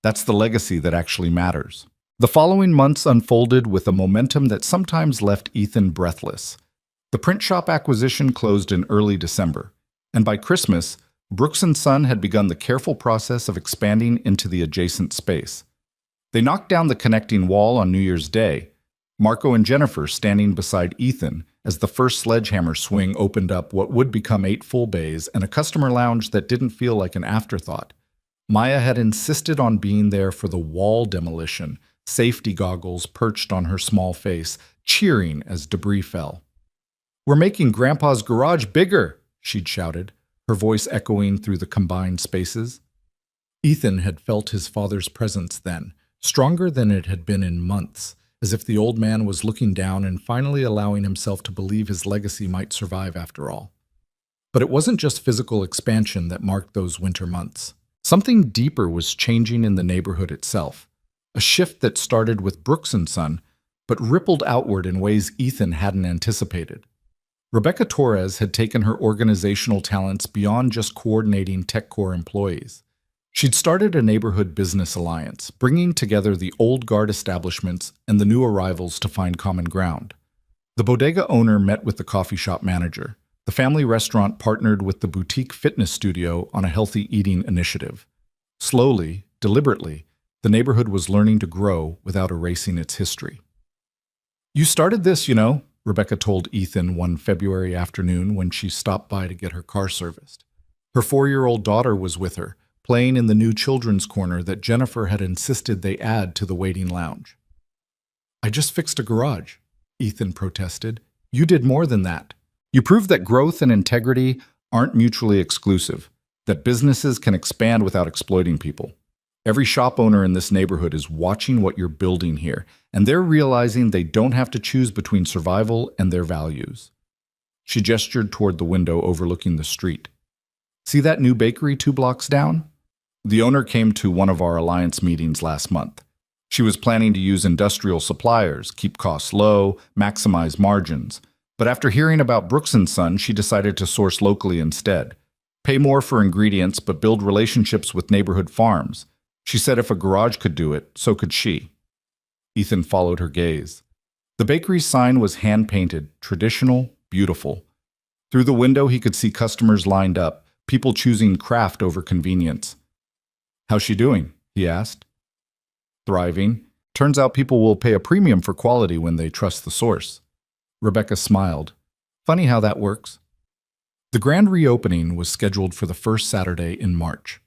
That's the legacy that actually matters." The following months unfolded with a momentum that sometimes left Ethan breathless. The print shop acquisition closed in early December, and by Christmas, Brooks & Son had begun the careful process of expanding into the adjacent space. They knocked down the connecting wall on New Year's Day, Marco and Jennifer standing beside Ethan as the first sledgehammer swing opened up what would become 8 full bays and a customer lounge that didn't feel like an afterthought. Maya had insisted on being there for the wall demolition, safety goggles perched on her small face, cheering as debris fell. "We're making Grandpa's garage bigger," she'd shouted, her voice echoing through the combined spaces. Ethan had felt his father's presence then, stronger than it had been in months, as if the old man was looking down and finally allowing himself to believe his legacy might survive after all. But it wasn't just physical expansion that marked those winter months. Something deeper was changing in the neighborhood itself, a shift that started with Brooks & Son, but rippled outward in ways Ethan hadn't anticipated. Rebecca Torres had taken her organizational talents beyond just coordinating TechCore employees. She'd started a neighborhood business alliance, bringing together the old guard establishments and the new arrivals to find common ground. The bodega owner met with the coffee shop manager. The family restaurant partnered with the boutique fitness studio on a healthy eating initiative. Slowly, deliberately, the neighborhood was learning to grow without erasing its history. "You started this, you know," Rebecca told Ethan one February afternoon when she stopped by to get her car serviced. Her 4-year-old daughter was with her, playing in the new children's corner that Jennifer had insisted they add to the waiting lounge. "I just fixed a garage," Ethan protested. "You did more than that. You proved that growth and integrity aren't mutually exclusive, that businesses can expand without exploiting people. Every shop owner in this neighborhood is watching what you're building here, and they're realizing they don't have to choose between survival and their values." She gestured toward the window overlooking the street. "See that new bakery 2 blocks down? The owner came to one of our alliance meetings last month. She was planning to use industrial suppliers, keep costs low, maximize margins. But after hearing about Brooks & Son, she decided to source locally instead. Pay more for ingredients, but build relationships with neighborhood farms. She said if a garage could do it, so could she." Ethan followed her gaze. The bakery's sign was hand-painted, traditional, beautiful. Through the window, he could see customers lined up, people choosing craft over convenience. "How's she doing?" he asked. "Thriving. Turns out people will pay a premium for quality when they trust the source." Rebecca smiled. "Funny how that works." The grand reopening was scheduled for the first Saturday in March.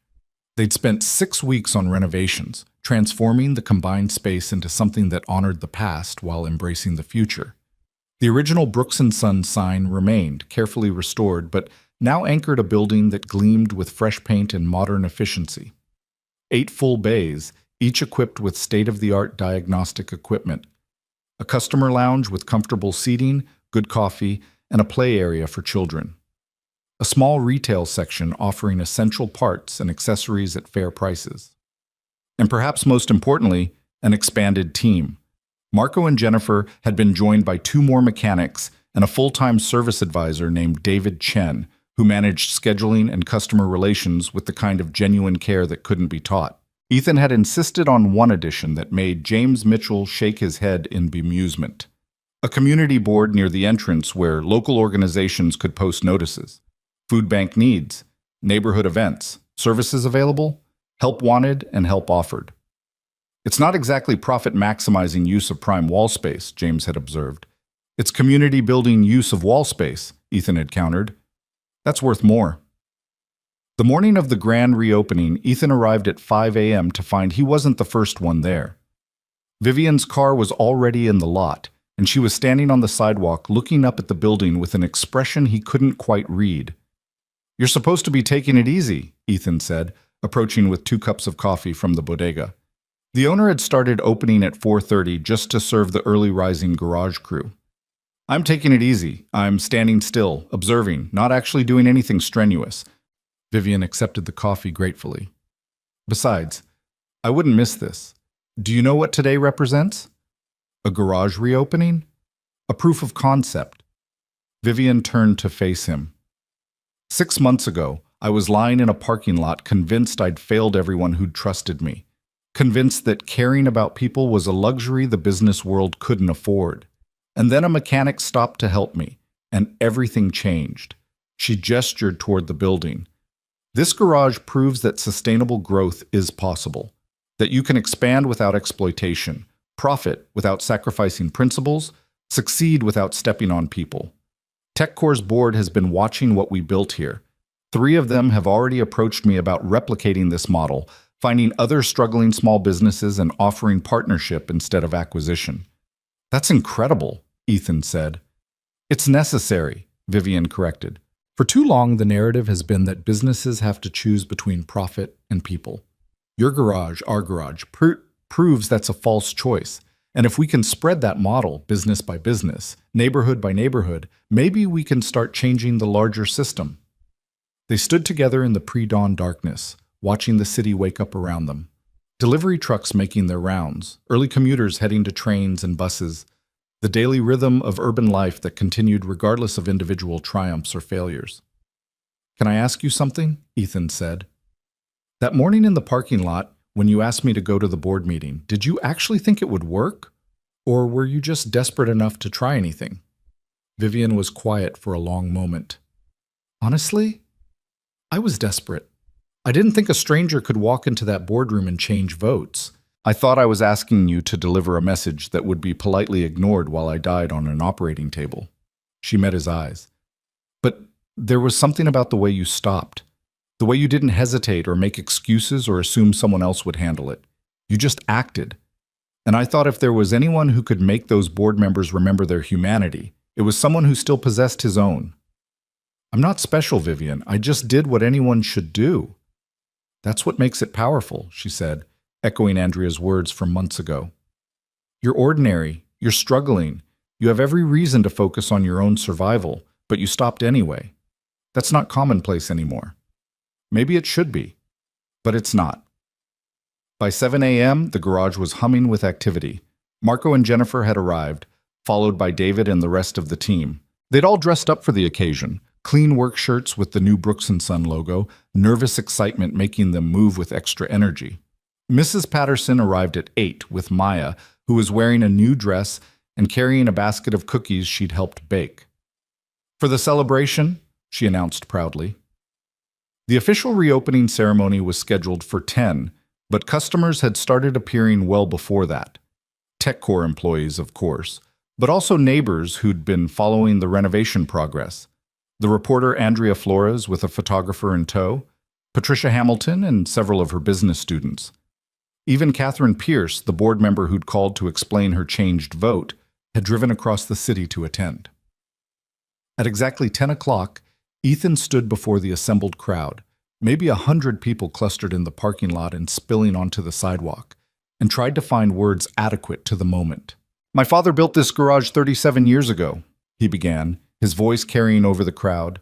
They'd spent 6 weeks on renovations, transforming the combined space into something that honored the past while embracing the future. The original Brooks & Son sign remained, carefully restored, but now anchored a building that gleamed with fresh paint and modern efficiency. 8 full bays, each equipped with state-of-the-art diagnostic equipment. A customer lounge with comfortable seating, good coffee, and a play area for children. A small retail section offering essential parts and accessories at fair prices. And perhaps most importantly, an expanded team. Marco and Jennifer had been joined by 2 more mechanics and a full-time service advisor named David Chen, who managed scheduling and customer relations with the kind of genuine care that couldn't be taught. Ethan had insisted on one addition that made James Mitchell shake his head in bemusement. A community board near the entrance where local organizations could post notices. Food bank needs, neighborhood events, services available, help wanted, and help offered. It's not exactly profit-maximizing use of prime wall space, James had observed. It's community-building use of wall space, Ethan had countered. That's worth more. The morning of the grand reopening, Ethan arrived at 5 a.m. to find he wasn't the first one there. Vivian's car was already in the lot, and she was standing on the sidewalk looking up at the building with an expression he couldn't quite read. "You're supposed to be taking it easy," Ethan said, approaching with 2 cups of coffee from the bodega. The owner had started opening at 4:30 just to serve the early-rising garage crew. "I'm taking it easy. I'm standing still, observing, not actually doing anything strenuous." Vivian accepted the coffee gratefully. "Besides, I wouldn't miss this. Do you know what today represents? A garage reopening? A proof of concept." Vivian turned to face him. 6 months ago, I was lying in a parking lot convinced I'd failed everyone who'd trusted me. Convinced that caring about people was a luxury the business world couldn't afford. And then a mechanic stopped to help me, and everything changed. She gestured toward the building. "This garage proves that sustainable growth is possible, that you can expand without exploitation, profit without sacrificing principles, succeed without stepping on people." TechCore's board has been watching what we built here. 3 of them have already approached me about replicating this model, finding other struggling small businesses and offering partnership instead of acquisition. "That's incredible," Ethan said. "It's necessary," Vivian corrected. For too long, the narrative has been that businesses have to choose between profit and people. Your garage, our garage, proves that's a false choice. And if we can spread that model, business by business, neighborhood by neighborhood, maybe we can start changing the larger system. They stood together in the pre-dawn darkness, watching the city wake up around them. Delivery trucks making their rounds, early commuters heading to trains and buses, the daily rhythm of urban life that continued regardless of individual triumphs or failures. "Can I ask you something?" Ethan said. "That morning in the parking lot, when you asked me to go to the board meeting, did you actually think it would work? Or were you just desperate enough to try anything?" Vivian was quiet for a long moment. "Honestly, I was desperate. I didn't think a stranger could walk into that boardroom and change votes. I thought I was asking you to deliver a message that would be politely ignored while I died on an operating table." She met his eyes. "But there was something about the way you stopped. The way you didn't hesitate or make excuses or assume someone else would handle it. You just acted. And I thought if there was anyone who could make those board members remember their humanity, it was someone who still possessed his own." "I'm not special, Vivian. I just did what anyone should do." "That's what makes it powerful," she said, echoing Andrea's words from months ago. "You're ordinary. You're struggling. You have every reason to focus on your own survival, but you stopped anyway. That's not commonplace anymore. Maybe it should be, but it's not." By 7 a.m., the garage was humming with activity. Marco and Jennifer had arrived, followed by David and the rest of the team. They'd all dressed up for the occasion, clean work shirts with the new Brooks & Son logo, nervous excitement making them move with extra energy. Mrs. Patterson arrived at 8 with Maya, who was wearing a new dress and carrying a basket of cookies she'd helped bake. "For the celebration," she announced proudly. The official reopening ceremony was scheduled for 10, but customers had started appearing well before that. TechCore employees, of course, but also neighbors who'd been following the renovation progress. The reporter Andrea Flores with a photographer in tow, Patricia Hamilton, and several of her business students. Even Catherine Pierce, the board member who'd called to explain her changed vote, had driven across the city to attend. At exactly 10 o'clock, Ethan stood before the assembled crowd, maybe 100 people clustered in the parking lot and spilling onto the sidewalk, and tried to find words adequate to the moment. "My father built this garage 37 years ago," he began, his voice carrying over the crowd.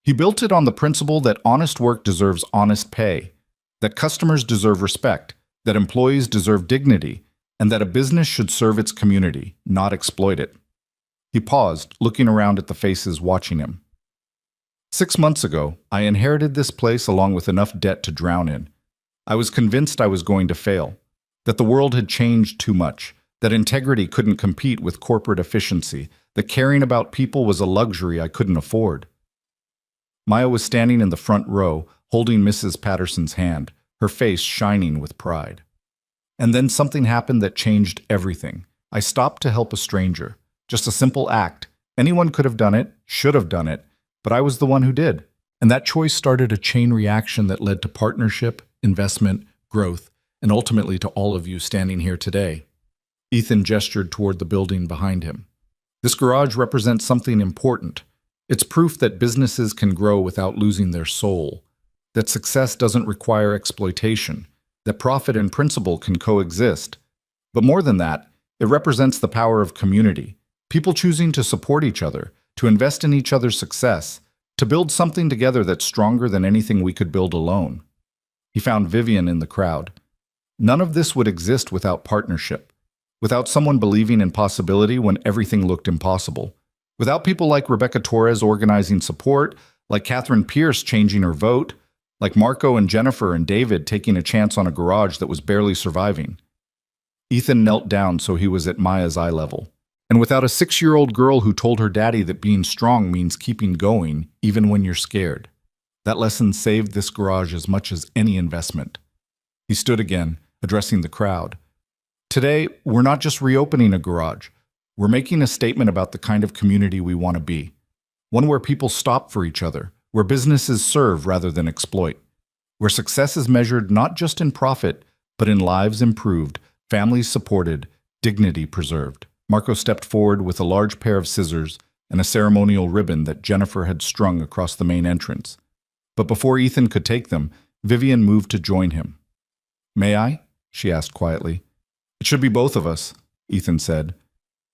"He built it on the principle that honest work deserves honest pay, that customers deserve respect, that employees deserve dignity, and that a business should serve its community, not exploit it." He paused, looking around at the faces watching him. 6 months ago, I inherited this place along with enough debt to drown in. I was convinced I was going to fail, that the world had changed too much, that integrity couldn't compete with corporate efficiency, that caring about people was a luxury I couldn't afford. Maya was standing in the front row, holding Mrs. Patterson's hand, her face shining with pride. And then something happened that changed everything. I stopped to help a stranger. Just a simple act. Anyone could have done it, should have done it, but I was the one who did. And that choice started a chain reaction that led to partnership, investment, growth, and ultimately to all of you standing here today. Ethan gestured toward the building behind him. This garage represents something important. It's proof that businesses can grow without losing their soul, that success doesn't require exploitation, that profit and principle can coexist. But more than that, it represents the power of community, people choosing to support each other, to invest in each other's success, to build something together that's stronger than anything we could build alone. He found Vivian in the crowd. None of this would exist without partnership, without someone believing in possibility when everything looked impossible, without people like Rebecca Torres organizing support, like Catherine Pierce changing her vote, like Marco and Jennifer and David taking a chance on a garage that was barely surviving. Ethan knelt down so he was at Maya's eye level. And without a 6-year-old girl who told her daddy that being strong means keeping going, even when you're scared. That lesson saved this garage as much as any investment. He stood again, addressing the crowd. Today, we're not just reopening a garage. We're making a statement about the kind of community we want to be. One where people stop for each other, where businesses serve rather than exploit, where success is measured not just in profit, but in lives improved, families supported, dignity preserved. Marco stepped forward with a large pair of scissors and a ceremonial ribbon that Jennifer had strung across the main entrance. But before Ethan could take them, Vivian moved to join him. "May I?" she asked quietly. "It should be both of us," Ethan said.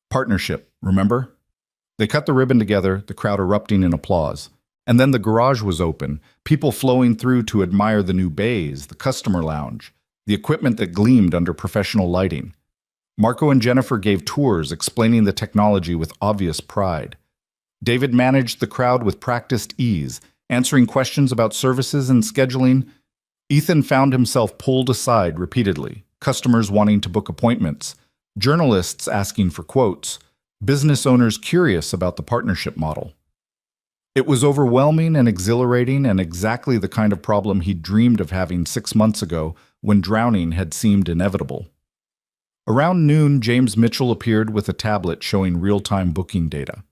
"Partnership, remember?" They cut the ribbon together, the crowd erupting in applause. And then the garage was open, people flowing through to admire the new bays, the customer lounge, the equipment that gleamed under professional lighting. Marco and Jennifer gave tours explaining the technology with obvious pride. David managed the crowd with practiced ease, answering questions about services and scheduling. Ethan found himself pulled aside repeatedly, customers wanting to book appointments, journalists asking for quotes, business owners curious about the partnership model. It was overwhelming and exhilarating and exactly the kind of problem he'd dreamed of having 6 months ago when drowning had seemed inevitable. Around noon, James Mitchell appeared with a tablet showing real-time booking data.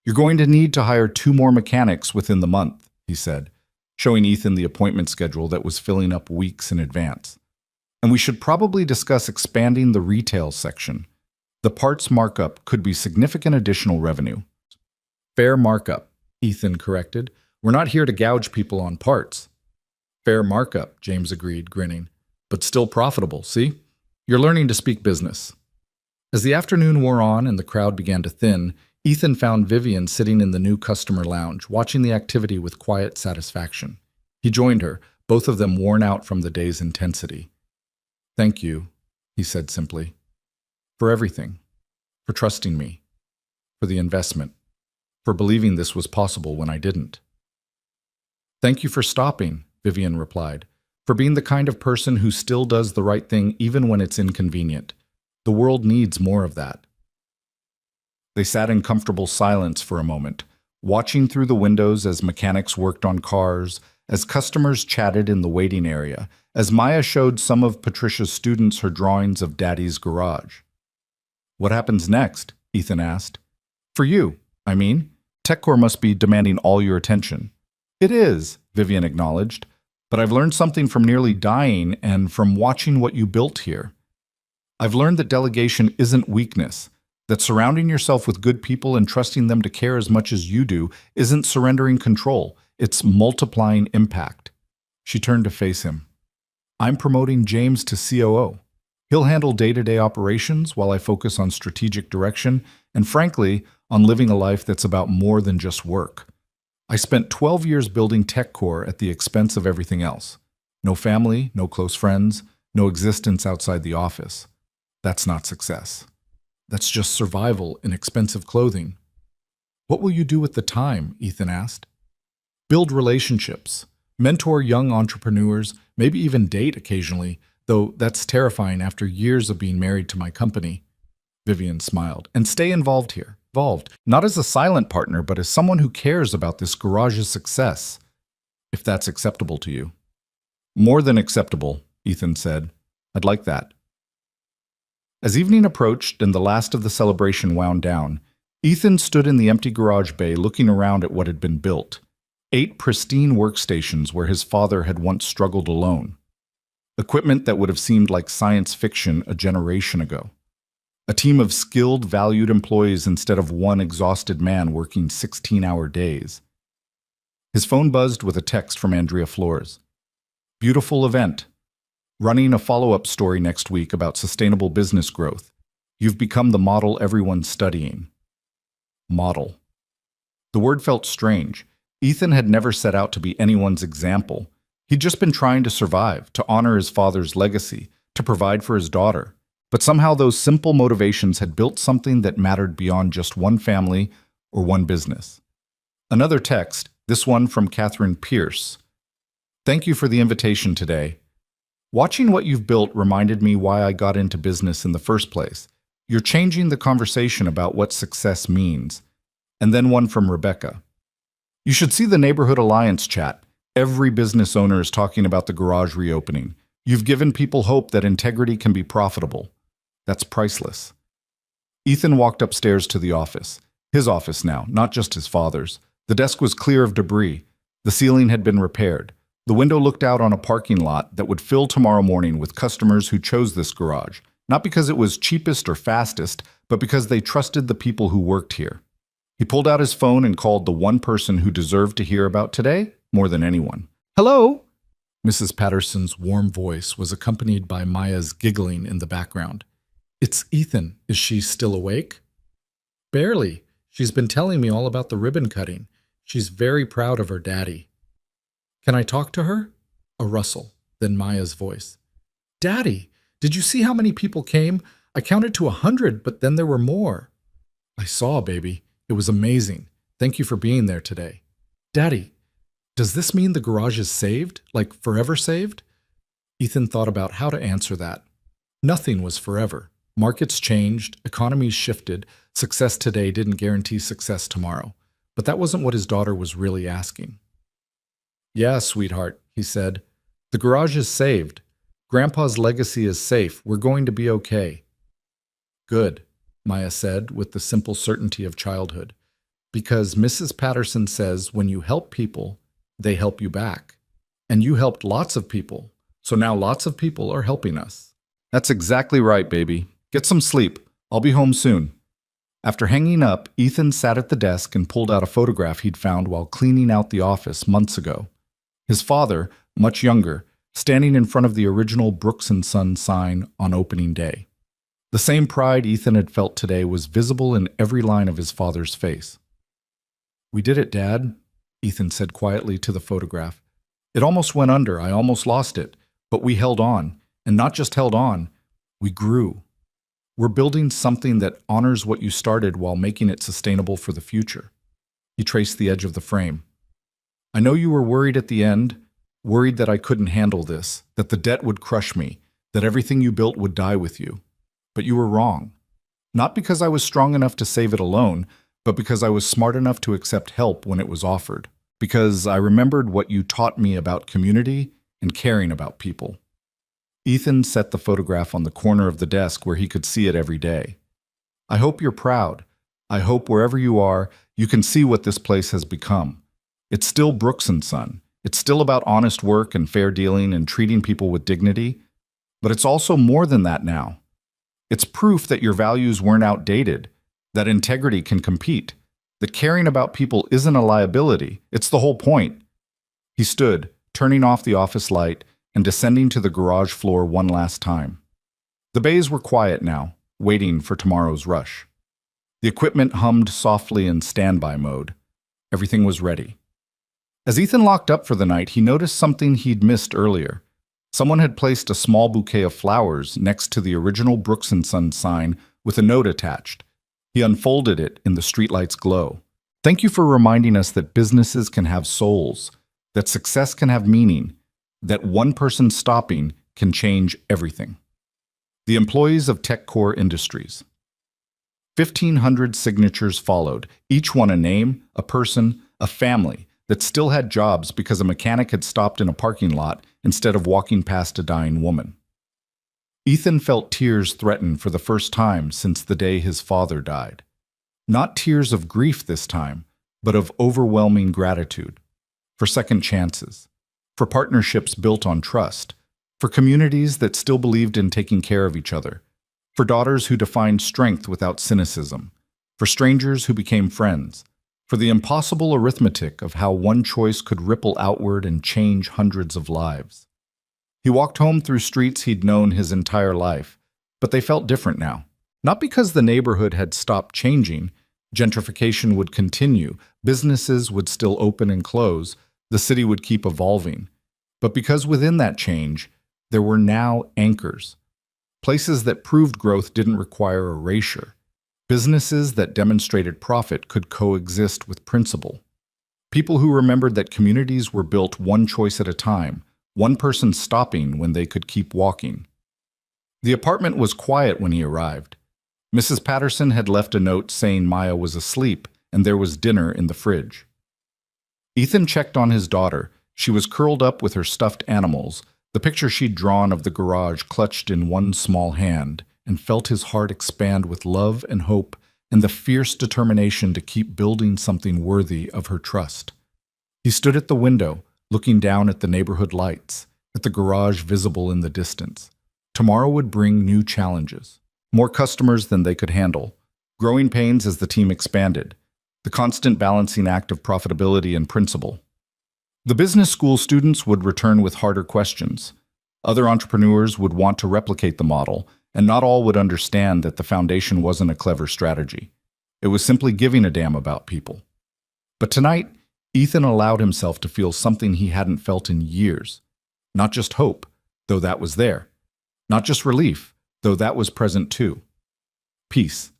"You're going to need to hire 2 more mechanics within the month," he said, showing Ethan the appointment schedule that was filling up weeks in advance. "And we should probably discuss expanding the retail section. The parts markup could be significant additional revenue." "Fair markup," Ethan corrected. "We're not here to gouge people on parts." "Fair markup," James agreed, grinning. "But still profitable, see? You're learning to speak business." As the afternoon wore on and the crowd began to thin, Ethan found Vivian sitting in the new customer lounge, watching the activity with quiet satisfaction. He joined her, both of them worn out from the day's intensity. "Thank you," he said simply. "For everything. For trusting me. For the investment. For believing this was possible when I didn't." "Thank you for stopping," Vivian replied. "For being the kind of person who still does the right thing even when it's inconvenient. The world needs more of that." They sat in comfortable silence for a moment, watching through the windows as mechanics worked on cars, as customers chatted in the waiting area, as Maya showed some of Patricia's students her drawings of Daddy's garage. "What happens next?" Ethan asked. "For you, I mean. TechCore must be demanding all your attention." "It is," Vivian acknowledged. "But I've learned something from nearly dying and from watching what you built here. I've learned that delegation isn't weakness, that surrounding yourself with good people and trusting them to care as much as you do isn't surrendering control, it's multiplying impact." She turned to face him. "I'm promoting James to COO. He'll handle day-to-day operations while I focus on strategic direction and, frankly, on living a life that's about more than just work. I spent 12 years building TechCore at the expense of everything else. No family, no close friends, no existence outside the office. That's not success. That's just survival in expensive clothing." "What will you do with the time?" Ethan asked. "Build relationships, mentor young entrepreneurs, maybe even date occasionally, though that's terrifying after years of being married to my company. Vivian smiled. And stay involved here. Involved, not as a silent partner, but as someone who cares about this garage's success, if that's acceptable to you. More than acceptable, Ethan said. I'd like that. As evening approached and the last of the celebration wound down, Ethan stood in the empty garage bay looking around at what had been built. 8 pristine workstations where his father had once struggled alone. Equipment that would have seemed like science fiction a generation ago. A team of skilled, valued employees instead of one exhausted man working 16-hour days. His phone buzzed with a text from Andrea Flores. Beautiful event. Running a follow-up story next week about sustainable business growth. You've become the model everyone's studying. Model. The word felt strange. Ethan had never set out to be anyone's example. He'd just been trying to survive, to honor his father's legacy, to provide for his daughter. But somehow those simple motivations had built something that mattered beyond just one family or one business. Another text, this one from Catherine Pierce. Thank you for the invitation today. Watching what you've built reminded me why I got into business in the first place. You're changing the conversation about what success means. And then one from Rebecca. You should see the Neighborhood Alliance chat. Every business owner is talking about the garage reopening. You've given people hope that integrity can be profitable. That's priceless. Ethan walked upstairs to the office. His office now, not just his father's. The desk was clear of debris. The ceiling had been repaired. The window looked out on a parking lot that would fill tomorrow morning with customers who chose this garage, not because it was cheapest or fastest, but because they trusted the people who worked here. He pulled out his phone and called the one person who deserved to hear about today more than anyone. Hello? Mrs. Patterson's warm voice was accompanied by Maya's giggling in the background. It's Ethan. Is she still awake? Barely. She's been telling me all about the ribbon cutting. She's very proud of her daddy. Can I talk to her? A rustle, then Maya's voice. Daddy, did you see how many people came? I counted to 100, but then there were more. I saw, baby. It was amazing. Thank you for being there today. Daddy, does this mean the garage is saved? Like forever saved? Ethan thought about how to answer that. Nothing was forever. Markets changed, economies shifted, success today didn't guarantee success tomorrow. But that wasn't what his daughter was really asking. Yeah, sweetheart, he said. The garage is saved. Grandpa's legacy is safe. We're going to be okay. Good, Maya said with the simple certainty of childhood. Because Mrs. Patterson says when you help people, they help you back. And you helped lots of people, so now lots of people are helping us. That's exactly right, baby. Get some sleep. I'll be home soon. After hanging up, Ethan sat at the desk and pulled out a photograph he'd found while cleaning out the office months ago. His father, much younger, standing in front of the original Brooks & Son sign on opening day. The same pride Ethan had felt today was visible in every line of his father's face. We did it, Dad, Ethan said quietly to the photograph. It almost went under, I almost lost it, but we held on, and not just held on, we grew. We're building something that honors what you started while making it sustainable for the future. He traced the edge of the frame. I know you were worried at the end, worried that I couldn't handle this, that the debt would crush me, that everything you built would die with you. But you were wrong. Not because I was strong enough to save it alone, but because I was smart enough to accept help when it was offered. Because I remembered what you taught me about community and caring about people. Ethan set the photograph on the corner of the desk where he could see it every day. I hope you're proud. I hope wherever you are, you can see what this place has become. It's still Brooks & Son. It's still about honest work and fair dealing and treating people with dignity. But it's also more than that now. It's proof that your values weren't outdated, that integrity can compete, that caring about people isn't a liability. It's the whole point. He stood, turning off the office light and descending to the garage floor one last time. The bays were quiet now, waiting for tomorrow's rush. The equipment hummed softly in standby mode. Everything was ready. As Ethan locked up for the night, he noticed something he'd missed earlier. Someone had placed a small bouquet of flowers next to the original Brooks & Son sign with a note attached. He unfolded it in the streetlight's glow. Thank you for reminding us that businesses can have souls, that success can have meaning. that one person stopping can change everything. The employees of TechCore Industries. 1,500 signatures followed, each one a name, a person, a family that still had jobs because a mechanic had stopped in a parking lot instead of walking past a dying woman. Ethan felt tears threaten for the first time since the day his father died. Not tears of grief this time, but of overwhelming gratitude. For second chances. For partnerships built on trust. For communities that still believed in taking care of each other. For daughters who defined strength without cynicism. For strangers who became friends. For the impossible arithmetic of how one choice could ripple outward and change hundreds of lives. He walked home through streets he'd known his entire life, but they felt different now. Not because the neighborhood had stopped changing, gentrification would continue, businesses would still open and close, the city would keep evolving, but because within that change, there were now anchors. Places that proved growth didn't require erasure. Businesses that demonstrated profit could coexist with principle. People who remembered that communities were built one choice at a time, one person stopping when they could keep walking. The apartment was quiet when he arrived. Mrs. Patterson had left a note saying Maya was asleep and there was dinner in the fridge. Ethan checked on his daughter. She was curled up with her stuffed animals, the picture she'd drawn of the garage clutched in one small hand, and felt his heart expand with love and hope and the fierce determination to keep building something worthy of her trust. He stood at the window, looking down at the neighborhood lights, at the garage visible in the distance. Tomorrow would bring new challenges, more customers than they could handle, growing pains as the team expanded, the constant balancing act of profitability and principle. The business school students would return with harder questions. Other entrepreneurs would want to replicate the model, and not all would understand that the foundation wasn't a clever strategy. It was simply giving a damn about people. But tonight, Ethan allowed himself to feel something he hadn't felt in years. Not just hope, though that was there. Not just relief, though that was present too. Peace.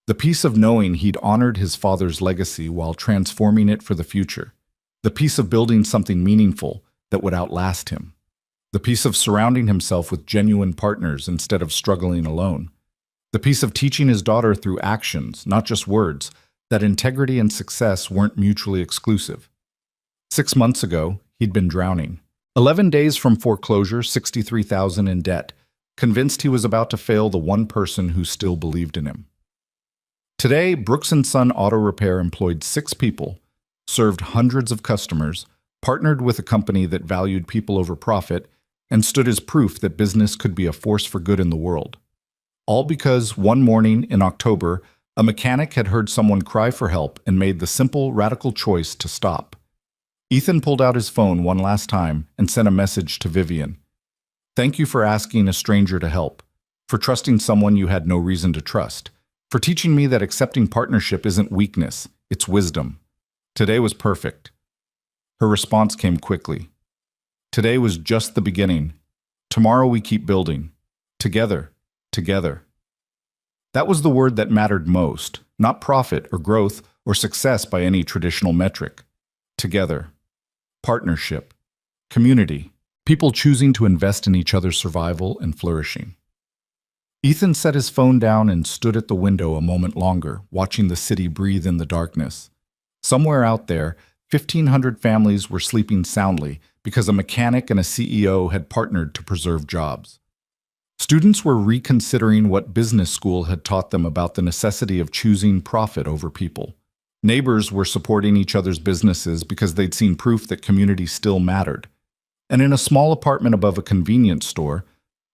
The peace of knowing he'd honored his father's legacy while transforming it for the future. The peace of building something meaningful that would outlast him. The peace of surrounding himself with genuine partners instead of struggling alone. The peace of teaching his daughter through actions, not just words, that integrity and success weren't mutually exclusive. 6 months ago, he'd been drowning. 11 days from foreclosure, $63,000 in debt, convinced he was about to fail the one person who still believed in him. Today, Brooks & Son Auto Repair employed 6 people, served hundreds of customers, partnered with a company that valued people over profit, and stood as proof that business could be a force for good in the world. All because one morning in October, a mechanic had heard someone cry for help and made the simple, radical choice to stop. Ethan pulled out his phone one last time and sent a message to Vivian. Thank you for asking a stranger to help, for trusting someone you had no reason to trust, for teaching me that accepting partnership isn't weakness, it's wisdom. Today was perfect. Her response came quickly. Today was just the beginning. Tomorrow we keep building. Together, together. That was the word that mattered most, not profit or growth or success by any traditional metric. Together. Partnership. Community. People choosing to invest in each other's survival and flourishing. Ethan set his phone down and stood at the window a moment longer, watching the city breathe in the darkness. Somewhere out there, 1,500 families were sleeping soundly because a mechanic and a CEO had partnered to preserve jobs. Students were reconsidering what business school had taught them about the necessity of choosing profit over people. Neighbors were supporting each other's businesses because they'd seen proof that community still mattered. And in a small apartment above a convenience store,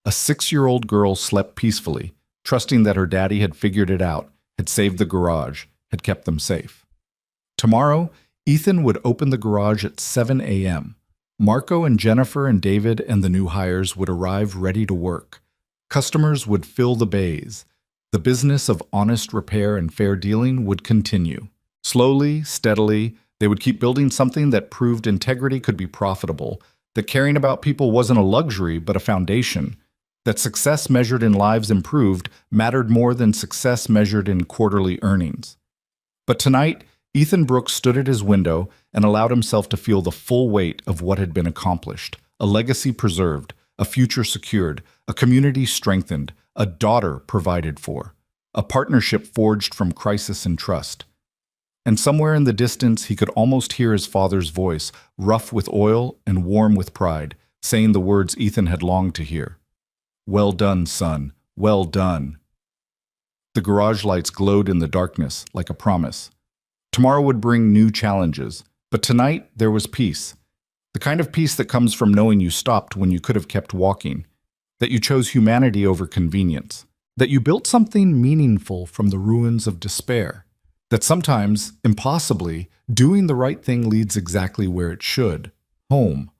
a 6-year-old girl slept peacefully, trusting that her daddy had figured it out, had saved the garage, had kept them safe. Tomorrow, Ethan would open the garage at 7 a.m. Marco and Jennifer and David and the new hires would arrive ready to work. Customers would fill the bays. The business of honest repair and fair dealing would continue. Slowly, steadily, they would keep building something that proved integrity could be profitable, that caring about people wasn't a luxury but a foundation, that success measured in lives improved mattered more than success measured in quarterly earnings. But tonight, Ethan Brooks stood at his window and allowed himself to feel the full weight of what had been accomplished. a legacy preserved, a future secured, a community strengthened, a daughter provided for, a partnership forged from crisis and trust. And somewhere in the distance, he could almost hear his father's voice, rough with oil and warm with pride, saying the words Ethan had longed to hear. "Well done, son. Well done." The garage lights glowed in the darkness like a promise. Tomorrow would bring new challenges, but tonight there was peace. The kind of peace that comes from knowing you stopped when you could have kept walking, that you chose humanity over convenience, that you built something meaningful from the ruins of despair, that sometimes, impossibly, doing the right thing leads exactly where it should, home.